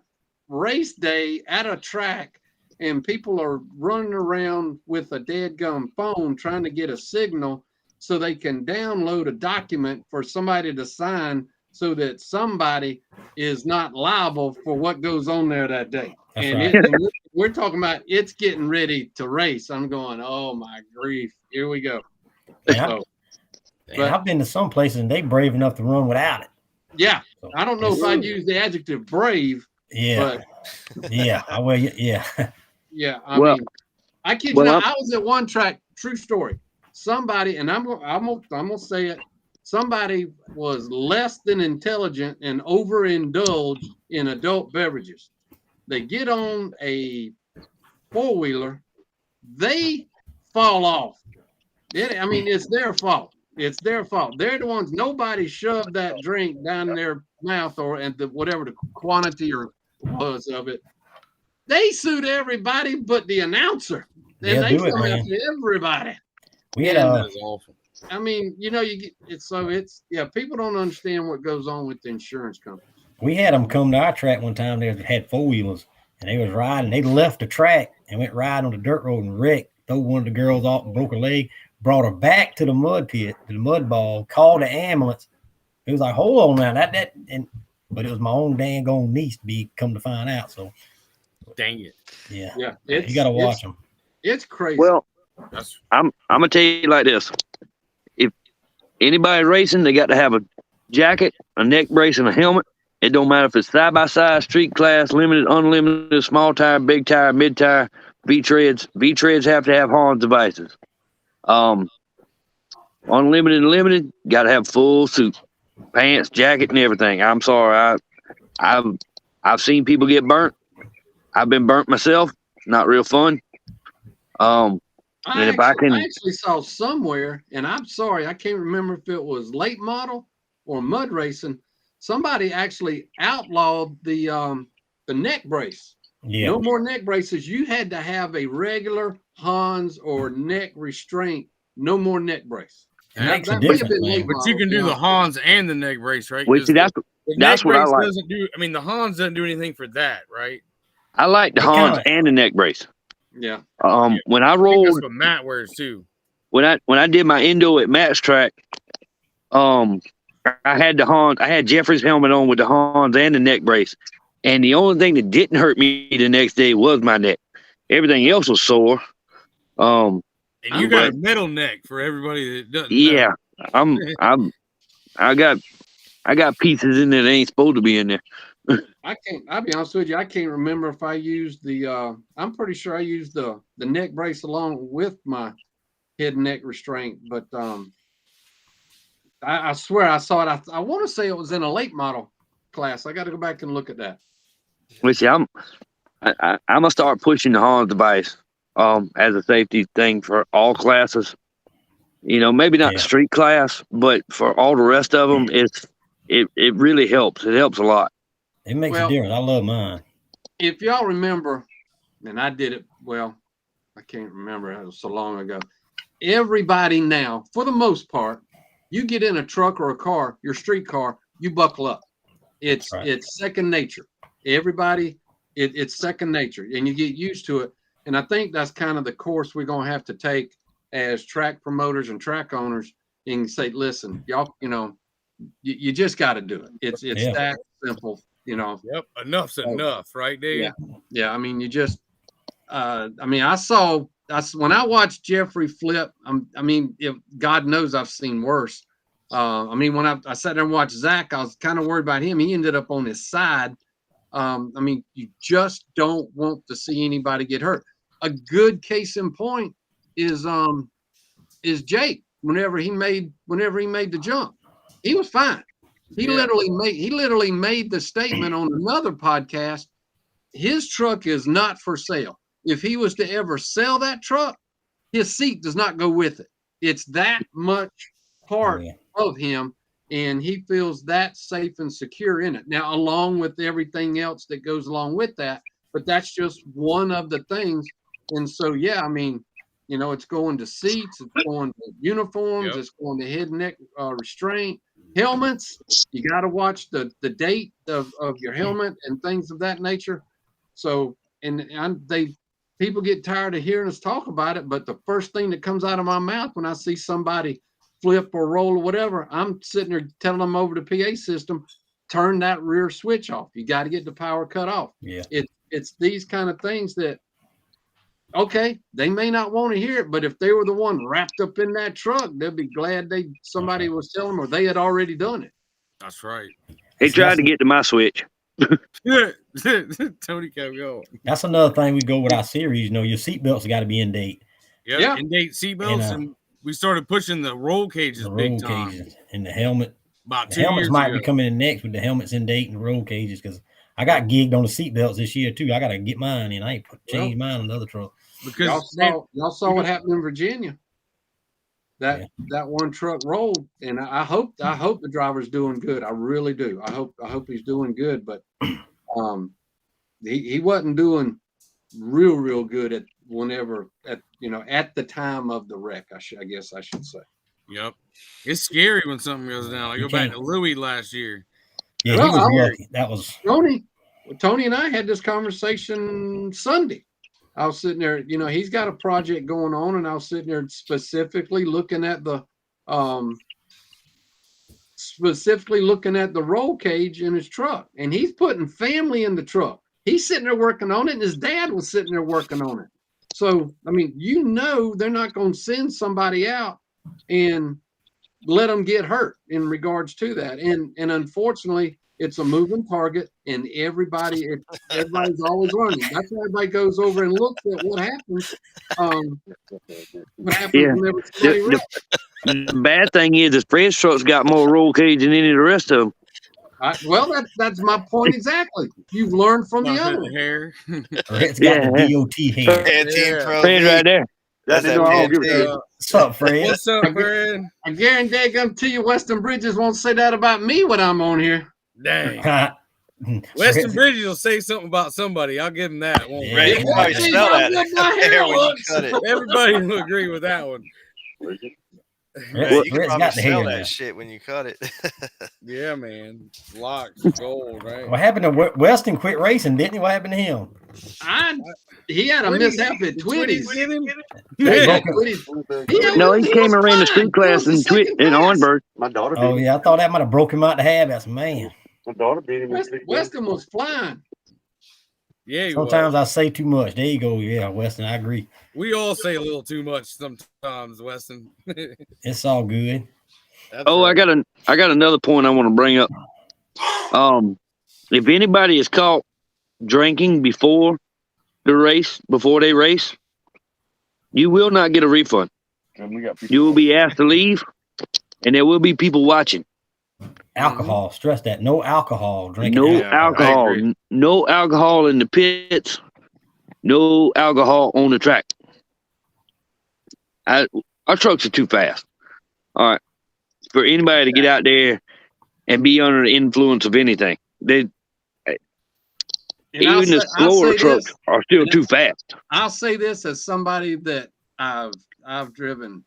Speaker 9: race day at a track and people are running around with a dadgum phone trying to get a signal so they can download a document for somebody to sign so that somebody is not liable for what goes on there that day.
Speaker 1: That's
Speaker 9: and
Speaker 1: right.
Speaker 9: We're talking about it's getting ready to race. I'm going, oh my grief, here we go.
Speaker 1: But I've been to some places and they brave enough to run without it.
Speaker 9: Yeah, so, I don't know if I'd use the adjective brave.
Speaker 1: Yeah,
Speaker 9: but,
Speaker 1: yeah, I will. Yeah,
Speaker 9: yeah. I mean, I kid you not. I was at one track. True story. Somebody, and I'm gonna say it. Somebody was less than intelligent and overindulged in adult beverages. They get on a 4-wheeler, they fall off. I mean, it's their fault. It's their fault. They're the ones. Nobody shoved that drink down their mouth whatever the quantity or was of it. They sued everybody but the announcer. And they come after everybody.
Speaker 1: We had
Speaker 2: awful.
Speaker 9: I mean, you get it's people don't understand what goes on with the insurance companies.
Speaker 1: We had them come to our track one time. They had 4-wheelers and they was riding. They left the track and went riding on the dirt road and wrecked. Threw one of the girls off and broke her leg. Brought her back to the mud pit, to the mud ball. Called the ambulance. It was like, hold on now, but it was my own dang old niece to come to find out. So,
Speaker 2: dang it.
Speaker 1: Yeah. You got to watch them.
Speaker 9: It's crazy.
Speaker 7: Well, I'm gonna tell you like this. If anybody's racing, they got to have a jacket, a neck brace, and a helmet. It don't matter if it's side by side, street class, limited, unlimited, small tire, big tire, mid tire, V-treads. V-treads have to have Hans devices. Unlimited and limited, got to have full suit, pants, jacket, and everything. I'm sorry, I've seen people get burnt. I've been burnt myself. Not real fun. I
Speaker 9: actually saw somewhere, and I'm sorry, I can't remember if it was late model or mud racing. Somebody actually outlawed the neck brace.
Speaker 1: Yeah.
Speaker 9: No more neck braces. You had to have a regular Hans or neck restraint. No more neck brace.
Speaker 1: Makes a difference,
Speaker 2: but you can do the Hans and the neck brace, right?
Speaker 7: Well, see, that's what I like.
Speaker 2: The Hans doesn't do anything for that, right?
Speaker 7: I like the Hans and the neck brace.
Speaker 9: Yeah.
Speaker 7: When I rolled,
Speaker 2: that's what Matt wears too.
Speaker 7: When I did my endo at Matt's track, I had the Hans. I had Jeffrey's helmet on with the Hans and the neck brace, and the only thing that didn't hurt me the next day was my neck. Everything else was sore. And
Speaker 2: you got a metal neck for everybody that doesn't.
Speaker 7: Yeah,
Speaker 2: know.
Speaker 7: I got pieces in there that ain't supposed to be in there.
Speaker 9: I'll be honest with you, I can't remember if I used the I'm pretty sure I used the neck brace along with my head and neck restraint, but I swear I saw it. I want to say it was in a late model class. I got to go back and look at that.
Speaker 7: Well, see, I'm gonna start pushing the harness device as a safety thing for all classes. You know, maybe not street class, but for all the rest of them, it really helps. It helps a lot.
Speaker 1: It makes a difference. I love mine.
Speaker 9: If y'all remember, and I did it, well, I can't remember. It was so long ago. Everybody now, for the most part, you get in a truck or a car, your street car, you buckle up. It's second nature. Everybody, it's second nature, and you get used to it. And I think that's kind of the course we're going to have to take as track promoters and track owners, and say, listen, y'all, you know, you just got to do it. It's that simple, you know.
Speaker 2: Yep, enough's enough, right, Dave?
Speaker 9: Yeah. I mean, you just, I mean, when I watched Jeffrey flip, I mean, if God knows I've seen worse. I mean, when I sat there and watched Zach, I was kind of worried about him. He ended up on his side. I mean, you just don't want to see anybody get hurt. A good case in point is Jake. Whenever he made the jump, he was fine. He literally made the statement on another podcast. His truck is not for sale. If he was to ever sell that truck, his seat does not go with it. It's that much part of him, and he feels that safe and secure in it. Now, along with everything else that goes along with that, but that's just one of the things. And so, I mean, you know, it's going to seats, it's going to uniforms, it's going to head and neck restraint, helmets. You got to watch the date of your helmet and things of that nature. So, people get tired of hearing us talk about it, but the first thing that comes out of my mouth when I see somebody flip or roll or whatever, I'm sitting there telling them over the PA system, turn that rear switch off. You got to get the power cut off.
Speaker 1: Yeah.
Speaker 9: It's these kind of things that, okay, they may not want to hear it, but if they were the one wrapped up in that truck, they'd be glad somebody was telling them, or they had already done it.
Speaker 2: That's right.
Speaker 7: He tried to get to my switch.
Speaker 2: Tony kept going.
Speaker 1: That's another thing we go with our series. You know, your seatbelts got to be in date.
Speaker 2: Yeah, in date seatbelts, and we started pushing the roll cages big time.
Speaker 1: And the helmet.
Speaker 2: About
Speaker 1: the
Speaker 2: 2
Speaker 1: helmets
Speaker 2: years
Speaker 1: might
Speaker 2: ago.
Speaker 1: be coming in next with the helmets in date and roll cages, because I got gigged on the seatbelts this year too. I got to get mine in. I ain't changed mine on the other truck.
Speaker 2: Because
Speaker 9: y'all saw what happened in Virginia. That one truck rolled, and I hope the driver's doing good. I really do. I hope he's doing good, but he wasn't doing real good at the time of the wreck. I guess I should say.
Speaker 2: Yep, it's scary when something goes down. I go back to Louis last year.
Speaker 1: Yeah, he was lucky. That was
Speaker 9: Tony and I had this conversation Sunday. I was sitting there, you know, he's got a project going on, and I was sitting there specifically looking at the roll cage in his truck, and he's putting family in the truck. He's sitting there working on it, and his dad was sitting there working on it. So, I mean, you know, they're not going to send somebody out and let them get hurt in regards to that. And unfortunately, it's a moving target, and everybody's always running. That's why everybody goes over and looks at what happens. Whenever somebody wrecks.
Speaker 7: The bad thing is, the Fred's truck's got more roll cage than any of the rest of them.
Speaker 9: Well, that's my point exactly. You've learned from the other
Speaker 2: hair.
Speaker 1: Fred's got the DOT hair.
Speaker 7: Fred right there.
Speaker 10: That's
Speaker 1: What's up, Fred?
Speaker 2: What's up, Fred?
Speaker 9: I guarantee to you, Western Bridges won't say that about me when I'm on here.
Speaker 2: Dang. Western Bridges will say something about somebody. I'll give him that one.
Speaker 10: Yeah. You can probably smell that hair when you cut it.
Speaker 2: Everybody will agree with that one.
Speaker 10: You can probably smell that shit when you cut it.
Speaker 2: Yeah, man. Locks, gold, right?
Speaker 1: What happened to Weston? Quit racing, didn't he? What happened to him?
Speaker 9: He had a mishap at Twitty's.
Speaker 7: No, he came and ran the street class in Orangeburg.
Speaker 11: My daughter.
Speaker 1: Oh yeah, I thought that might have broke him out to habits, man.
Speaker 11: My daughter beat him.
Speaker 9: Weston was flying.
Speaker 2: Yeah,
Speaker 1: sometimes I say too much. There you go. Yeah, Weston, I agree.
Speaker 2: We all say a little too much sometimes, Weston.
Speaker 1: It's all good.
Speaker 7: Right. I got another point I want to bring up. If anybody is caught drinking before they race, you will not get a refund. You will be asked to leave, and there will be people watching.
Speaker 1: Alcohol, stress that. No alcohol. Drinking.
Speaker 7: No alcohol. No alcohol in the pits. No alcohol on the track. Our trucks are too fast. All right. For anybody to get out there and be under the influence of anything. Even the slower trucks are still too fast.
Speaker 9: I'll say this as somebody that I've driven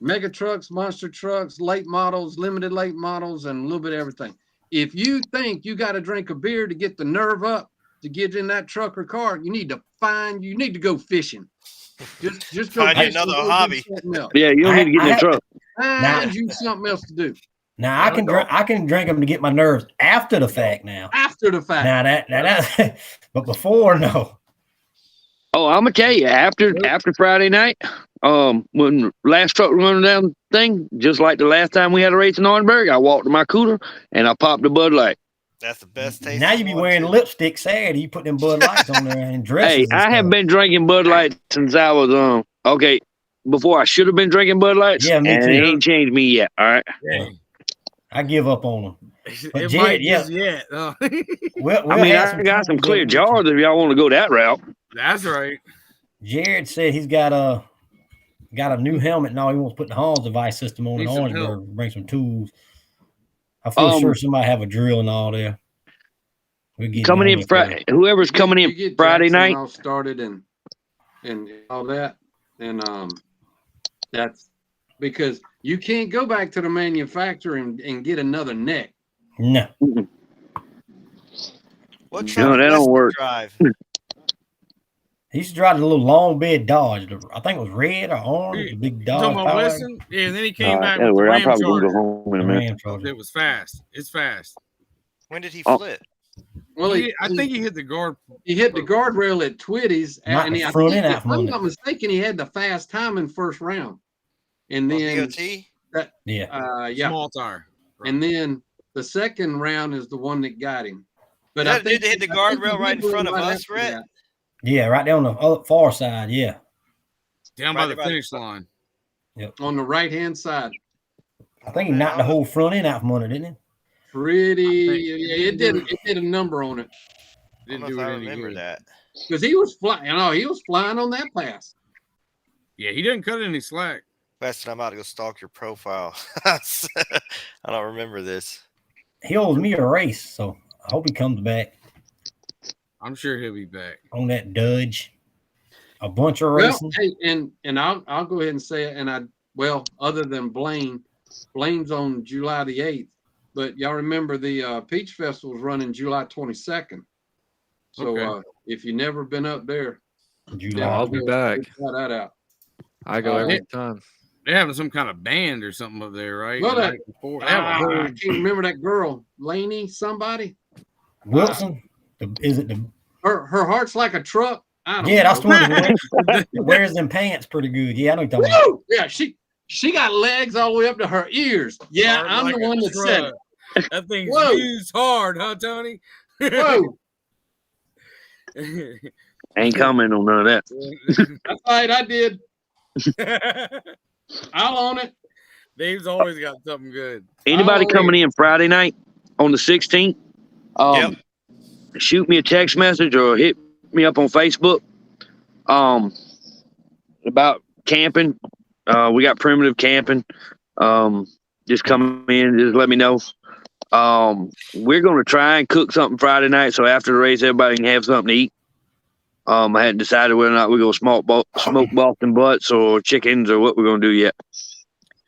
Speaker 9: mega trucks, monster trucks, late models, limited late models, and a little bit of everything. If you think you got to drink a beer to get the nerve up to get in that truck or car, you need to go fishing. Just go
Speaker 10: find you another hobby.
Speaker 7: Yeah, you don't need to get in that truck.
Speaker 9: Find you something else to do.
Speaker 1: Now I can drink them to get my nerves after the fact. Now
Speaker 9: after the fact.
Speaker 1: Now that but before, no.
Speaker 7: Oh, I'm gonna tell you, after Friday night, when last truck running down thing, just like the last time we had a race in Orangeburg, I walked to my cooler and I popped a Bud Light.
Speaker 10: That's the best taste.
Speaker 1: Now you be wearing lipstick, sad. You put them Bud Lights on there and dresses.
Speaker 7: Hey, I have been drinking Bud Light since I was before I should have been drinking Bud Lights.
Speaker 1: Yeah, me
Speaker 7: and
Speaker 1: too.
Speaker 7: It ain't changed me yet. All right.
Speaker 1: Yeah. I give up on them. But
Speaker 2: it
Speaker 1: Jed,
Speaker 2: might
Speaker 1: yeah.
Speaker 2: just yet.
Speaker 7: I got some clear jars if y'all want to go that route.
Speaker 2: That's right.
Speaker 1: Jared said he's got a new helmet now. He wants to put the Hans device system on in Orangeburg. Bring some tools. I feel sure somebody have a drill and all there.
Speaker 7: Coming in Friday, whoever's coming in Friday night.
Speaker 9: All started and all that, and that's because you can't go back to the manufacturer and get another neck.
Speaker 1: No.
Speaker 10: What truck?
Speaker 7: No, that don't work.
Speaker 10: Drive?
Speaker 1: He used to drive a little long bed Dodge. I think it was red or orange. A big Dodge.
Speaker 2: Talking about Weston? Yeah, and then he came back with
Speaker 7: I'm
Speaker 2: the Ram
Speaker 7: probably
Speaker 2: Charger.
Speaker 7: gonna go home in a minute.
Speaker 2: It was fast. It's fast.
Speaker 10: When did he flip?
Speaker 9: Well,
Speaker 2: I think he hit the guard.
Speaker 9: He hit the guardrail at Twitty's, and if I'm not mistaken, he had the fast time in first round, and then
Speaker 2: small tire,
Speaker 9: and then the second round is the one that got him. But
Speaker 10: I think did hit the guardrail right in front of us, Rhett.
Speaker 1: Yeah, right there on the far side. Yeah,
Speaker 2: down by the finish line.
Speaker 1: Yep,
Speaker 9: on the right hand side.
Speaker 1: I think he knocked the whole front end out from under, didn't he?
Speaker 9: It did a number on it.
Speaker 2: Didn't do it any good.
Speaker 10: That
Speaker 9: because he was flying. He was flying on that pass.
Speaker 2: Yeah, he didn't cut any slack.
Speaker 10: Weston, I'm about to go stalk your profile. I don't remember this.
Speaker 1: He owes me a race, so I hope he comes back.
Speaker 2: I'm sure he'll be back
Speaker 1: on that Dodge. A bunch of racing.
Speaker 9: Hey, and I'll go ahead and say it. And other than Blaine's on July the 8th. But y'all remember the Peach Festival is running July 22nd. So if you've never been up there,
Speaker 8: I'll be back.
Speaker 9: Try that out.
Speaker 8: I go every time.
Speaker 2: They're having some kind of band or something up there, right?
Speaker 9: Well, I can't remember that girl, Laney, somebody.
Speaker 1: Wilson. Is it the?
Speaker 9: Her heart's like a truck. I don't know.
Speaker 1: That's the one that wears them pants pretty good. Yeah, I know you're talking about.
Speaker 9: Yeah, she got legs all the way up to her ears. Yeah, hard I'm like the one that said it.
Speaker 2: That thing's used hard, huh, Tony?
Speaker 9: Whoa.
Speaker 7: Ain't comment on none of that.
Speaker 9: That's right, I did. I'll own it.
Speaker 2: Dave's always got something good.
Speaker 7: Anybody coming in Friday night on the 16th? Shoot me a text message or hit me up on Facebook. About camping. We got primitive camping. Just come in, just let me know. We're gonna try and cook something Friday night, so after the race, everybody can have something to eat. I hadn't decided whether or not we're gonna smoke Boston butts or chickens or what we're gonna do yet.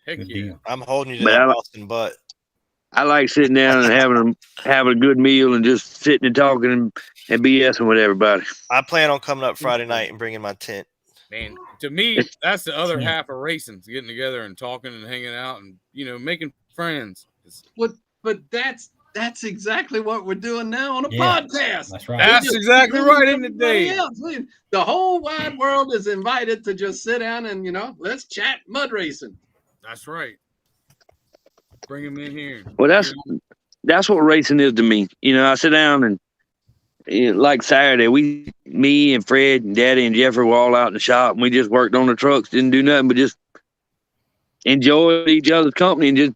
Speaker 2: Heck yeah!
Speaker 10: I'm holding you to that Boston butt.
Speaker 7: I like sitting down and having a good meal and just sitting and talking and BSing with everybody.
Speaker 10: I plan on coming up Friday night and bringing my tent.
Speaker 2: Man, to me, that's the other half of racing, getting together and talking and hanging out and making friends.
Speaker 9: But that's That's exactly what we're doing now on a podcast.
Speaker 1: That's right.
Speaker 2: That's exactly right, isn't it, Dave?
Speaker 9: The whole wide world is invited to just sit down and, let's chat mud racing.
Speaker 2: That's right. Bring him in here.
Speaker 7: Well, that's what racing is to me. I sit down and like Saturday, me and Fred and Daddy and Jeffrey were all out in the shop, and we just worked on the trucks, didn't do nothing but just enjoy each other's company and just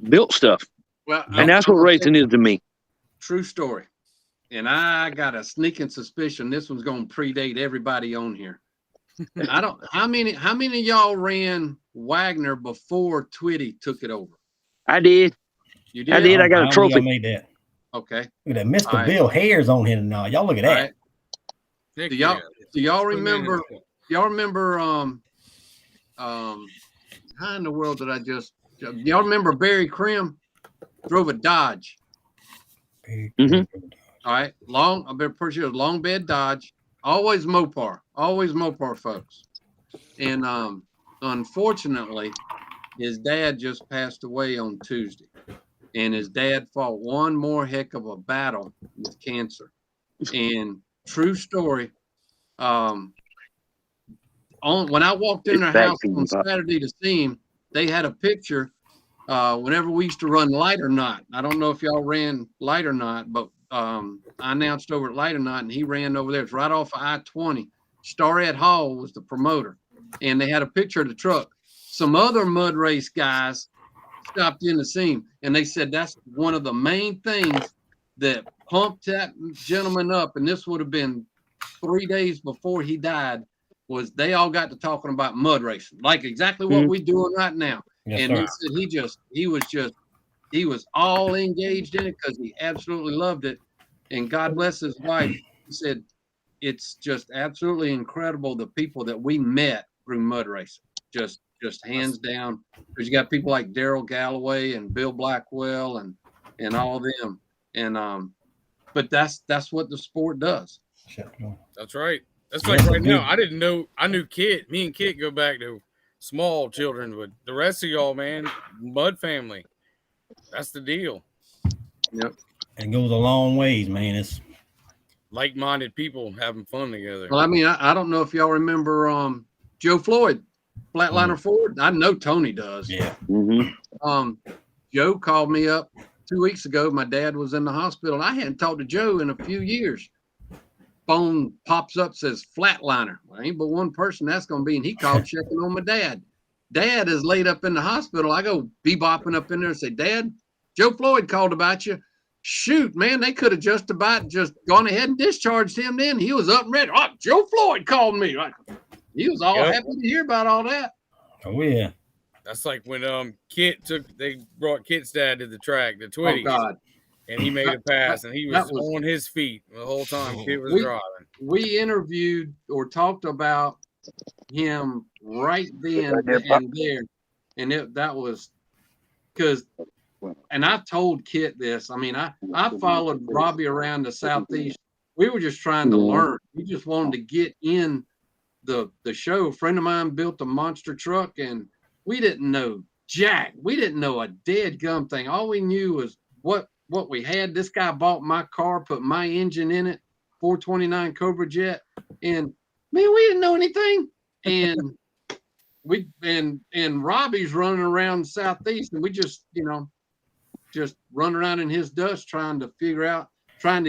Speaker 7: built stuff.
Speaker 9: Well,
Speaker 7: and that's what racing is to me.
Speaker 9: True story. And I got a sneaking suspicion this one's going to predate everybody on here. How many of y'all ran Wagner before Twitty took it over?
Speaker 7: I did.
Speaker 9: You did?
Speaker 7: I did. I got a trophy.
Speaker 1: I made that.
Speaker 9: Okay.
Speaker 1: Look at that. Mr. Bill Hare's on here now. Y'all look at that.
Speaker 9: Right. Do y'all remember how in the world did y'all remember Barry Krim drove a Dodge?
Speaker 7: Mm-hmm.
Speaker 9: All right. I've been pretty sure long bed Dodge, always Mopar folks. And unfortunately, his dad just passed away on Tuesday. And his dad fought one more heck of a battle with cancer. And true story, when I walked in their house on Saturday to see him, they had a picture whenever we used to run Light or Not. I don't know if y'all ran Light or Not, but I announced over at Light or Not, and he ran over there. It's right off of I-20. Starrett Hall was the promoter, and they had a picture of the truck. Some other mud race guys stopped in to see him, and they said that's one of the main things that pumped that gentleman up, and this would have been 3 days before he died, was they all got to talking about mud racing, like exactly what we're doing right now.
Speaker 1: Yes,
Speaker 9: and he said he was all engaged in it because he absolutely loved it. And God bless his wife. He said it's just absolutely incredible the people that we met through mud racing. Just hands down. Because you got people like Daryl Galloway and Bill Blackwell and all of them. And but that's what the sport does.
Speaker 2: That's right. That's like right now. I didn't know. I knew Kit. Me and Kit go back to small children, but the rest of y'all, man, mud family. That's the deal.
Speaker 9: Yep.
Speaker 1: It goes a long ways, man. It's
Speaker 2: like-minded people having fun together.
Speaker 9: Well, I mean, I don't know if y'all remember Joe Floyd, Flatliner Ford. I know Tony does.
Speaker 1: Yeah.
Speaker 7: Mm-hmm.
Speaker 9: Joe called me up 2 weeks ago. My dad was in the hospital. I hadn't talked to Joe in a few years. Phone pops up, says Flatliner. Well, ain't but one person that's going to be, and he called checking on my dad. Dad is laid up in the hospital. I go bebopping up in there and say, Dad, Joe Floyd called about you. Shoot, man, they could have just about just gone ahead and discharged him then. He was up and ready. Oh, Joe Floyd called me. He was all happy to hear about all that.
Speaker 1: Oh, yeah.
Speaker 2: That's like when they brought Kit's dad to the track, the Twitty.
Speaker 9: Oh, God.
Speaker 2: And he made a pass, and he was on his feet the whole time Kit was driving.
Speaker 9: We interviewed or talked about him right then and there. And that was because, and I told Kit this. I mean, I followed Robbie around the Southeast. We were just trying to learn. We just wanted to get in the show. A friend of mine built a monster truck, and we didn't know jack. We didn't know a dead gum thing. All we knew was what we had. This guy bought my car, put my engine in it, 429 Cobra Jet, and man, we didn't know anything. And and Robbie's running around the Southeast, and we just run around in his dust trying to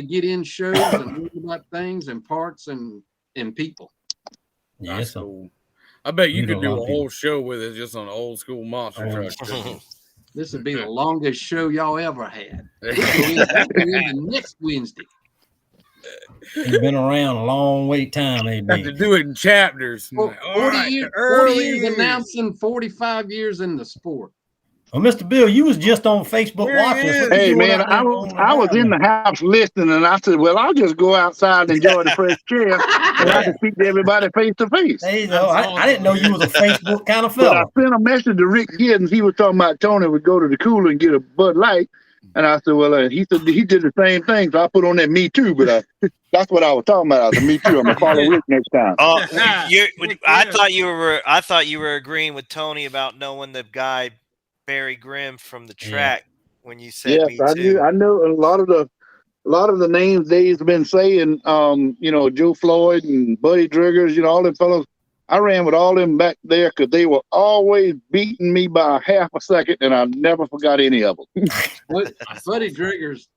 Speaker 9: get in shows and learn about things and parts and people.
Speaker 1: Yeah,
Speaker 2: that's cool. I bet you could do a whole show with it just on an old school monster truck.
Speaker 9: This would be the longest show y'all ever had. Next Wednesday.
Speaker 1: He's been around a long wait time.
Speaker 2: Have to do it in chapters.
Speaker 9: 40 years announcing, 45 years in the sport.
Speaker 1: Well, Mr. Bill, you was just on Facebook watching.
Speaker 11: Hey, man, I was in the house listening, and I said, well, I'll just go outside and enjoy the fresh air, and I can speak to everybody face to face.
Speaker 1: There you go. I didn't know you was a Facebook kind of fella.
Speaker 11: But I sent a message to Rick Giddens. He was talking about Tony would go to the cooler and get a Bud Light. And I said, well, he said he did the same thing, so I put on that Me Too, but that's what I was talking about. I said, Me Too. I'm gonna follow Rick next time.
Speaker 10: Oh, I thought you were agreeing with Tony about knowing the guy Barry Grimm from the track when you said
Speaker 11: Yes,
Speaker 10: me
Speaker 11: I
Speaker 10: too.
Speaker 11: know a lot of the names Dave's been saying. Joe Floyd and Buddy Driggers, all them fellows. I ran with all them back there because they were always beating me by half a second, and I never forgot any of them.
Speaker 9: Buddy Driggers,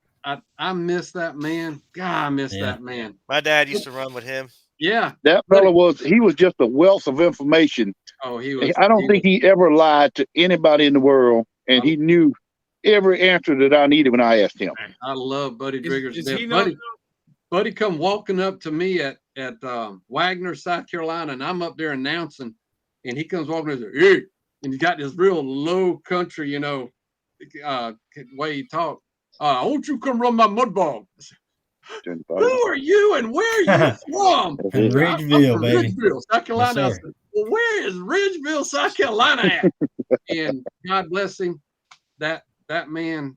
Speaker 9: I miss that man. God, I miss that man.
Speaker 10: My dad used to run with him.
Speaker 9: Yeah,
Speaker 11: that fellow was just a wealth of information.
Speaker 9: Oh, he was.
Speaker 11: I don't think he ever lied to anybody in the world, and he knew every answer that I needed when I asked him.
Speaker 9: I love Buddy Driggers.
Speaker 2: Is he not?
Speaker 9: Buddy come walking up to me at Wagner, South Carolina, and I'm up there announcing, and he comes walking and says, "Hey," and he got this real low country, way he talked. I want you to come run my mud bog. Who are you and where are you from?
Speaker 1: From Ridgeville, baby.
Speaker 9: Ridgeville, South Carolina.
Speaker 1: Yes,
Speaker 9: I said, well, where is Ridgeville, South Carolina at? And God bless him. That man,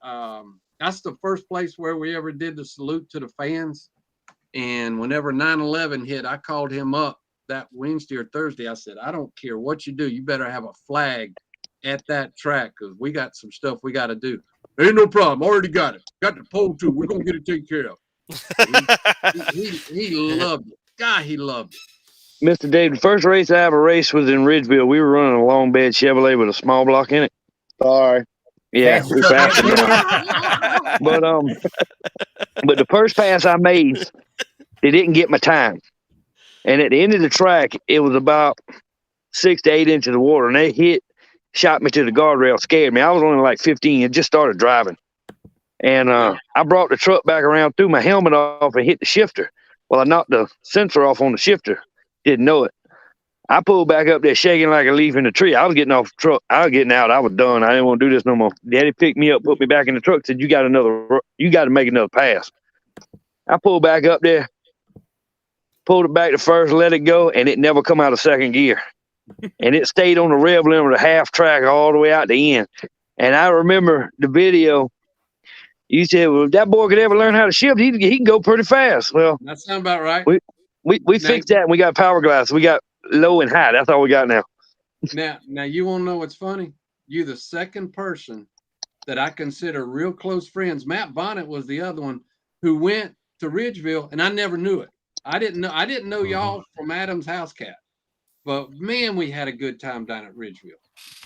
Speaker 9: that's the first place where we ever did the salute to the fans. And whenever 9/11 hit, I called him up that Wednesday or Thursday. I said, I don't care what you do. You better have a flag at that track because we got some stuff we got to do. Ain't no problem. Already got it. Got the pole too. We're going to get it taken care of. He loved it. God, he loved it.
Speaker 7: Mr. Dave, the first race I ever raced was in Ridgeville. We were running a long bed Chevrolet with a small block in it.
Speaker 11: Sorry.
Speaker 7: Yeah, we faster. But the first pass I made, they didn't get my time. And at the end of the track, it was about 6 to 8 inches of water, and they shot me to the guardrail, scared me. I was only like 15 and just started driving. And I brought the truck back around, threw my helmet off, and hit the shifter. Well, I knocked the sensor off on the shifter. Didn't know it. I pulled back up there shaking like a leaf in a tree. I was getting off the truck. I was getting out. I was done. I didn't want to do this no more. Daddy picked me up, put me back in the truck, said, you got to make another pass. I pulled back up there, pulled it back to first, let it go, and it never come out of second gear. And it stayed on the rev limiter half track all the way out the end. And I remember the video. You said, well, if that boy could ever learn how to shift, he can go pretty fast. Well,
Speaker 9: that sounds about right.
Speaker 7: We fixed that, and we got power glass. We got low and high. That's all we got now.
Speaker 9: Now you want to know what's funny? You're the second person that I consider real close friends. Matt Bonnet was the other one who went to Ridgeville, and I never knew it. I didn't know y'all from Adam's House Cat. But man, we had a good time down at Ridgeville.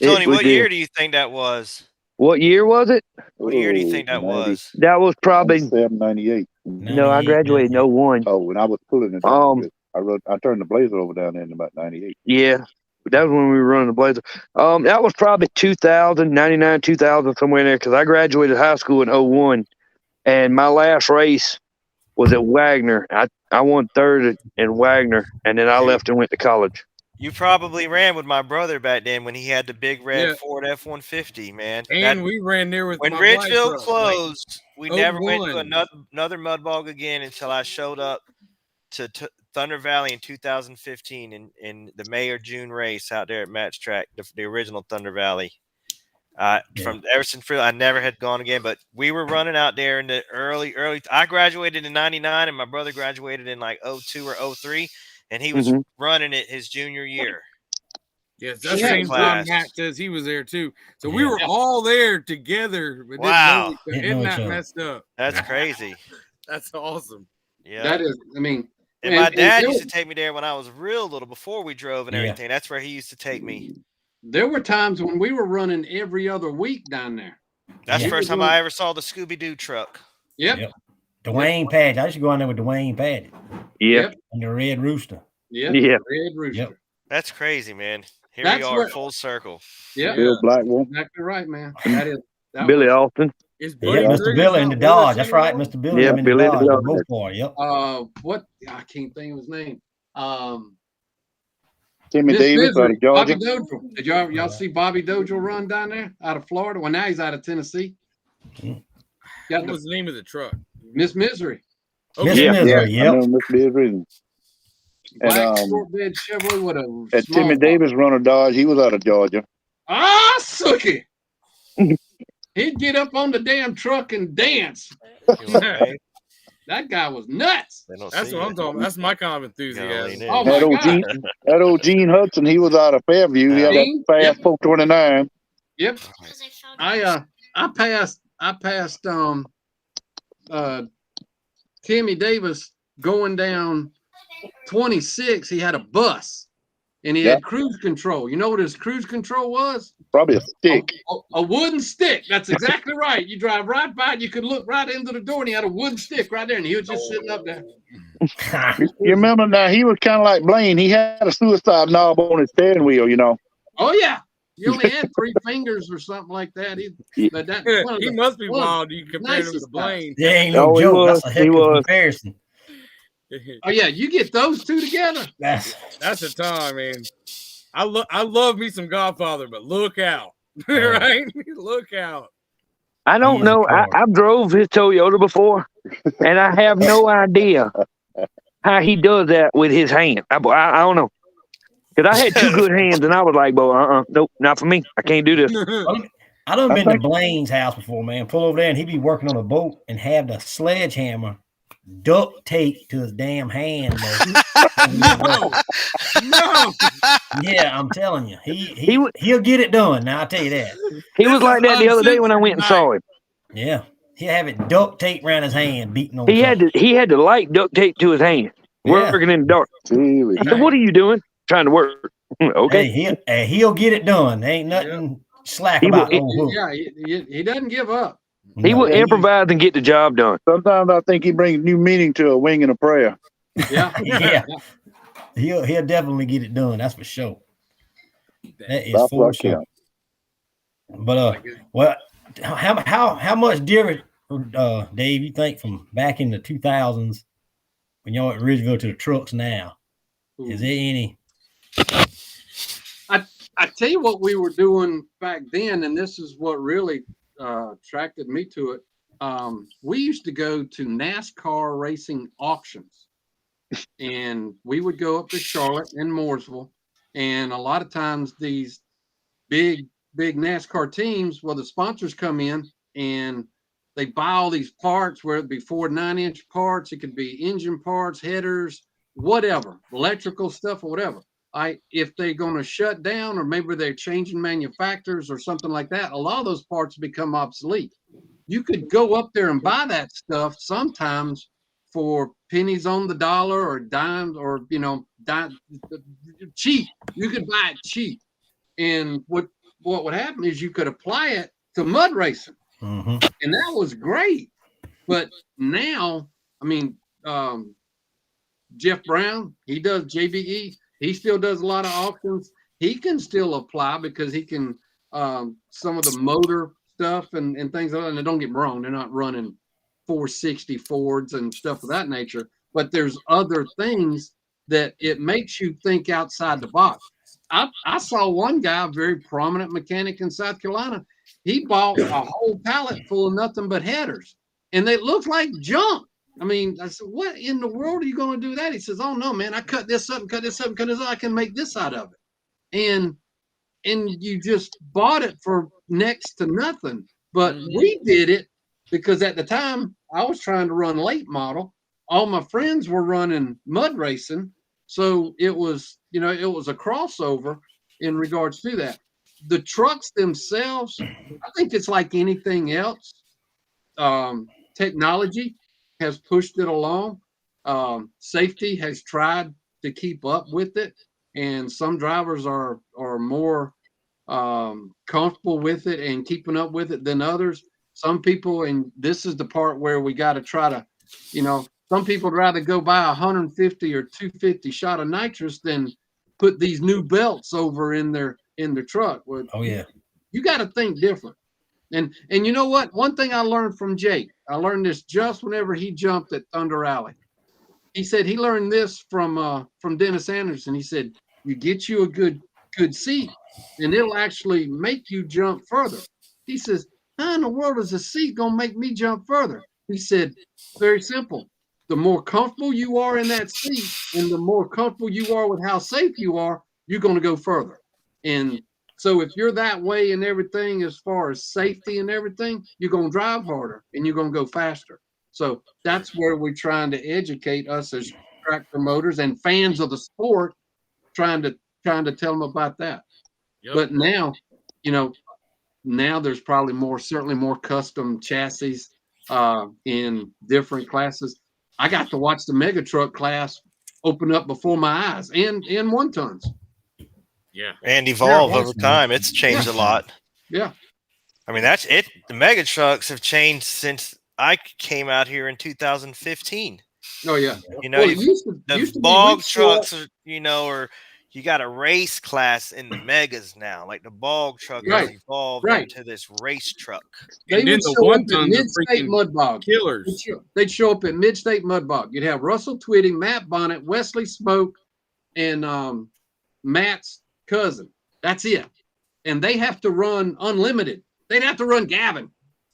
Speaker 10: Tony, what year do you think that was?
Speaker 7: What year was it?
Speaker 10: What year do you think that was?
Speaker 7: That was probably
Speaker 11: 98.
Speaker 7: No, I graduated in 01.
Speaker 11: Oh, when I was pulling it. I turned the Blazer over down there in about 98.
Speaker 7: Yeah, that was when we were running the Blazer. That was probably 2000, 99, 2000, somewhere in there, because I graduated high school in 01, and my last race was at Wagner. I won third in Wagner, and then I left and went to college.
Speaker 10: You probably ran with my brother back then when he had the big red Ford F-150, man.
Speaker 2: And we ran there with
Speaker 10: when
Speaker 2: my
Speaker 10: Ridgeville
Speaker 2: bike,
Speaker 10: closed. We never went to
Speaker 2: 01.
Speaker 10: another mud bog again until I showed up to Thunder Valley in 2015 in the May or June race out there at Match Track, the original Thunder Valley. From Everson Field, I never had gone again, but we were running out there in the early. I graduated in 99, and my brother graduated in like 02 or 03. And he was running it his junior year.
Speaker 2: Yes, that's the same time Matt says he was there too. So we were all there together. But
Speaker 10: wow.
Speaker 2: Isn't that messed up?
Speaker 10: That's crazy.
Speaker 2: That's awesome.
Speaker 10: Yeah.
Speaker 9: That is, I mean.
Speaker 10: And my dad used to take me there when I was real little, before we drove and everything. That's where he used to take me.
Speaker 9: There were times when we were running every other week down there.
Speaker 10: That's the first time I ever saw the Scooby-Doo truck.
Speaker 9: Yep.
Speaker 1: Dwayne Padgett. I used to go on there with Dwayne Padgett.
Speaker 7: Yep.
Speaker 1: And the Red Rooster.
Speaker 9: Yep. Red Rooster.
Speaker 1: Yep.
Speaker 10: That's crazy, man. Here we are, full circle.
Speaker 9: Yeah.
Speaker 11: Bill Black one.
Speaker 9: Exactly right, man.
Speaker 7: Billy Austin.
Speaker 1: Mr. Billy in the Dodge. That's right, Mr. Billy.
Speaker 7: Yeah, Billy in the Dodge.
Speaker 1: Both for, yep.
Speaker 9: What? I can't think of his name.
Speaker 11: Timmy Davis out of Georgia.
Speaker 9: Bobby Dojo. Did y'all see Bobby Dojo run down there out of Florida? Well, now he's out of Tennessee.
Speaker 2: What was the name of the truck?
Speaker 9: Miss Misery.
Speaker 1: Okay. Miss Misery,
Speaker 11: I know Miss Misery.
Speaker 9: Black short bed Chevrolet with a
Speaker 11: and Timmy Davis run a Dodge. He was out of Georgia.
Speaker 9: Ah, Sookie. He'd get up on the damn truck and dance. That guy was nuts.
Speaker 2: That's what I'm talking about. That's my kind of enthusiasm.
Speaker 9: Oh my God.
Speaker 11: That old Gene Hudson, he was out of Fairview. He had that fast 429.
Speaker 9: Yep. I passed Timmy Davis going down 26. He had a bus and he had cruise control. You know what his cruise control was?
Speaker 11: Probably a stick.
Speaker 9: A wooden stick. That's exactly right. You drive right by it, you could look right into the door and he had a wooden stick right there and he was just sitting up there.
Speaker 11: You remember now, he was kind of like Blaine. He had a suicide knob on his steering wheel, you know.
Speaker 9: Oh, yeah. He only had 3 fingers or something like that.
Speaker 2: He must be wild. You compare him to Blaine.
Speaker 1: Yeah, ain't no joke. That's a heck of a comparison.
Speaker 9: Oh yeah, you get those two together.
Speaker 2: That's a time, man. I love me some Godfather, but look out, right? Look out.
Speaker 7: I don't know. I've drove his Toyota before, and I have no idea how he does that with his hand. I don't know. Because I had 2 good hands, and I was like, "Boy, nope, not for me. I can't do this."
Speaker 1: I done been to Blaine's house before, man. Pull over there, and he be working on a boat and have the sledgehammer duct tape to his damn hand. No. Yeah, I'm telling you, he'll get it done. Now I tell you that.
Speaker 7: He was like that the other day when I went and saw him.
Speaker 1: Yeah, he'll have it duct tape around his hand, beating on.
Speaker 7: He had the light duct tape to his hand, working in the dark. I said, "What are you doing?" Trying to work. Okay.
Speaker 1: Hey, he'll get it done. There ain't nothing slack about it.
Speaker 9: Yeah, he doesn't give up.
Speaker 7: He will improvise and get the job done.
Speaker 11: Sometimes I think he brings new meaning to a wing and a prayer.
Speaker 9: Yeah.
Speaker 1: Yeah. He'll definitely get it done. That's for sure. That is for sure. But well, how much different, Dave, you think from back in the 2000s when y'all at Ridgeville to the trucks now? Is there any?
Speaker 9: I tell you what we were doing back then, and this is what really attracted me to it. We used to go to NASCAR racing auctions, and we would go up to Charlotte and Mooresville, and a lot of times these big NASCAR teams, well, the sponsors come in and they buy all these parts, where it'd be 4 9-inch parts, it could be engine parts, headers, whatever, electrical stuff or whatever. If they're going to shut down, or maybe they're changing manufacturers or something like that, a lot of those parts become obsolete. You could go up there and buy that stuff sometimes for pennies on the dollar or dimes, or cheap. You could buy it cheap, and what would happen is you could apply it to mud racing, and that was great. But now, I mean, Jeff Brown, he does JBE. He still does a lot of auctions. He can still apply because he can some of the motor stuff and things like that. And don't get me wrong, they're not running 460 Fords and stuff of that nature. But there's other things that it makes you think outside the box. I saw one guy, a very prominent mechanic in South Carolina. He bought a whole pallet full of nothing but headers, and they looked like junk. I mean, I said, "What in the world are you going to do that?" He says, "Oh no, man! I cut this up, I can make this out of it." And you just bought it for next to nothing. But we did it because at the time I was trying to run late model. All my friends were running mud racing, so it was a crossover in regards to that. The trucks themselves, I think it's like anything else. Technology has pushed it along. Safety has tried to keep up with it, and some drivers are more comfortable with it and keeping up with it than others. Some people, and this is the part where we got to try to, some people would rather go buy 150 or 250 shot of nitrous than put these new belts over in their truck.
Speaker 1: Oh yeah,
Speaker 9: you got to think different. And you know what? One thing I learned from Jake, I learned this just whenever he jumped at Thunder Alley. He said he learned this from Dennis Anderson. He said, "You get you a good seat, and it'll actually make you jump further." He says, "How in the world is a seat gonna make me jump further?" He said, "Very simple. The more comfortable you are in that seat, and the more comfortable you are with how safe you are, you're gonna go further." And so if you're that way in everything, as far as safety and everything, you're going to drive harder and you're going to go faster. So that's where we're trying to educate us as track promoters and fans of the sport, trying to tell them about that. Yep. But now, now there's probably certainly more custom chassis in different classes. I got to watch the mega truck class open up before my eyes, and 1 tons.
Speaker 2: Yeah,
Speaker 10: and evolve over time. It's changed a lot.
Speaker 9: Yeah,
Speaker 10: I mean that's it. The mega trucks have changed since I came out here in 2015.
Speaker 9: Oh yeah,
Speaker 10: you know, the bog trucks are, you know, or you got a race class in the megas now. Like the bog truck has evolved into this race truck.
Speaker 9: They would show up at mid-state mud bog killers. They'd show up at mid-state mud bog. You'd have Russell Twitty, Matt Bonnet, Wesley Smoke, and Matt's cousin. That's it. And they have to run unlimited. They'd have to run Gavin.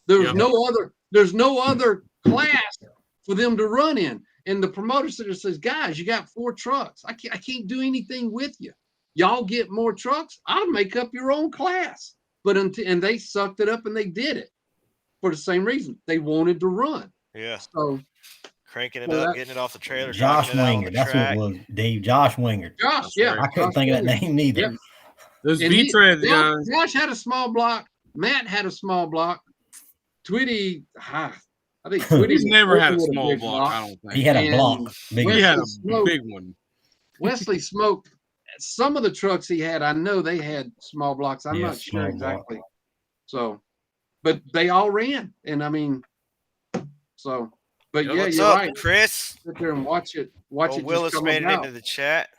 Speaker 9: There's no other class for them to run in. And the promoter says, guys, you got 4 trucks. I can't do anything with you. Y'all get more trucks, I'll make up your own class. But and they sucked it up and they did it for the same reason. They wanted to run.
Speaker 10: Yeah.
Speaker 9: So
Speaker 10: cranking it up, getting it off the trailer.
Speaker 1: Josh Winger. That's what it was, Dave. Josh Winger.
Speaker 9: Josh, yeah.
Speaker 1: I couldn't think of that name neither.
Speaker 9: Yep.
Speaker 2: Those V-treads, guys.
Speaker 9: Josh had a small block. Matt had a small block. Twitty, I think
Speaker 2: Twitty's never had a small block. I don't think
Speaker 1: he had a block.
Speaker 2: He had a big one.
Speaker 9: Wesley Smoke. Some of the trucks he had, I know they had small blocks. I'm not sure exactly. So, but they all ran, and I mean, so. But yeah,
Speaker 10: what's
Speaker 9: you're
Speaker 10: up,
Speaker 9: right,
Speaker 10: Chris.
Speaker 9: Sit there and watch it. Watch it.
Speaker 10: Willis made it into the chat.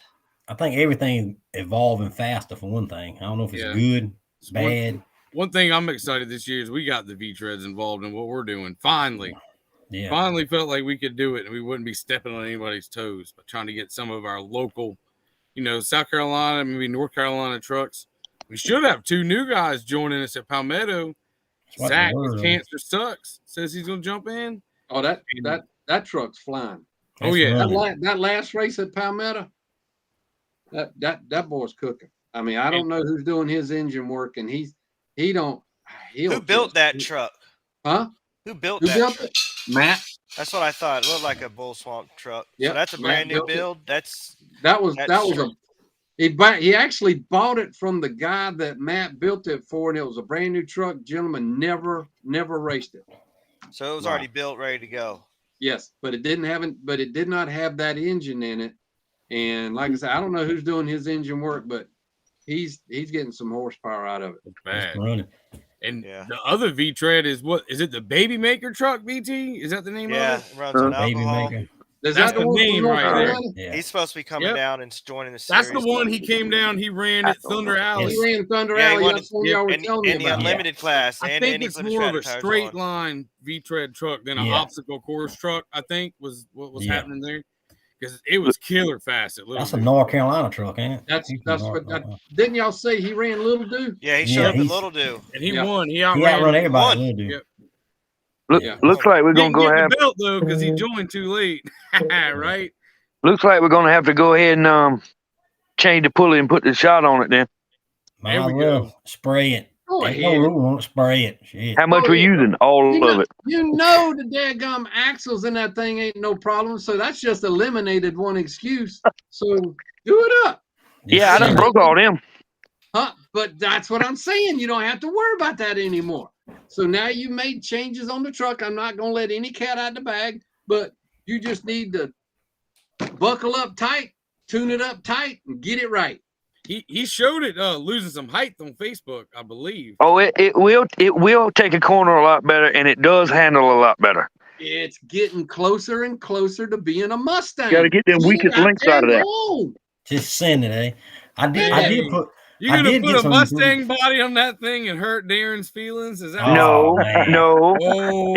Speaker 1: I think everything evolving faster for one thing. I don't know if it's good, bad.
Speaker 2: One thing I'm excited this year is we got the V-treads involved in what we're doing. Finally.
Speaker 1: Yeah.
Speaker 2: Finally felt like we could do it and we wouldn't be stepping on anybody's toes, but trying to get some of our local, you know, South Carolina, maybe North Carolina trucks. We should have 2 new guys joining us at Palmetto. Zach with Cancer Sucks says he's going to jump in.
Speaker 9: Oh, that truck's flying.
Speaker 2: Oh yeah,
Speaker 9: that last race at Palmetto, that boy's cooking. I mean, I don't know who's doing his engine work, and who
Speaker 10: built that truck?
Speaker 9: Huh?
Speaker 10: Who built that truck?
Speaker 9: Matt.
Speaker 10: That's what I thought. It looked like a Bull Swamp truck.
Speaker 9: Yeah,
Speaker 10: so that's a brand new build.
Speaker 9: He actually bought it from the guy that Matt built it for, and it was a brand new truck. Gentleman never raced it.
Speaker 10: So it was already built, ready to go.
Speaker 9: Yes, but it did not have that engine in it. And like I said, I don't know who's doing his engine work, but he's getting some horsepower out of it.
Speaker 2: It's bad. And the other V-tread is it the Baby Maker truck, BT? Is that the name of it?
Speaker 10: Yeah, runs on
Speaker 1: Baby
Speaker 10: alcohol.
Speaker 1: Maker.
Speaker 2: That's the name right there.
Speaker 10: Yeah. He's supposed to be coming down and joining the series.
Speaker 2: That's the one he came down. He ran at Thunder Alley.
Speaker 9: He ran Thunder Alley. That's one y'all were telling me
Speaker 10: in the
Speaker 9: about.
Speaker 10: unlimited class.
Speaker 2: I think it's more of a straight line V-tread truck than an obstacle course truck, I think, was what was happening there. Because it was killer fast.
Speaker 1: That's a North Carolina truck, ain't it?
Speaker 9: That's what. Didn't y'all say he ran Little Dew?
Speaker 10: Yeah, he showed up at Little Dew,
Speaker 2: and he won. He
Speaker 1: outrun everybody. Little Dew.
Speaker 7: Yep. Looks like we're gonna go ahead.
Speaker 2: Belt though, because he joined too late, right?
Speaker 7: Looks like we're gonna have to go ahead and change the pulley and put the shot on it. Then
Speaker 1: might as well spray it. Ain't no rule on it. Spray it. Shit.
Speaker 7: How much we using? All of it.
Speaker 9: You know the daggum axles in that thing ain't no problem. So that's just eliminated one excuse. So do it up.
Speaker 7: Yeah, I done broke all them.
Speaker 9: Huh? But that's what I'm saying. You don't have to worry about that anymore. So now you made changes on the truck. I'm not going to let any cat out of the bag, but you just need to buckle up tight, tune it up tight, and get it right.
Speaker 2: He showed it losing some height on Facebook, I believe.
Speaker 7: Oh, it will take a corner a lot better, and it does handle a lot better.
Speaker 9: It's getting closer and closer to being a Mustang.
Speaker 7: Got to get them weakest links out of that.
Speaker 1: Just send it, eh? I did put.
Speaker 2: You're gonna put a Mustang body on that thing and hurt Darren's feelings? Is that
Speaker 7: no?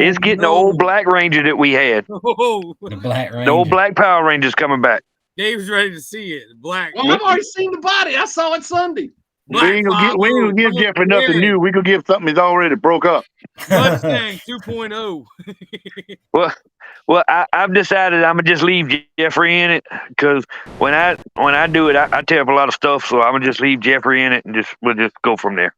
Speaker 7: It's getting the old Black Ranger that we had.
Speaker 1: The Black Ranger.
Speaker 7: The old Black Power Ranger's coming back.
Speaker 2: Dave's ready to see it. Black.
Speaker 9: Well, I've already seen the body. I saw it Sunday.
Speaker 11: We ain't gonna give Jeffrey nothing new. We gonna give something that's already broke up.
Speaker 2: Mustang 2.0.
Speaker 7: Well, I've decided I'm gonna just leave Jeffrey in it because when I do it, I tear up a lot of stuff. So I'm gonna just leave Jeffrey in it and we'll just go from there.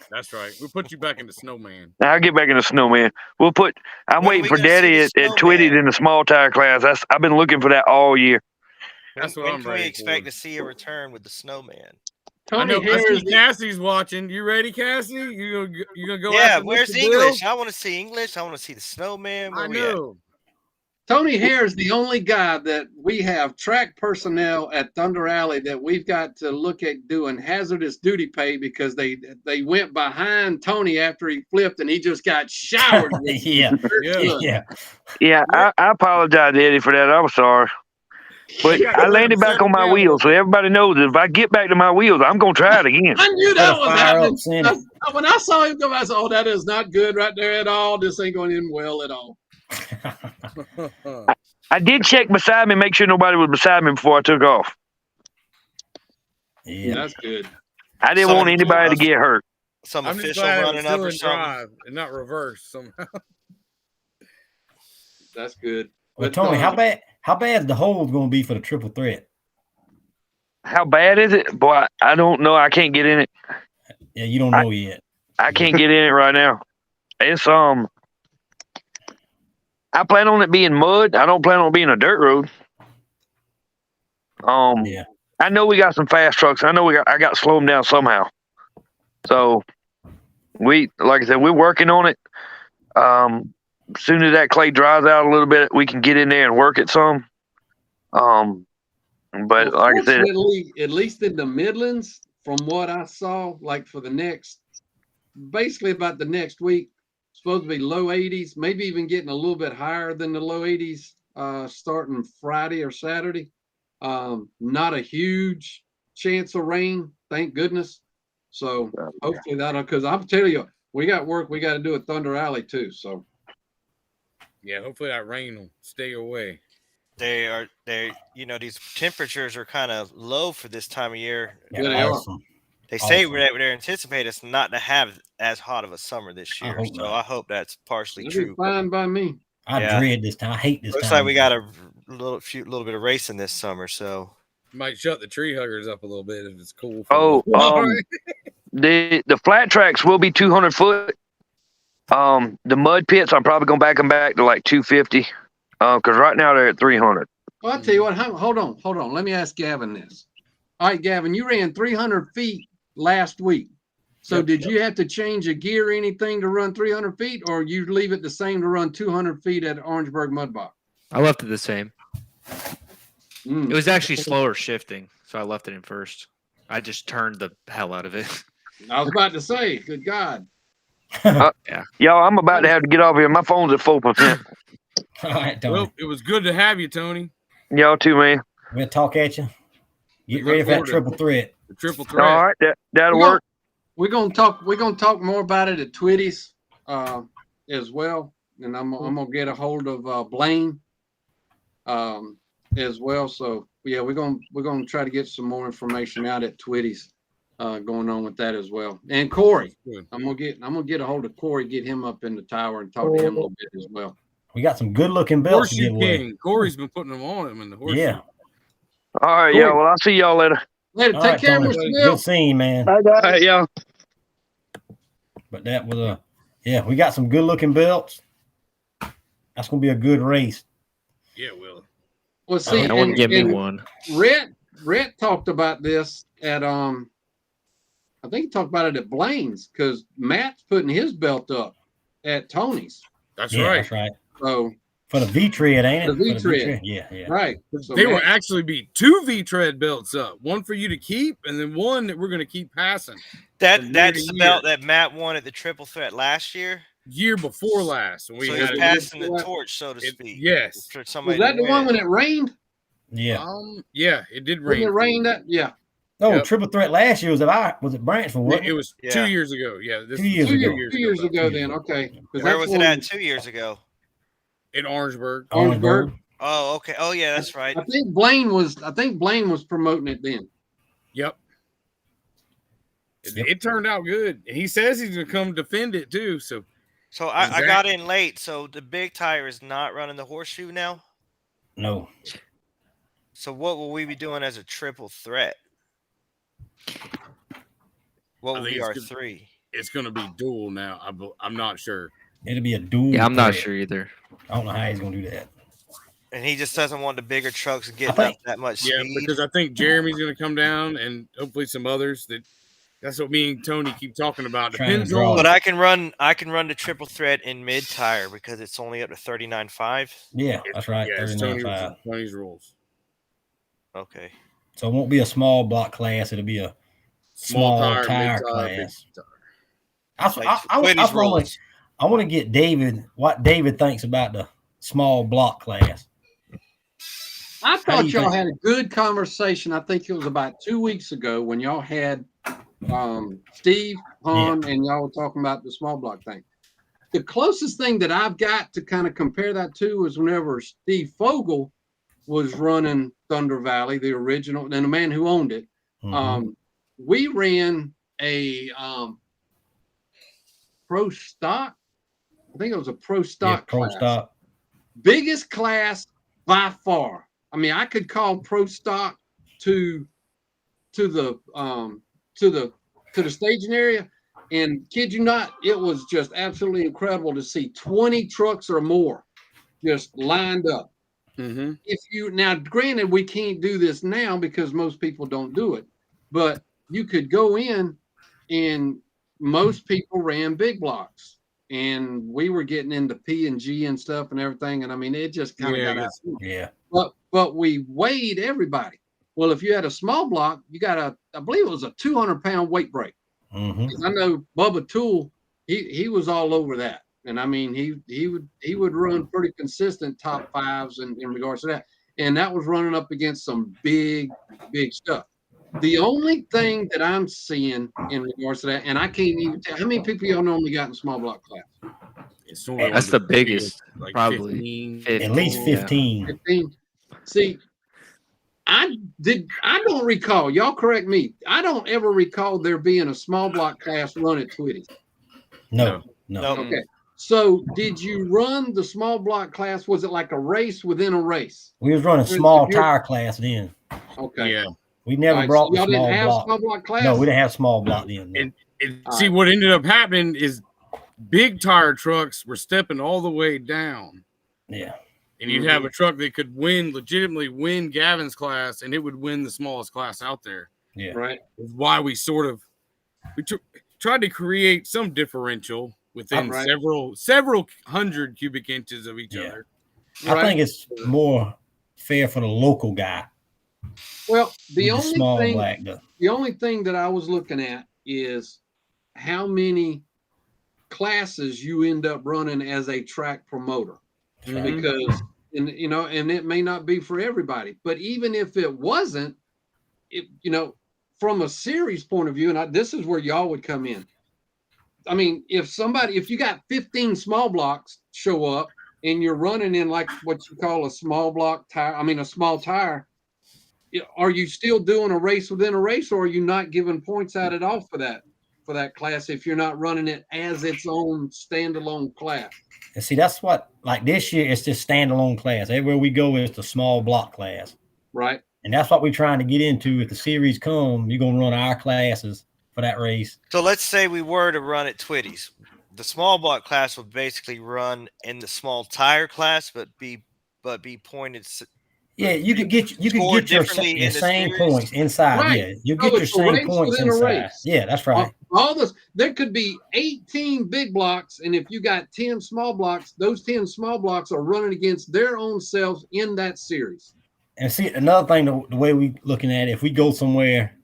Speaker 2: That's right. We'll put you back into Snowman.
Speaker 7: I'll get back into Snowman. I'm waiting for Daddy at Twitty's in the small tire class. I've been looking for that all year.
Speaker 10: That's what I'm ready. When can we expect to see a return with the Snowman?
Speaker 9: Tony
Speaker 2: I see
Speaker 9: Harris.
Speaker 2: Cassie's watching. You ready, Cassie? You gonna go?
Speaker 10: Yeah,
Speaker 2: after
Speaker 10: where's
Speaker 2: Mr.
Speaker 10: English?
Speaker 2: Bill?
Speaker 10: I want to see English. I want to see the snowman. Where
Speaker 2: I
Speaker 10: we at?
Speaker 2: know.
Speaker 9: Tony Hare is the only guy that we have track personnel at Thunder Alley that we've got to look at doing hazardous duty pay because they went behind Tony after he flipped and he just got showered with
Speaker 1: Yeah.
Speaker 7: Yeah, I apologize, Eddie, for that. I'm sorry. But I landed back on my wheels, so everybody knows that if I get back to my wheels, I'm going to try it again.
Speaker 9: I knew that was happening. When I saw him come, I said, "Oh, that is not good right there at all. This ain't going in well at all."
Speaker 7: I did check beside me, make sure nobody was beside me before I took off.
Speaker 1: Yeah,
Speaker 9: that's good.
Speaker 7: I didn't want anybody to get hurt.
Speaker 10: Some
Speaker 2: I'm just
Speaker 10: official
Speaker 2: glad
Speaker 10: running
Speaker 2: it's
Speaker 10: up
Speaker 2: still
Speaker 10: or
Speaker 2: in
Speaker 10: something.
Speaker 2: drive and not reverse somehow.
Speaker 9: That's good.
Speaker 1: Well, Tony, how bad is the hold going to be for the triple threat?
Speaker 7: How bad is it? Boy, I don't know. I can't get in it.
Speaker 1: Yeah, you don't know yet.
Speaker 7: I can't get in it right now. It's I plan on it being mud. I don't plan on it being a dirt road.
Speaker 1: Yeah.
Speaker 7: I know we got some fast trucks. I know I got to slow them down somehow. So like I said, we're working on it. As soon as that clay dries out a little bit, we can get in there and work it some. But like I said,
Speaker 9: at least in the Midlands, from what I saw, like for basically about the next week, supposed to be low 80s, maybe even getting a little bit higher than the low 80s starting Friday or Saturday. Not a huge chance of rain, thank goodness. So hopefully because I'm telling you, we got work we got to do at Thunder Alley too. So
Speaker 2: yeah, hopefully that rain will stay away.
Speaker 10: These temperatures are kind of low for this time of year.
Speaker 1: Yeah, they are.
Speaker 10: They say they're anticipating us not to have as hot of a summer this year. I hope that's partially true.
Speaker 9: Fine by me.
Speaker 1: I dread this time. I hate this time.
Speaker 10: Looks like we got a little bit of racing this summer, so
Speaker 2: might shut the tree huggers up a little bit if it's cool.
Speaker 7: The flat tracks will be 200 foot. The mud pits, I'm probably going to back them back to like 250. Because right now they're at 300.
Speaker 9: Well, I'll tell you what. Hold on. Let me ask Gavin this. All right, Gavin, you ran 300 feet last week. So did you have to change a gear or anything to run 300 feet, or you leave it the same to run 200 feet at Orangeburg Mud Box?
Speaker 8: I left it the same. It was actually slower shifting, so I left it in first. I just turned the hell out of it.
Speaker 9: I was about to say, good God.
Speaker 8: Yeah.
Speaker 7: Y'all, I'm about to have to get off here. My phone's at 4%.
Speaker 1: All right, Tony.
Speaker 2: Well, it was good to have you, Tony.
Speaker 7: Y'all too, man.
Speaker 1: We'll talk at you. Get ready for that triple threat.
Speaker 2: The triple threat.
Speaker 7: All right, that'll work.
Speaker 9: We're gonna talk more about it at Twitty's as well, and I'm gonna get a hold of Blaine as well. So yeah, we're gonna try to get some more information out at Twitty's going on with that as well. And Corey, I'm gonna get a hold of Corey, get him up in the tower and talk to him a little bit as well.
Speaker 1: We got some good looking belts to give away.
Speaker 2: Corey's been putting them on him in the horseshoe.
Speaker 1: Yeah.
Speaker 7: All right,
Speaker 9: Corey.
Speaker 7: yeah. Well, I'll see y'all later.
Speaker 9: Later, take care, Mr. Bill.
Speaker 1: Good seeing, man.
Speaker 7: All right, y'all.
Speaker 1: But that was we got some good looking belts. That's gonna be a good race.
Speaker 2: Yeah, Will.
Speaker 9: Well, see,
Speaker 8: I wouldn't give me one.
Speaker 9: Rhett talked about this at I think he talked about it at Blaine's because Matt's putting his belt up at Tony's.
Speaker 2: That's right.
Speaker 1: That's right.
Speaker 9: So
Speaker 1: for the V-tread, ain't it?
Speaker 9: The V-tread.
Speaker 1: Yeah.
Speaker 9: Right. So
Speaker 2: They will actually be 2 V-tread belts up. One for you to keep, and then one that we're going to keep passing.
Speaker 10: That's the belt that Matt won at the triple threat last year.
Speaker 2: Year before last.
Speaker 10: So he's passing the torch, so to speak.
Speaker 2: Yes.
Speaker 10: For
Speaker 9: was
Speaker 10: somebody
Speaker 9: that the one when it rained?
Speaker 1: Yeah.
Speaker 2: Yeah, it did
Speaker 9: When
Speaker 2: rain.
Speaker 9: it rained that? Yeah.
Speaker 1: No,
Speaker 2: Yep.
Speaker 1: triple threat last year was it Branchville? Wasn't
Speaker 2: It was 2 years ago. Yeah, this
Speaker 1: 2 years
Speaker 2: was
Speaker 1: ago.
Speaker 9: 2 years ago then. Okay.
Speaker 10: Where was it at 2 years ago?
Speaker 2: In Orangeburg.
Speaker 9: Orangeburg.
Speaker 10: Oh, okay. Oh, yeah, that's right.
Speaker 9: I think Blaine was promoting it then.
Speaker 2: Yep. It turned out good. And he says he's going to come defend it too. So
Speaker 10: I got in late. So the big tire is not running the horseshoe now?
Speaker 1: No.
Speaker 10: So what will we be doing as a triple threat? What will be our 3?
Speaker 2: It's going to be dual now. I'm not sure.
Speaker 1: It'll be a dual.
Speaker 8: Yeah, I'm not
Speaker 1: threat.
Speaker 8: sure either.
Speaker 1: I don't know how he's gonna do that.
Speaker 10: And he just doesn't want the bigger trucks getting up that much speed.
Speaker 2: Yeah, because I think Jeremy's going to come down, and hopefully some others. That's what me and Tony keep talking about. Depends on.
Speaker 10: But I can run the triple thread in mid tire because it's only up to 39.5.
Speaker 1: Yeah, that's right.
Speaker 2: Yeah,
Speaker 1: 39.5.
Speaker 2: Tony's rules.
Speaker 10: Okay.
Speaker 1: So it won't be a small block class. It'll be a small tire class. I want to get David what David thinks about the small block class.
Speaker 9: I thought y'all had a good conversation. I think it was about 2 weeks ago when y'all had Steve on and y'all were talking about the small block thing. The closest thing that I've got to kind of compare that to is whenever Steve Fogel was running Thunder Valley, the original, and the man who owned it. We ran a pro stock. I think it was a pro stock class.
Speaker 1: Stock.
Speaker 9: Biggest class by far. I mean, I could call pro stock to the staging area, and kid you not, it was just absolutely incredible to see 20 trucks or more just lined up. If you now, granted, we can't do this now because most people don't do it, but you could go in and most people ran big blocks, and we were getting into P and G and stuff and everything, and I mean it just kind of got out.
Speaker 1: Yeah.
Speaker 9: But we weighed everybody. Well, if you had a small block, you got I believe it was a 200-pound weight break. I know Bubba Tool, he was all over that. And I mean, he would run pretty consistent top fives in regards to that. And that was running up against some big stuff. The only thing that I'm seeing in regards to that, and I can't even tell how many people y'all normally got in small block class.
Speaker 8: That's the biggest,
Speaker 2: like
Speaker 8: probably
Speaker 2: 15.
Speaker 1: At least 15.
Speaker 9: 15. See, I don't recall. Y'all correct me. I don't ever recall there being a small block class run at Twitty.
Speaker 1: No.
Speaker 9: Okay. So did you run the small block class? Was it like a race within a race?
Speaker 1: We was running small tire class then.
Speaker 9: Okay.
Speaker 2: Yeah.
Speaker 1: We never brought the
Speaker 9: small block class.
Speaker 1: No, we didn't have small block then. No.
Speaker 2: And see, what ended up happening is big tire trucks were stepping all the way down.
Speaker 1: Yeah.
Speaker 2: And you'd have a truck that could legitimately win Gavin's class, and it would win the smallest class out there.
Speaker 1: Yeah.
Speaker 9: Right.
Speaker 2: Why we tried to create some differential within several hundred cubic inches of each other.
Speaker 1: I think it's more fair for the local guy.
Speaker 9: Well, the only thing that I was looking at is how many classes you end up running as a track promoter. Because and it may not be for everybody, but even if it wasn't, from a series point of view, and this is where y'all would come in. I mean, if you got 15 small blocks show up and you're running in like what you call a small block tire, a small tire, are you still doing a race within a race, or are you not giving points out at all for that class if you're not running it as its own standalone class?
Speaker 1: And see, that's what, like this year, it's just standalone class. Everywhere we go, it's the small block class.
Speaker 9: Right.
Speaker 1: And that's what we're trying to get into. If the series come, you're going to run our classes for that race.
Speaker 10: So let's say we were to run at Twitty's. The small block class would basically run in the small tire class, but be pointed.
Speaker 1: Yeah, you could get your same points inside.
Speaker 9: Right.
Speaker 1: Yeah, you get your same points inside. Yeah, that's right.
Speaker 9: All this, there could be 18 big blocks, and if you got 10 small blocks, those 10 small blocks are running against their own selves in that series.
Speaker 1: And see, another thing, the way we looking at it, if we go somewhere,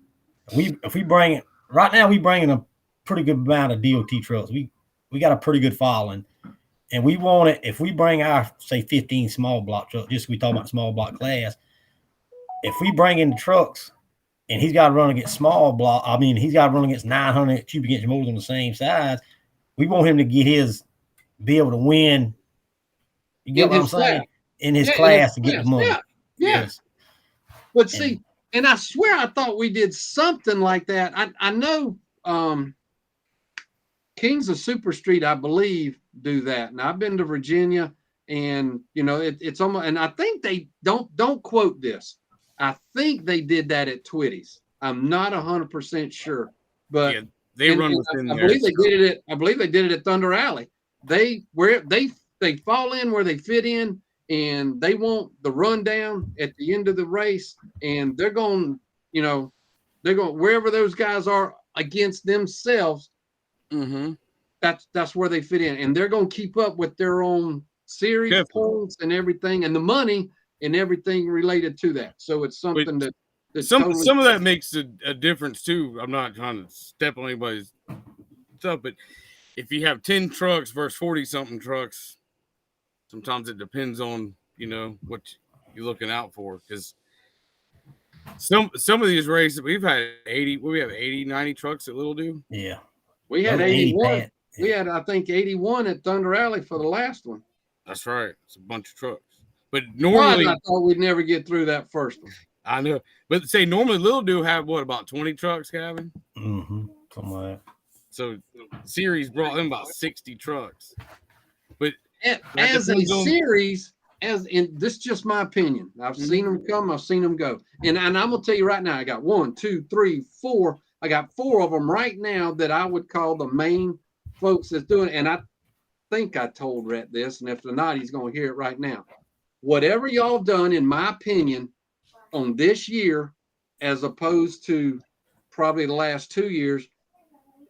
Speaker 1: if we bring it right now, we bringing a pretty good amount of DOT trucks. We got a pretty good following. And we want it, if we bring our, say, 15 small block trucks, just we talk about small block class, if we bring in the trucks and he's got to run against small block, he's got to run against 900 cubic inch motors on the same size, we want him to be able to win. You get what I'm saying? In his class to get the money.
Speaker 9: Yeah. Yes. But see, and I swear I thought we did something like that. I know Kings of Super Street, I believe, do that. And I've been to Virginia, and it's almost, and I think they don't quote this. I think they did that at Twitty's. I'm not 100% sure, but
Speaker 2: they run within
Speaker 9: I believe they did it. I believe they did it at Thunder Alley. They fall in where they fit in, and they want the rundown at the end of the race, and they're going, wherever those guys are against themselves.
Speaker 2: Mm-hmm.
Speaker 9: That's where they fit in, and they're going to keep up with their own series points and everything, and the money and everything related to that. So it's something that
Speaker 2: some of that makes a difference too. I'm not trying to step on anybody's stuff, but if you have 10 trucks versus 40 something trucks, sometimes it depends on what you're looking out for, because some of these races we've had 80, 90 trucks at Little Do.
Speaker 1: Yeah,
Speaker 9: we had 81. We had, I think, 81 at Thunder Alley for the last one.
Speaker 2: That's right. It's a bunch of trucks. But normally,
Speaker 9: I thought we'd never get through that first one.
Speaker 2: I know. But say normally Little Do have about 20 trucks, Gavin?
Speaker 1: Mm-hmm. Something like that.
Speaker 2: So series brought them about 60 trucks. But
Speaker 9: as a series, this is just my opinion. I've seen them come, I've seen them go. And I'm gonna tell you right now, I got 1, 2, 3, 4. I got 4 of them right now that I would call the main folks that's doing it. And I think I told Rhett this, and if not, he's going to hear it right now. Whatever y'all done, in my opinion, on this year, as opposed to probably the last 2 years,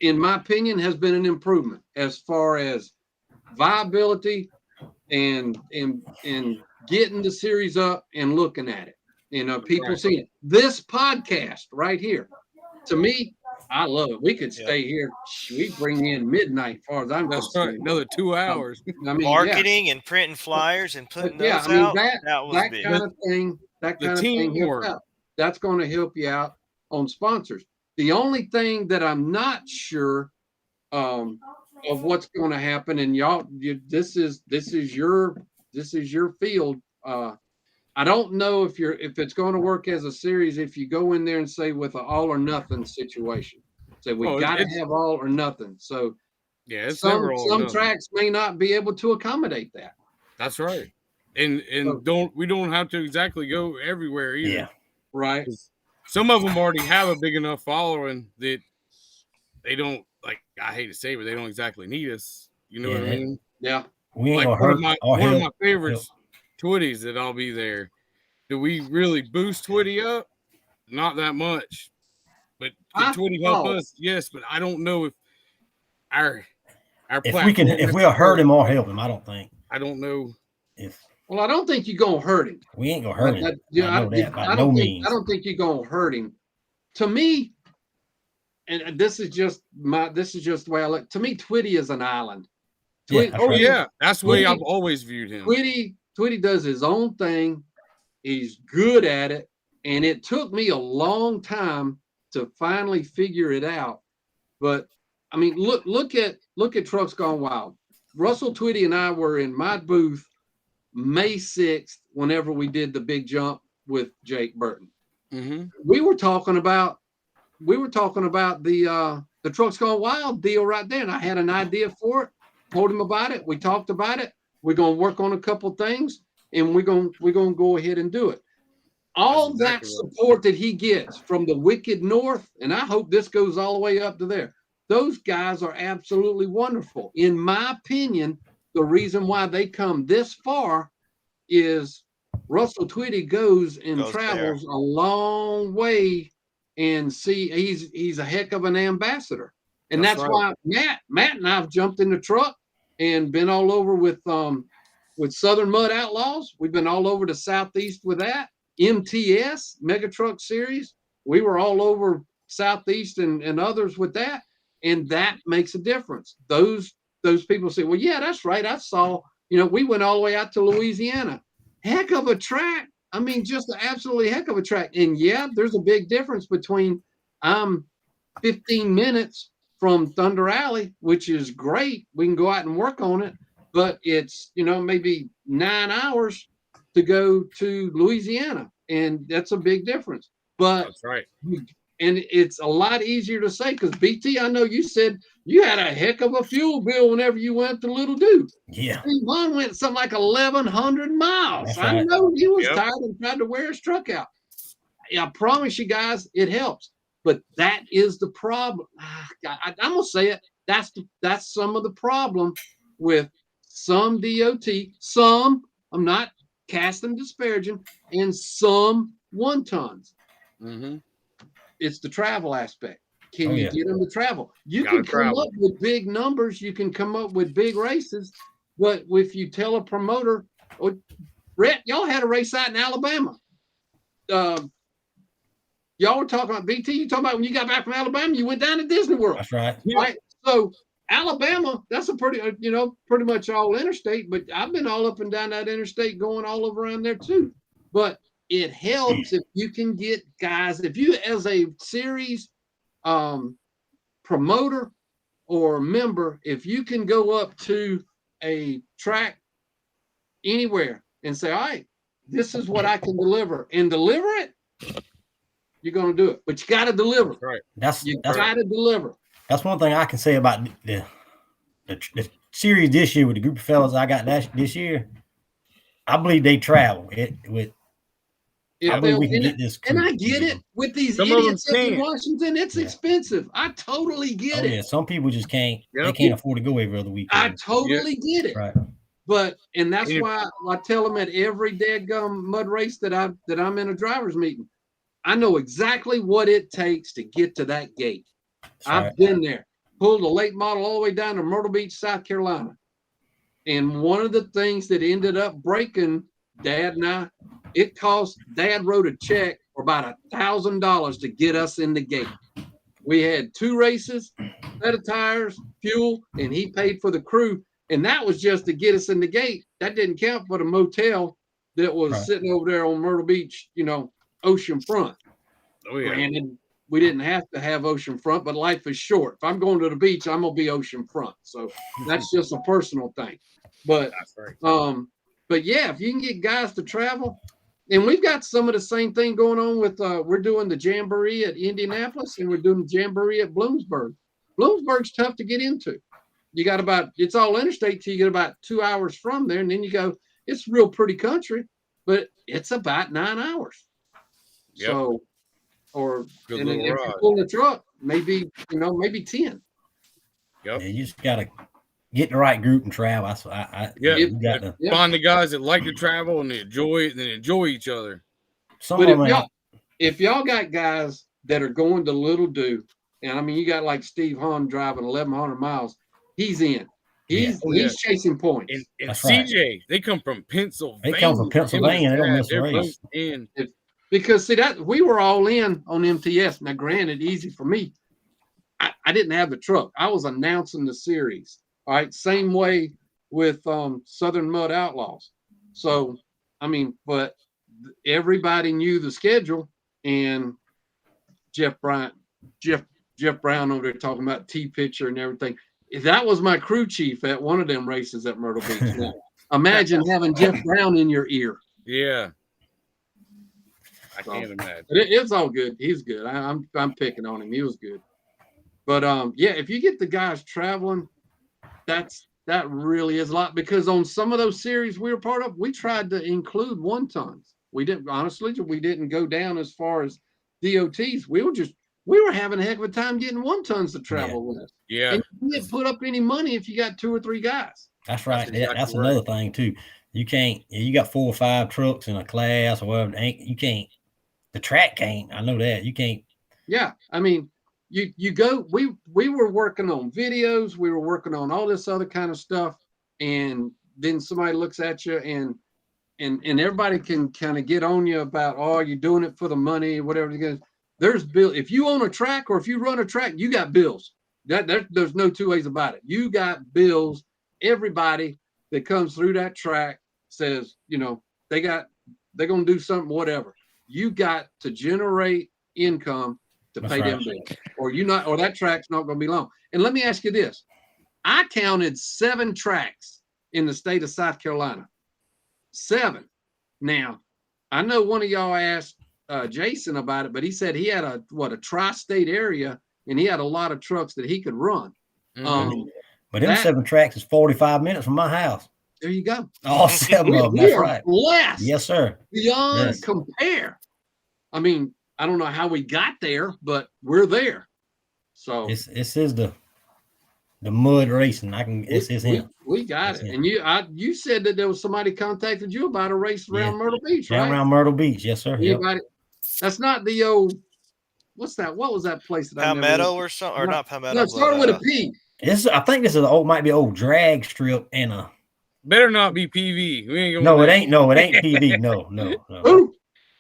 Speaker 9: in my opinion, has been an improvement as far as viability and getting the series up and looking at it. People seeing it. This podcast right here, to me, I love it. We could stay here. We bring in midnight, as far as I'm concerned.
Speaker 2: Right. Another 2 hours.
Speaker 10: Marketing and printing flyers and putting those out. That was big.
Speaker 9: Kind of thing. That kind of thing helps out. That's going to help you out on sponsors. The only thing that I'm not sure of what's going to happen, and this is your field. I don't know if it's going to work as a series if you go in there and say with an all or nothing situation. Say we got to have all or nothing. So some tracks may not be able to accommodate that.
Speaker 2: That's right. And we don't have to exactly go everywhere either.
Speaker 1: Yeah.
Speaker 9: Right.
Speaker 2: Some of them already have a big enough following that they don't, like, I hate to say it, but they don't exactly need us. You know what I mean?
Speaker 9: Yeah.
Speaker 1: We ain't
Speaker 2: like
Speaker 1: gonna hurt.
Speaker 2: One of my favorites, Twitties, that I'll be there. Do we really boost Twitty up? Not that much. But can Twitty help us? Yes, but I don't know if our
Speaker 1: if we'll hurt him or help him, I don't think.
Speaker 2: I don't know
Speaker 9: Well, I don't think you're gonna hurt him.
Speaker 1: We ain't gonna hurt him.
Speaker 9: I don't think you're gonna hurt him. To me, and this is just the way I look. To me, Twitty is an island.
Speaker 2: That's the way I've always viewed him.
Speaker 9: Twitty does his own thing. He's good at it, and it took me a long time to finally figure it out. But I mean, look at Trucks Gone Wild. Russell Twitty and I were in my booth May 6th whenever we did the big jump with Jake Burton.
Speaker 2: Mm-hmm.
Speaker 9: We were talking about the Trucks Gone Wild deal right there, and I had an idea for it. Told him about it. We talked about it. We're gonna work on a couple things, and we're gonna go ahead and do it. All that support that he gets from the Wicked North, and I hope this goes all the way up to there. Those guys are absolutely wonderful. In my opinion, the reason why they come this far is Russell Twitty goes travels a long way, and he's a heck of an ambassador. And that's why Matt and I have jumped in the truck and been all over with Southern Mud Outlaws. We've been all over the Southeast with that. MTS, Mega Truck Series. We were all over Southeast and others with that. And that makes a difference. Those people say, well, yeah, that's right. I saw, we went all the way out to Louisiana. Heck of a track. I mean, just an absolutely heck of a track. And yeah, there's a big difference between 15 minutes from Thunder Alley, which is great. We can go out and work on it, but it's, maybe 9 hours to go to Louisiana. And that's a big difference. But
Speaker 2: that's right.
Speaker 9: And it's a lot easier to say because BT, I know you said you had a heck of a fuel bill whenever you went to Little Dude.
Speaker 1: Yeah.
Speaker 9: One went something like 1,100 miles.
Speaker 1: That's
Speaker 9: I
Speaker 1: right.
Speaker 9: know he was tired and tried to wear his truck out. I promise you guys, it helps. But that is the problem. I'm gonna say it. That's some of the problem with some DOT. I'm not cast them disparaging, and some 1 tons.
Speaker 2: Mm-hmm.
Speaker 9: It's the travel aspect. Can you
Speaker 1: yeah.
Speaker 9: get them to travel? You
Speaker 2: Gotta
Speaker 9: can come
Speaker 2: travel.
Speaker 9: up with big numbers. You can come up with big races. But if you tell a promoter, Brett, y'all had a race out in Alabama. Y'all were talking about BT. You talking about when you got back from Alabama, you went down to Disney World.
Speaker 1: That's right.
Speaker 9: Right. So Alabama, that's a pretty, pretty much all interstate. But I've been all up and down that interstate, going all over around there too. But it helps if you can get guys. If you, as a series promoter or member, if you can go up to a track anywhere and say, all right, this is what I can deliver, and deliver it, you're going to do it. But you got to deliver.
Speaker 2: That's right.
Speaker 1: That's
Speaker 9: got to deliver.
Speaker 1: That's one thing I can say about the series this year with the group of fellas I got this year. I believe they travel with. I believe we can get this.
Speaker 9: And I get it with these idiots up in Washington. It's expensive. I totally get it.
Speaker 1: Yeah, some people just can't. They can't afford to go every other weekend.
Speaker 9: I totally get it.
Speaker 1: Right.
Speaker 9: But that's why I tell them at every dadgum mud race that I'm in a driver's meeting, I know exactly what it takes to get to that gate. I've been there. Pulled a late model all the way down to Myrtle Beach, South Carolina. And one of the things that ended up breaking Dad and I, it cost, Dad wrote a check for about $1,000 to get us in the gate. We had 2 races, set of tires, fuel, and he paid for the crew. And that was just to get us in the gate. That didn't count for the motel that was sitting over there on Myrtle Beach, ocean front.
Speaker 2: Oh, yeah.
Speaker 9: Granted, we didn't have to have ocean front, but life is short. If I'm going to the beach, I'm going to be ocean front. So that's just a personal thing. But, but yeah, if you can get guys to travel, and we've got some of the same thing going on with, we're doing the Jamboree at Indianapolis, and we're doing the Jamboree at Bloomsburg. Bloomsburg's tough to get into. You got it's all interstate till you get about 2 hours from there. And then you go, it's real pretty country, but it's about 9 hours. Yep. So, and if you pull the truck, maybe 10.
Speaker 2: Yep.
Speaker 1: Yeah, you just got to get the right group and travel. You got to
Speaker 2: find the guys that like to travel and enjoy each other.
Speaker 9: But if y'all got guys that are going to Little Do, and I mean, you got like Steve Hahn driving 1,100 miles, he's in. He's chasing points.
Speaker 2: And CJ, they come from Pennsylvania.
Speaker 1: They come from Pennsylvania. They don't miss a race.
Speaker 9: Because see that we were all in on MTS. Now, granted, easy for me. I didn't have the truck. I was announcing the series. All right, same way with Southern Mud Outlaws. So, I mean, but everybody knew the schedule, and Jeff Brown over there talking about T-Pitcher and everything. That was my crew chief at one of them races at Myrtle Beach. Now, imagine having Jeff Brown in your ear.
Speaker 2: Yeah. I can't imagine.
Speaker 9: It's all good. He's good. I'm picking on him. He was good. But yeah, if you get the guys traveling, that really is a lot, because on some of those series we were part of, we tried to include 1 tons. We didn't go down as far as DOTs. We were having a heck of a time getting 1 tons to travel with us.
Speaker 2: Yeah.
Speaker 9: And you didn't put up any money if you got 2 or 3 guys.
Speaker 1: That's right. That's another thing too. You can't. You got 4 or 5 trucks in a class or whatever. You can't. The track can't. I know that you can't.
Speaker 9: Yeah, I mean, you go. We were working on videos. We were working on all this other kind of stuff, and then somebody looks at you and everybody can kind of get on you about, oh, you're doing it for the money, whatever it is. There's bill. If you own a track or if you run a track, you got bills. There's no 2 ways about it. You got bills. Everybody that comes through that track says, they're going to do something, whatever. You got to generate income to pay them bills, or that track's not going to be long. And let me ask you this. I counted 7 tracks in the state of South Carolina. 7. Now, I know one of y'all asked Jason about it, but he said he had a tri-state area, and he had a lot of trucks that he could run.
Speaker 1: Mm-hmm. But them 7 tracks is 45 minutes from my house.
Speaker 9: There you go.
Speaker 1: All 7 of them.
Speaker 9: We
Speaker 1: That's
Speaker 9: are
Speaker 1: right.
Speaker 9: blessed.
Speaker 1: Yes, sir.
Speaker 9: Beyond compare. I mean, I don't know how we got there, but we're there. So
Speaker 1: this is the The mud racing. It's him.
Speaker 9: We got it. And you said that there was somebody contacted you about a race around Myrtle Beach, right?
Speaker 1: Down around Myrtle Beach, yes, sir.
Speaker 9: Anybody? That's not the old. What's that? What was that place that
Speaker 10: Palmetto or something? Or not Palmetto?
Speaker 9: No, it started with a P.
Speaker 1: I think this is might be an old drag strip and a.
Speaker 2: Better not be PV. We ain't going.
Speaker 1: No, it ain't. No, it ain't PV. No.
Speaker 9: Ooh.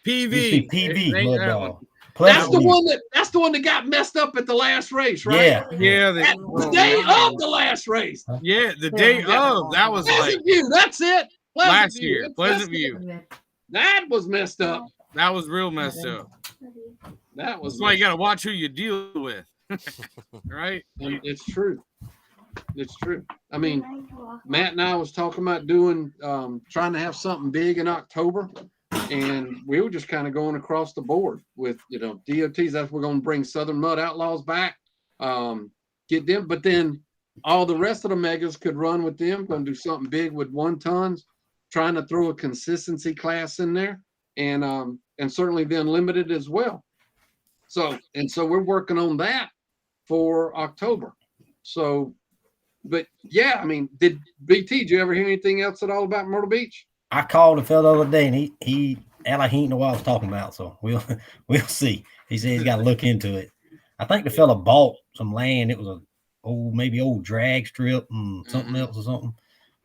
Speaker 2: PV.
Speaker 1: PV. Mud dog.
Speaker 9: That's the one that got messed up at the last race, right?
Speaker 2: Yeah.
Speaker 9: The day of the last race.
Speaker 2: Yeah, the day of. That was
Speaker 9: Pleasant View. That's it.
Speaker 2: Last year. Pleasant View.
Speaker 9: That was messed up.
Speaker 2: That was real messed up.
Speaker 9: That was.
Speaker 2: That's why you got to watch who you deal with. Right?
Speaker 9: It's true. It's true. I mean, Matt and I was talking about doing, trying to have something big in October, and we were just kind of going across the board with, DOTs. That's we're going to bring Southern Mud Outlaws back, get them, but then all the rest of the megas could run with them. Going to do something big with 1 tons, trying to throw a consistency class in there, and certainly the unlimited as well. So we're working on that for October. So. But yeah, I mean, did you ever hear anything else at all about Myrtle Beach?
Speaker 1: I called the fellow the other day, and he act like he ain't know what I was talking about. So we'll see. He said he's got to look into it. I think the fella bought some land. It was maybe old drag strip and something else or something,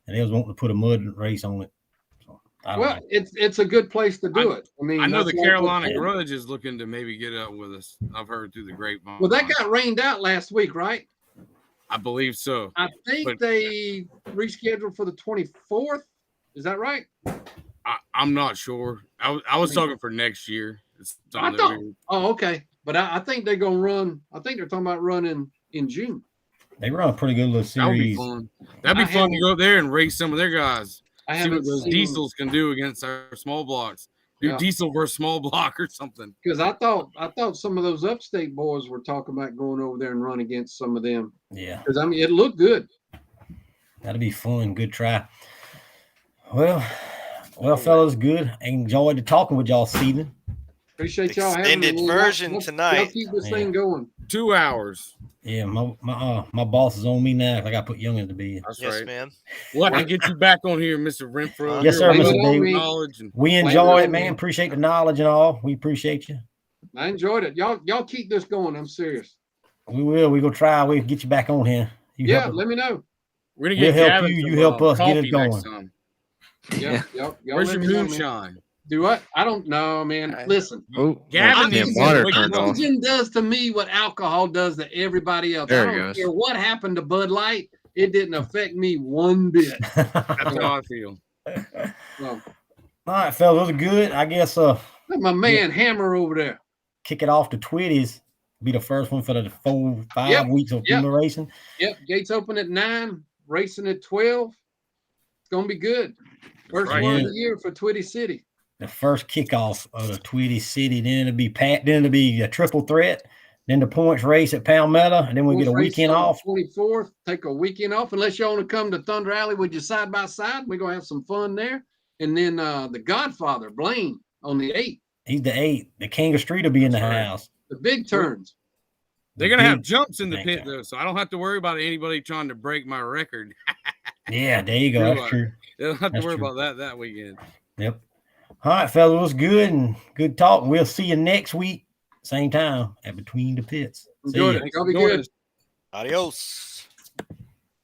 Speaker 1: and they was wanting to put a mud race on it. So,
Speaker 9: it's a good place to do it. I mean,
Speaker 2: I know the Carolina Grudge is looking to maybe get up with us. I've heard through the grapevine.
Speaker 9: Well, that got rained out last week, right?
Speaker 2: I believe so.
Speaker 9: I think they rescheduled for the 24th. Is that right?
Speaker 2: I'm not sure. I was talking for next year.
Speaker 9: Okay. But I think they're going to run. I think they're talking about running in June.
Speaker 1: They run a pretty good little series.
Speaker 2: That'd be fun to go up there and race some of their guys. See what those
Speaker 9: seen
Speaker 2: diesels can do against our small blocks. Do diesel versus small block or something.
Speaker 9: Because I thought some of those upstate boys were talking about going over there and run against some of them.
Speaker 1: Yeah.
Speaker 9: Because I mean, it looked good.
Speaker 1: That'll be fun. Good try. Well, fellas, good. I enjoyed talking with y'all this evening.
Speaker 9: Appreciate y'all having me.
Speaker 10: Extended version tonight.
Speaker 9: Y'all keep this thing going.
Speaker 2: 2 hours.
Speaker 1: Yeah, my boss is on me now. I got to put youngins to bed.
Speaker 2: That's
Speaker 10: yes,
Speaker 2: right,
Speaker 10: man.
Speaker 2: We'll have to get you back on here, Mr. Renfroe.
Speaker 1: Yes, sir, Mr. Dave.
Speaker 2: Knowledge and
Speaker 1: we enjoy it, man. Appreciate the knowledge and all. We appreciate you.
Speaker 9: I enjoyed it. Y'all keep this going. I'm serious.
Speaker 1: We will. We gonna try. We'll get you back on here.
Speaker 9: Let me know.
Speaker 2: We're gonna
Speaker 1: help you. You help us get it going.
Speaker 9: Yeah.
Speaker 2: Where's your moonshine?
Speaker 9: Do what? I don't know, man. Listen,
Speaker 8: Gavin
Speaker 9: does to me what alcohol does to everybody else. I don't care what happened to Bud Light. It didn't affect me one bit.
Speaker 2: That's how I feel.
Speaker 9: Well,
Speaker 1: all right, fellas, it was good. I guess
Speaker 9: my man Hammer over there.
Speaker 1: Kick it off to Twitties. Be the first one for the 4-5 weeks of FEMA racing.
Speaker 9: Yep. Gates open at 9, racing at 12. It's gonna be good. First one of the year for Twitty City.
Speaker 1: The first kickoff of the Twitty City. Then it'll be a triple threat. Then the points race at Palmetto, and then we get a weekend off.
Speaker 9: 24th, take a weekend off. Unless you want to come to Thunder Alley with you side by side, we're gonna have some fun there. And then the Godfather Blaine on the 8th.
Speaker 1: He's the 8th. The King of Street will be in the house.
Speaker 9: The big turns.
Speaker 2: They're gonna have jumps in the pit though, so I don't have to worry about anybody trying to break my record.
Speaker 1: Yeah, there you go. That's true.
Speaker 2: They don't have to worry about that weekend.
Speaker 1: Yep. All right, fellas, it was good and good talk. We'll see you next week, same time at Between the Pits.
Speaker 9: Enjoy it. It'll be good.
Speaker 10: Adios.